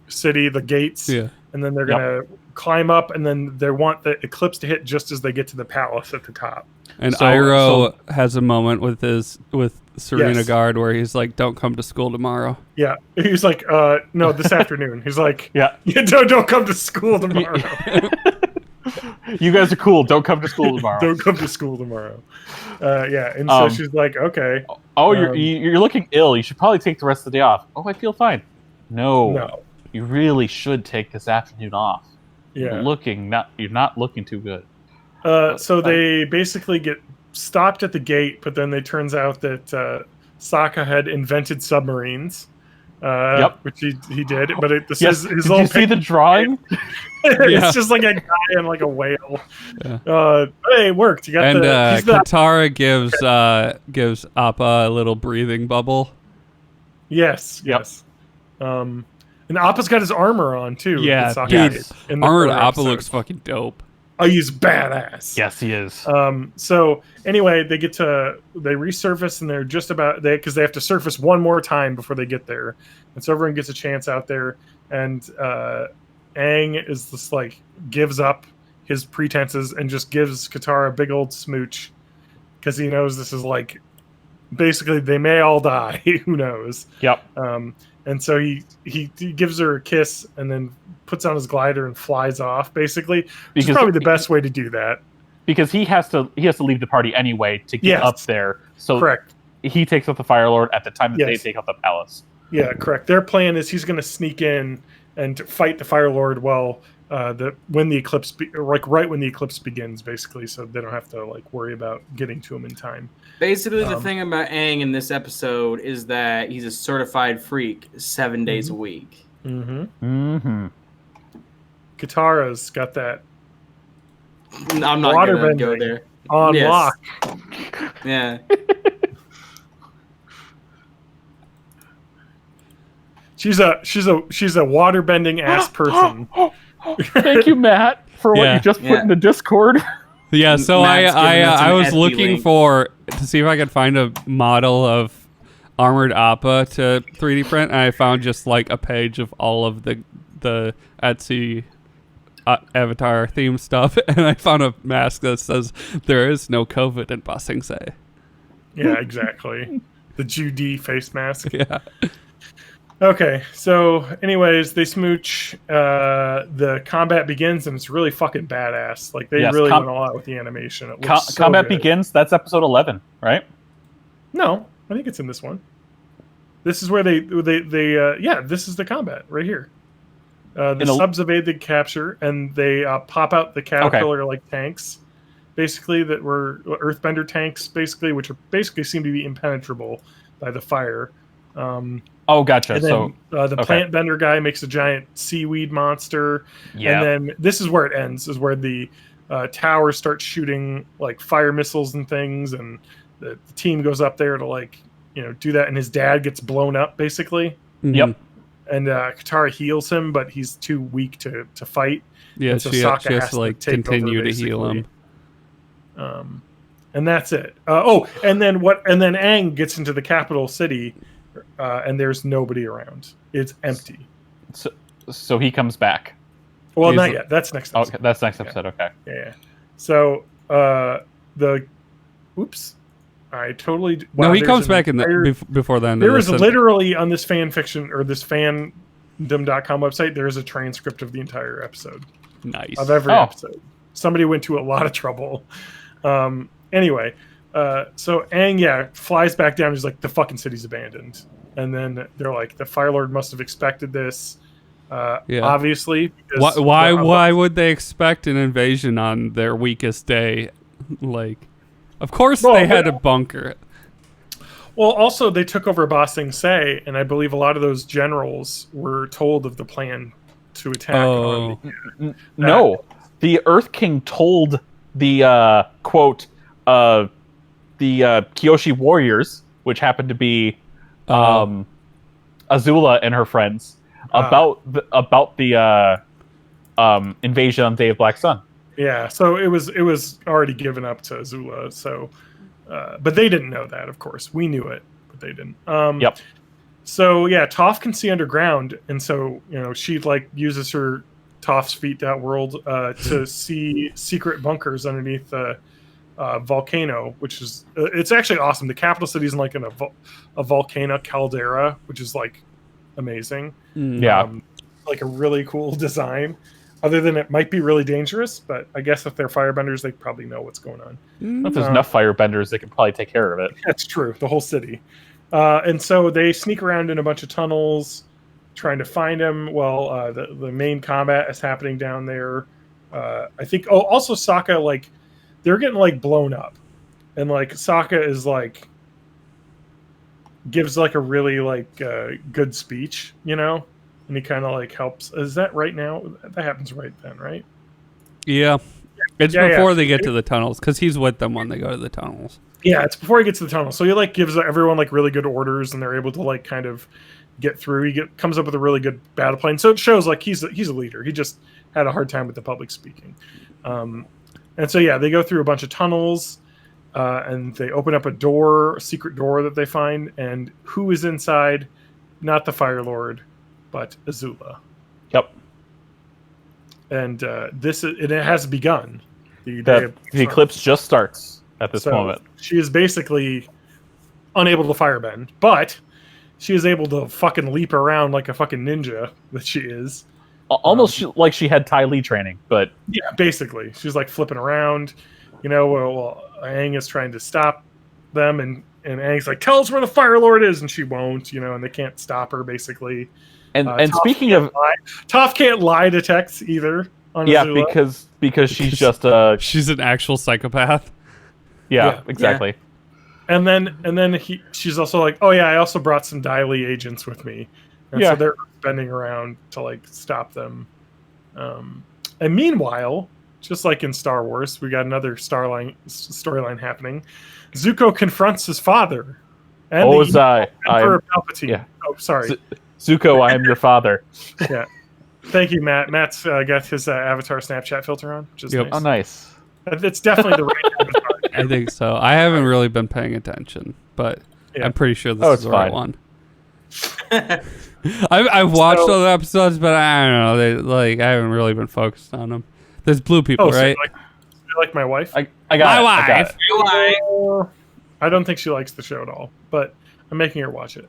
city, the gates. Yeah. And then they're gonna climb up, and then they want the eclipse to hit just as they get to the palace at the top. And Iroh has a moment with Serena Guard where he's like, "Don't come to school tomorrow." Yeah, he's like, "No, this afternoon." He's like, "Yeah, don't come to school tomorrow." You guys are cool. Don't come to school tomorrow. Don't come to school tomorrow. Yeah, and so she's like, "Okay." Oh, you're looking ill. You should probably take the rest of the day off. Oh, I feel fine. No. You really should take this afternoon off. Yeah. You're not looking too good. So they basically get stopped at the gate, but then it turns out that Sokka had invented submarines. Which he did. But did you see the drawing? It's just like a guy and like a whale. Yeah. But hey, it worked. You got Katara gives Appa a little breathing bubble. Yes. And Appa's got his armor on too. Yeah, dude. Armored Appa looks fucking dope. Oh, he's badass. Yes, he is. So anyway, they resurface, and they're just about because they have to surface one more time before they get there. And so everyone gets a chance out there, and Aang is just like gives up his pretenses and just gives Katara a big old smooch because he knows this is like basically they may all die. Who knows? Yep. And so he gives her a kiss and then puts on his glider and flies off, basically. Which is probably the best way to do that. Because he has to leave the party anyway to get up there. So correct. He takes out the Fire Lord at the time that they take out the palace. Yeah, correct. Their plan is he's going to sneak in and fight the Fire Lord while right when the eclipse begins, basically, so they don't have to like worry about getting to him in time. Basically, the thing about Aang in this episode is that he's a certified freak 7 days a week. Katara's got that. I'm not going to go there. On lock. Yeah. She's a water bending ass person. Thank you, Matt, for what you just put in the Discord. Yeah, so I was looking for to see if I could find a model of Armored Appa to 3D print, and I found just like a page of all of the Etsy Avatar theme stuff, and I found a mask that says there is no COVID in Ba Sing Se. Yeah, exactly. The Judy face mask. Yeah. Okay, so anyways, they smooch. The combat begins, and it's really fucking badass. Like, they really went all out with the animation. It looks so combat good. begins. That's episode 11, right? No, I think it's in this one. This is where they this is the combat right here. The subs evade the capture, and they pop out the caterpillar like tanks, basically, that were earthbender tanks, basically, which are basically seem to be impenetrable by the fire. Gotcha. And then, the plant bender guy makes a giant seaweed monster. Yeah. And then this is where it ends, is where the tower starts shooting like fire missiles and things, and the team goes up there to like, do that, and his dad gets blown up, basically. Mm-hmm. Yep. And Katara heals him, but he's too weak to fight. Yeah, and so she Sokka has has to like take continue over, to heal him. And that's it. And then Aang gets into the capital city, and there's nobody around. It's empty. So he comes back. Well, not yet. That's next episode. Okay, that's next episode. Okay. Yeah. So oops. I totally. No, he comes back in before then. There is literally on this fan fiction or this fandom.com website, there is a transcript of the entire episode. Nice. Of every episode. Somebody went to a lot of trouble. Anyway, so Aang, flies back down. He's like, the fucking city's abandoned. And then they're like, the Fire Lord must have expected this. Obviously. Why would they expect an invasion on their weakest day? Like, of course they had to bunker it. Well, also they took over Ba Sing Se, and I believe a lot of those generals were told of the plan to attack. No, the Earth King told the quote the Kyoshi warriors, which happened to be Azula and her friends, about the invasion on Day of Black Sun. Yeah, so it was already given up to Azula. So, but they didn't know that. Of course, we knew it, but they didn't. Yep. So yeah, Toph can see underground, and so she like uses her Toph's feet that world to see secret bunkers underneath the volcano, which is it's actually awesome. The capital city is like in a volcano caldera, which is like amazing. Yeah, like a really cool design. Other than it might be really dangerous, but I guess if they're firebenders, they probably know what's going on. If there's enough firebenders, they can probably take care of it. That's true. The whole city. And so they sneak around in a bunch of tunnels, trying to find him. Well, the main combat is happening down there. I think. Oh, also Sokka, like they're getting like blown up, and like Sokka is like gives like a really like good speech, and he kind of like helps. Is that right now? That happens right then, right? Yeah. It's before they get to the tunnels, because he's with them when they go to the tunnels. Yeah, it's before he gets to the tunnel. So he like gives everyone like really good orders, and they're able to like kind of get through. He comes up with a really good battle plan. So it shows like he's a leader. He just had a hard time with the public speaking. And so they go through a bunch of tunnels, and they open up a secret door that they find. And who is inside? Not the Fire Lord, but Azula. Yep. And it has begun. The eclipse just starts at this moment. She is basically unable to firebend, but she is able to fucking leap around like a fucking ninja that she is. Almost like she had Tai Li training, but... Yeah, basically. She's like flipping around. Well, Aang is trying to stop them, and Aang's like, tell us where the Fire Lord is, and she won't, and they can't stop her, basically. And speaking of... Toph can't lie detect either on Azula. because she's just she's an actual psychopath. Yeah, exactly. Yeah. And then she's also like, oh yeah, I also brought some Dai Li agents with me. And so they're bending around to like stop them. And meanwhile, just like in Star Wars, we got another storyline happening. Zuko confronts his father. And Emperor Palpatine. Yeah. Oh, sorry. Zuko, I am your father. Yeah. Thank you, Matt. Matt's got his Avatar Snapchat filter on, which is nice. Oh, nice. It's definitely the right Avatar. I think so. I haven't really been paying attention, but I'm pretty sure this is the right one. I've watched other episodes, but I don't know. I haven't really been focused on them. There's blue people, right? You like my wife? I got my it. wife. I don't think she likes the show at all, but I'm making her watch it.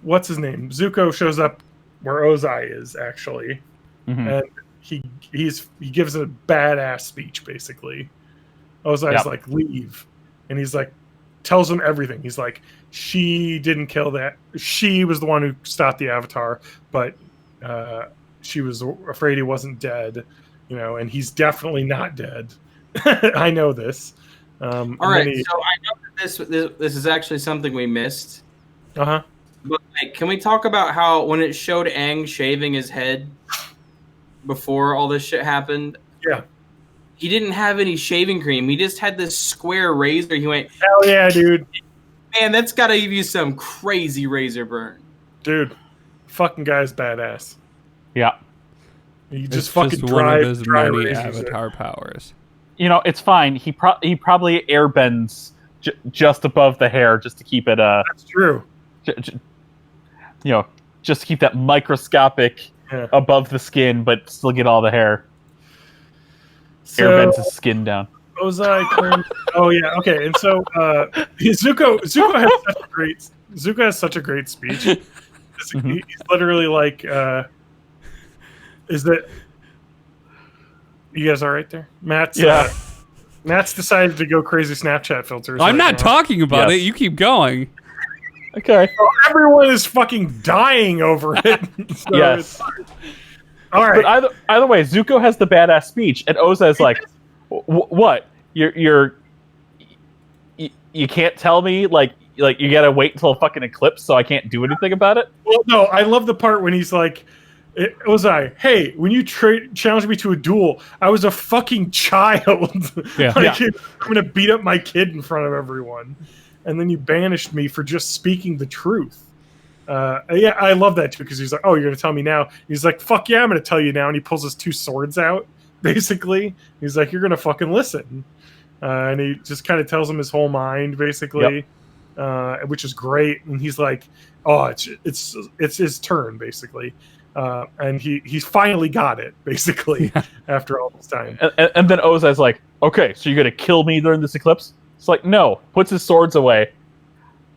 What's his name? Zuko shows up where Ozai is actually, and he gives a badass speech basically. Ozai's like, leave, and he's like, tells him everything. He's like, she didn't kill that. She was the one who stopped the Avatar, but she was afraid he wasn't dead, and he's definitely not dead. I know this. All right, so I know that this is actually something we missed. Uh-huh. But can we talk about how when it showed Aang shaving his head before all this shit happened? Yeah. He didn't have any shaving cream. He just had this square razor. He went, hell yeah, dude. Man, that's got to give you some crazy razor burn. Dude, fucking guy's badass. Yeah. He It's just fucking one of his many razors Avatar powers. It's fine. He probably airbends just above the hair just to keep it. That's true. Just to keep that microscopic above the skin, but still get all the hair. Airbends his skin down. Ozai. Oh yeah. Okay. And so Zuko has such a great speech. He's literally like, is that you guys all right there? Matt's decided to go crazy Snapchat filters. I'm not talking about it. You keep going. Okay. So everyone is fucking dying over it. So yes. All right. But either way, Zuko has the badass speech, and Oza is like, "What? You can't tell me like you gotta wait until a fucking eclipse, so I can't do anything about it." Well, no, I love the part when he's like, Ozai, hey, when you challenged me to a duel, I was a fucking child. Yeah. I'm gonna beat up my kid in front of everyone, and then you banished me for just speaking the truth. I love that too, because he's like, oh, you're gonna tell me now? He's like, fuck yeah, I'm gonna tell you now, and he pulls his two swords out. Basically, he's like, you're gonna fucking listen, and he just kind of tells him his whole mind, basically, which is great. And he's like, oh, it's his turn, basically. And he's finally got it, basically, after all this time. And then Ozai's like, okay, so you're gonna kill me during this eclipse? It's like, no. Puts his swords away.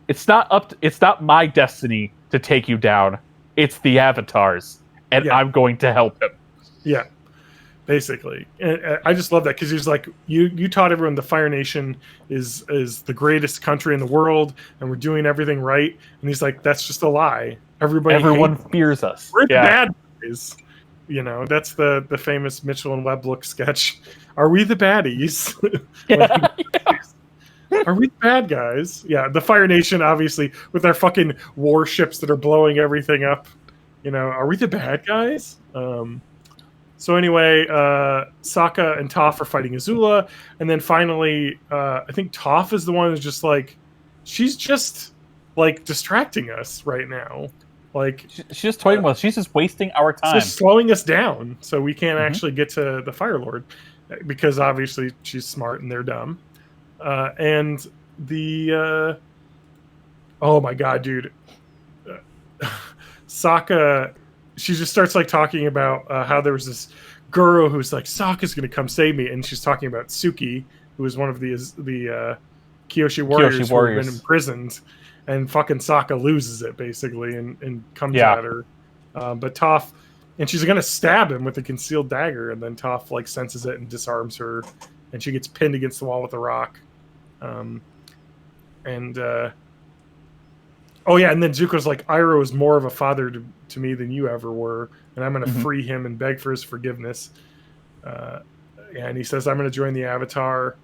It's not my destiny to take you down. It's the Avatar's, and I'm going to help him. Yeah, basically. And I just love that, because he's like, you taught everyone the Fire Nation is the greatest country in the world, and we're doing everything right. And he's like, that's just a lie. Everyone fears us. We're the bad guys. That's the famous Mitchell and Webb look sketch. Are we the baddies? Are we the bad guys? Yeah, the Fire Nation, obviously, with their fucking warships that are blowing everything up. Are we the bad guys? So anyway, Sokka and Toph are fighting Azula, and then finally, I think Toph is the one who's just like, she's just like distracting us right now. Like, she's just toying with us. She's just wasting our time. Just slowing us down, so we can't actually get to the Fire Lord, because obviously she's smart and they're dumb. And the oh my god, dude, Sokka, she just starts like talking about how there was this girl who's like, Sokka's gonna come save me, and she's talking about Suki, who was one of the Kyoshi warriors who have been imprisoned, and fucking Sokka loses it basically and comes at her, but Toph, and she's gonna stab him with a concealed dagger, and then Toph like senses it and disarms her, and she gets pinned against the wall with a rock. And then Zuko's like, Iroh is more of a father to me than you ever were, and I'm going to free him and beg for his forgiveness. And he says, I'm going to join the Avatar,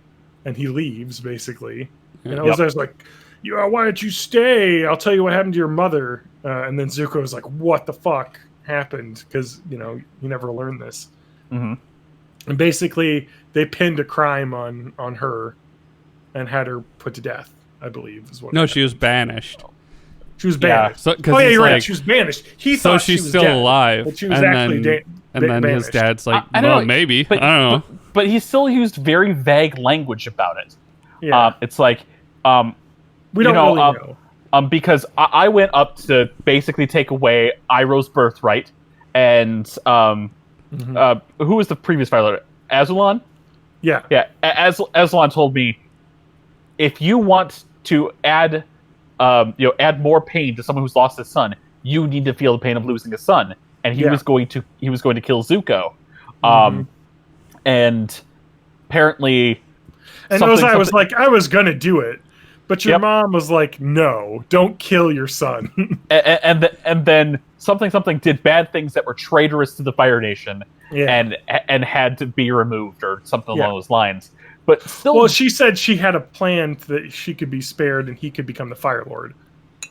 and he leaves, basically. And Ozai's like, why don't you stay? I'll tell you what happened to your mother. And then Zuko's like, what the fuck happened? Because, you never learned this. Mm-hmm. And basically, they pinned a crime on her and had her put to death, I believe, is what. No, she was banished. She was banished. So, you're right. She was banished. He thought she's she was still dead, alive, but she was actually and then banished. his dad's like, I don't know, maybe. but, I don't know. but he still used very vague language about it. Yeah, It's like, we don't really know. Because I went up to basically take away Iroh's birthright, and who was the previous Fire Lord? Azulon? Yeah. Azulon told me, if you want to add more pain to someone who's lost his son, you need to feel the pain of losing a son. And he was going to kill Zuko. And apparently, and Ozai was like, I was gonna do it, but your mom was like, no, don't kill your son. and then something did bad things that were traitorous to the Fire Nation, and had to be removed or something along those lines. But still, well, she said she had a plan that she could be spared and he could become the Fire Lord.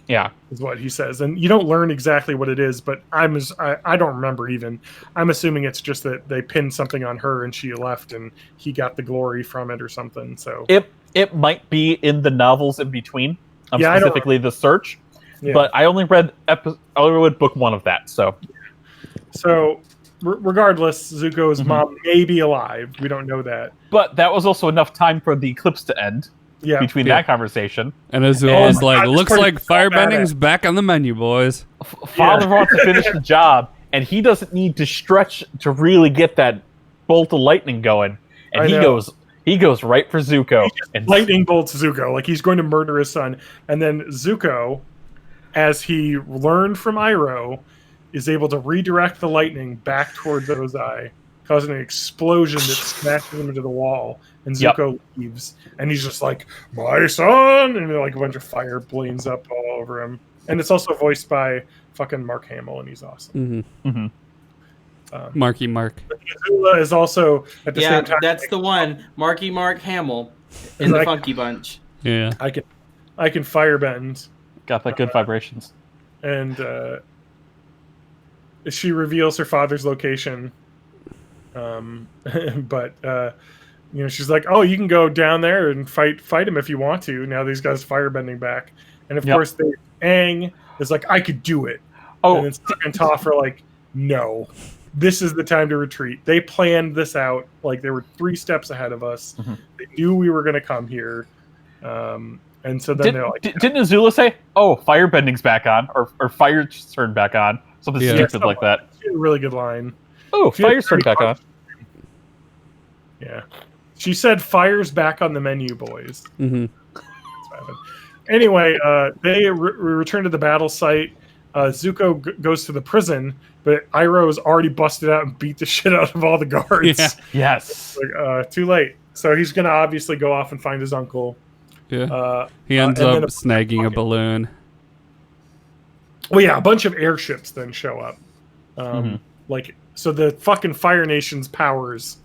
Yeah, is what he says, and you don't learn exactly what it is, but I don't remember even. I'm assuming it's just that they pinned something on her and she left, and he got the glory from it or something. So it might be in the novels in between, specifically the Search, but I only read book 1 of that. So regardless, Zuko's mom may be alive. We don't know that, but that was also enough time for the eclipse to end. Yeah, between that conversation, and Azula's like, looks like firebending's back on the menu, boys. Father wants to finish the job, and he doesn't need to stretch to really get that bolt of lightning going. And he goes right for Zuko, and lightning bolts Zuko like he's going to murder his son. And then Zuko, as he learned from Iroh, is able to redirect the lightning back towards Ozai, causing an explosion that smashes him into the wall. And Zuko leaves, and he's just like, my son! And like a bunch of fire blames up all over him. And it's also voiced by fucking Mark Hamill, and he's awesome. Marky Mark. Azula is also at the same time. That's the one. Marky Mark Hamill in the Funky Bunch. Yeah. I can firebend. Got that good vibrations. And she reveals her father's location. But she's like, oh, you can go down there and fight him if you want to. Now these guys firebending back. And of course, Aang is like, I could do it. And then Sokka and Toph are like, no, this is the time to retreat. They planned this out. Like, they were 3 steps ahead of us. They knew we were going to come here. And so then they're like... Didn't Azula say, oh, firebending's back on? Or fire's turned back on? Something stupid like that. A really good line. Oh, fire's turned back on. Yeah. She said, fire's back on the menu, boys. Anyway, they return to the battle site. Zuko goes to the prison, but Iroh's already busted out and beat the shit out of all the guards. Yeah. Yes. Like, too late. So he's going to obviously go off and find his uncle. Yeah. He ends up snagging a balloon. Well, yeah, a bunch of airships then show up. So the fucking Fire Nation's powers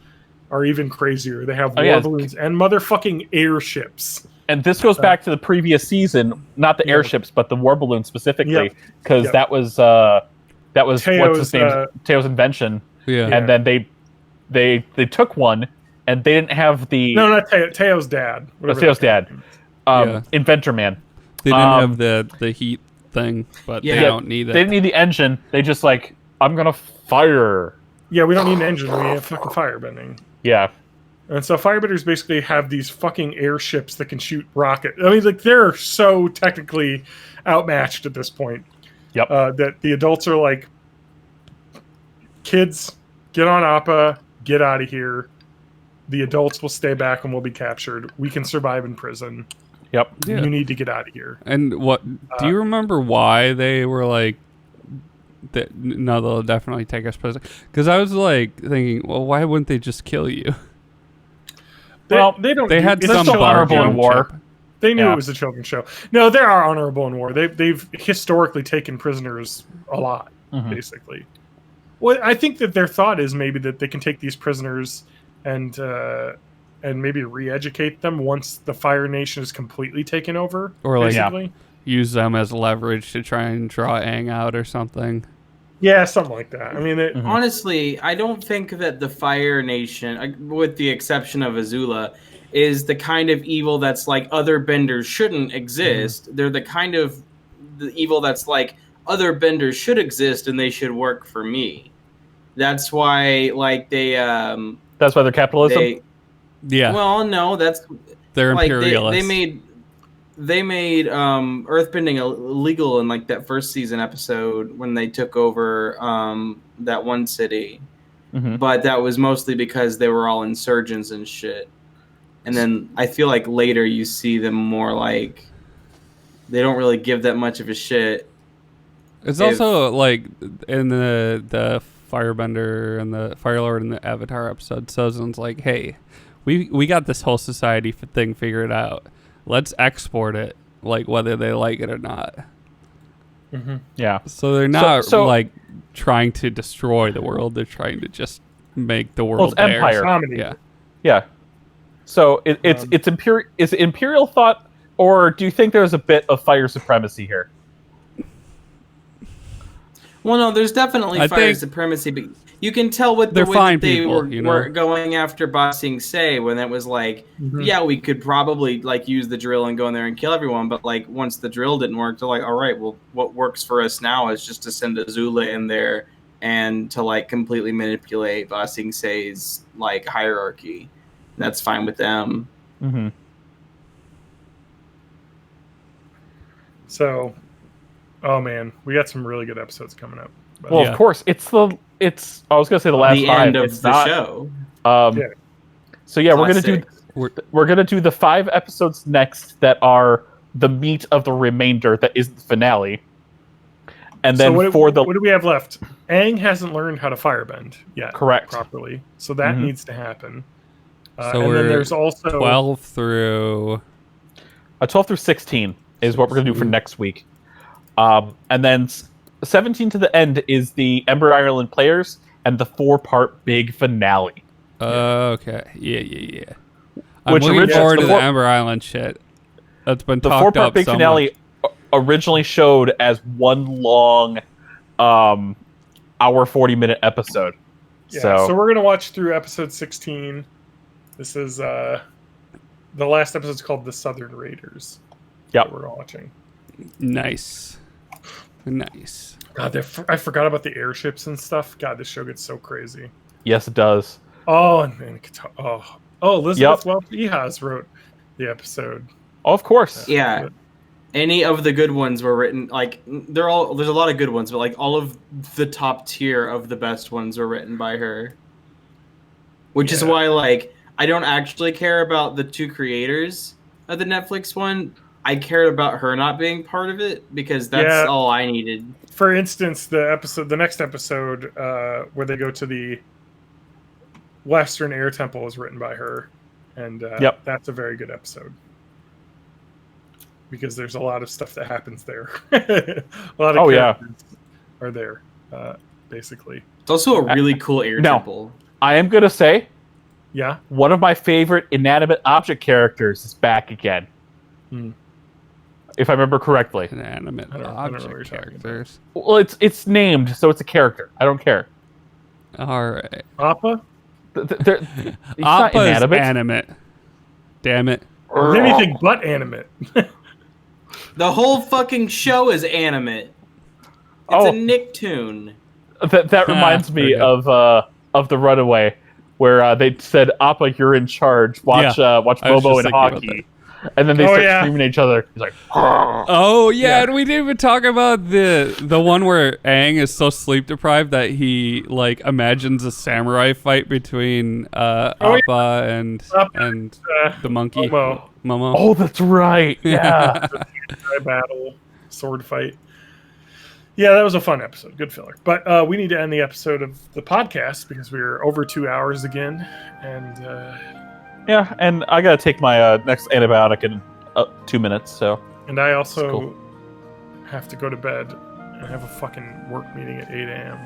are even crazier. They have war balloons and motherfucking airships. And this goes back to the previous season, not the airships, but the war balloons specifically, because that was Teo's, what's his name? Teo's invention. Yeah. And then they took one, and they didn't have the not Teo, Teo's dad. Teo's dad, Inventor Man. They didn't have the heat thing, but they don't need it. They didn't need the engine. They just like, I'm gonna fire. Yeah, we don't need an engine. We have fucking firebending. Yeah. And so firebenders basically have these fucking airships that can shoot rockets. I mean, like, they're so technically outmatched at this point. Yep. That the adults are like, kids, get on Appa, get out of here. The adults will stay back and will be captured. We can survive in prison. Yep. You need to get out of here. And what do you remember why they were like, no, they'll definitely take us prisoner? Because I was like thinking, well, why wouldn't they just kill you? They don't. They had some honorable in war. They knew it was a children's show. No, they are honorable in war. They've historically taken prisoners a lot, basically. Well, I think that their thought is maybe that they can take these prisoners and maybe re-educate them once the Fire Nation is completely taken over, or like basically. Use them as leverage to try and draw Aang out or something. Yeah, something like that. I mean, honestly, I don't think that the Fire Nation, with the exception of Azula, is the kind of evil that's like other benders shouldn't exist. They're the kind of the evil that's like other benders should exist and they should work for me. That's why, like, they That's why they're capitalism. Yeah. Well, no, that's They're like imperialists. they made earthbending illegal in like that first season episode when they took over that one city. Mhm. But that was mostly because they were all insurgents and shit. And then I feel like later you see them more like they don't really give that much of a shit. It's also like in the Firebender and the Firelord and the Avatar episode, Sozan's like, hey, we got this whole society thing figured out. Let's export it, like whether they like it or not. Mm-hmm. Yeah. So they're not So- like trying to destroy the world. They're trying to just make the world it's empire. theirs. Comedy. Yeah. Yeah. So it's is it imperial thought, or do you think there's a bit of fire supremacy here? Well, no, there's definitely I fire think- supremacy, but you can tell with the They're way fine that they people, were, you know? were going after Ba Sing Se when it was like, yeah, we could probably like use the drill and go in there and kill everyone, but like once the drill didn't work, they're like, all right, well, what works for us now is just to send Azula in there and to like completely manipulate Ba Sing Se's like hierarchy. That's fine with them. Mm-hmm. So, oh man, we got some really good episodes coming up. Well, Yeah. of course, it's I was gonna say the last The five. end of It's the not. show. Yeah. So yeah, we're Last gonna six. we're gonna do the 5 episodes next that are the meat of the remainder that is the finale, and then so for the what do we have left? Aang hasn't learned how to firebend yet, Correct. properly, so that Mhm. needs to happen. So and we're then there's also 12 through 12 through 16 is what we're gonna do for next week, and then 17 to the end is the Ember Ireland players and the 4-part big finale. Okay. Yeah. I'm Which looking originates- forward to the the four- Amber Island shit. That's been The talked 4-part up big so finale much. originally showed as one long, hour 40-minute episode. yeah. So So we're gonna watch through episode 16. This is the last episode's called The Southern Raiders. Yep. that we're watching. Nice. God, I forgot about the airships and stuff. God, this show gets so crazy. yes, it does. Oh, and Elizabeth Yep. Welch Ehas wrote the episode. Oh, of course. Yeah. Any of the good ones were written like there's a lot of good ones, but like all of the top tier of the best ones were written by her. Which is Yeah. why like I don't actually care about the 2 creators of the Netflix one. I cared about her not being part of it because that's Yeah. all I needed. For instance, the next episode where they go to the Western Air Temple is written by her, and Yep. that's a very good episode because there's a lot of stuff that happens there. A lot of characters are there, basically. It's also a really cool air No. temple. I am going to say Yeah. one of my favorite inanimate object characters is back again. Hmm. If I remember correctly. Inanimate I don't know what you're object talking about. characters. Well, it's named, so it's a character. I don't care. All right. Appa? He's not Appa is inanimate. animate. Damn it. Is anything but animate. The whole fucking show is animate. It's Oh. a Nicktoon. That reminds me Very of the Runaway, where they said, "Appa, you're in charge. Watch watch I was Bobo just and thinking about Hockey." And then they Oh, start yeah. screaming at each other. He's like, Oh yeah, Yeah. and we didn't even talk about the one where Aang is so sleep deprived that he like imagines a samurai fight between yeah. Appa and Uh, the monkey Momo. Momo. "Oh, that's right. Yeah." Dry battle, sword fight. Yeah, that was a fun episode. Good filler. But we need to end the episode of the podcast because we're over 2 hours again. And Yeah, and I gotta take my next antibiotic in 2 minutes. So I also Cool. have to go to bed. I have a fucking work meeting at 8 a.m.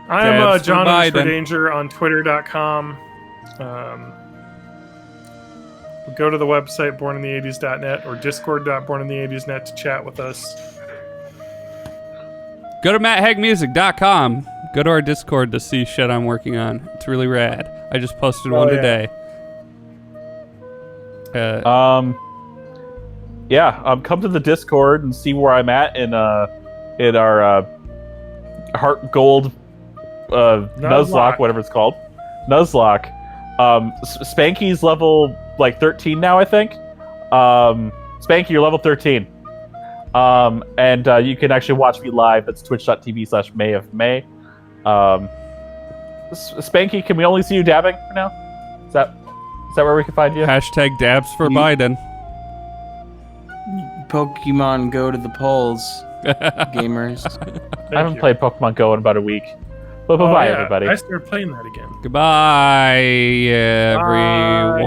I am Dabs for John Biden. for Danger on Twitter.com. Go to the website bornintheeighties.net or discord.bornintheeighties.net to chat with us. Go to matthagmusic.com. Go to our Discord to see shit I'm working on. It's really rad. I just posted one yeah. today. Come to the Discord and see where I'm at in our Heart Gold Nuzlocke, Nuzlocke. whatever it's called. Nuzlocke. Spanky's level like 13 now, I think. Spanky, you're level 13. And you can actually watch me live. That's twitch.tv/May of May. Spanky, can we only see you dabbing for now? Is that where we can find you? Hashtag dabs for Biden. Pokemon Go to the polls, gamers. I haven't played Pokemon Go in about a week. But bye-bye, everybody. I started playing that again. Goodbye, everyone.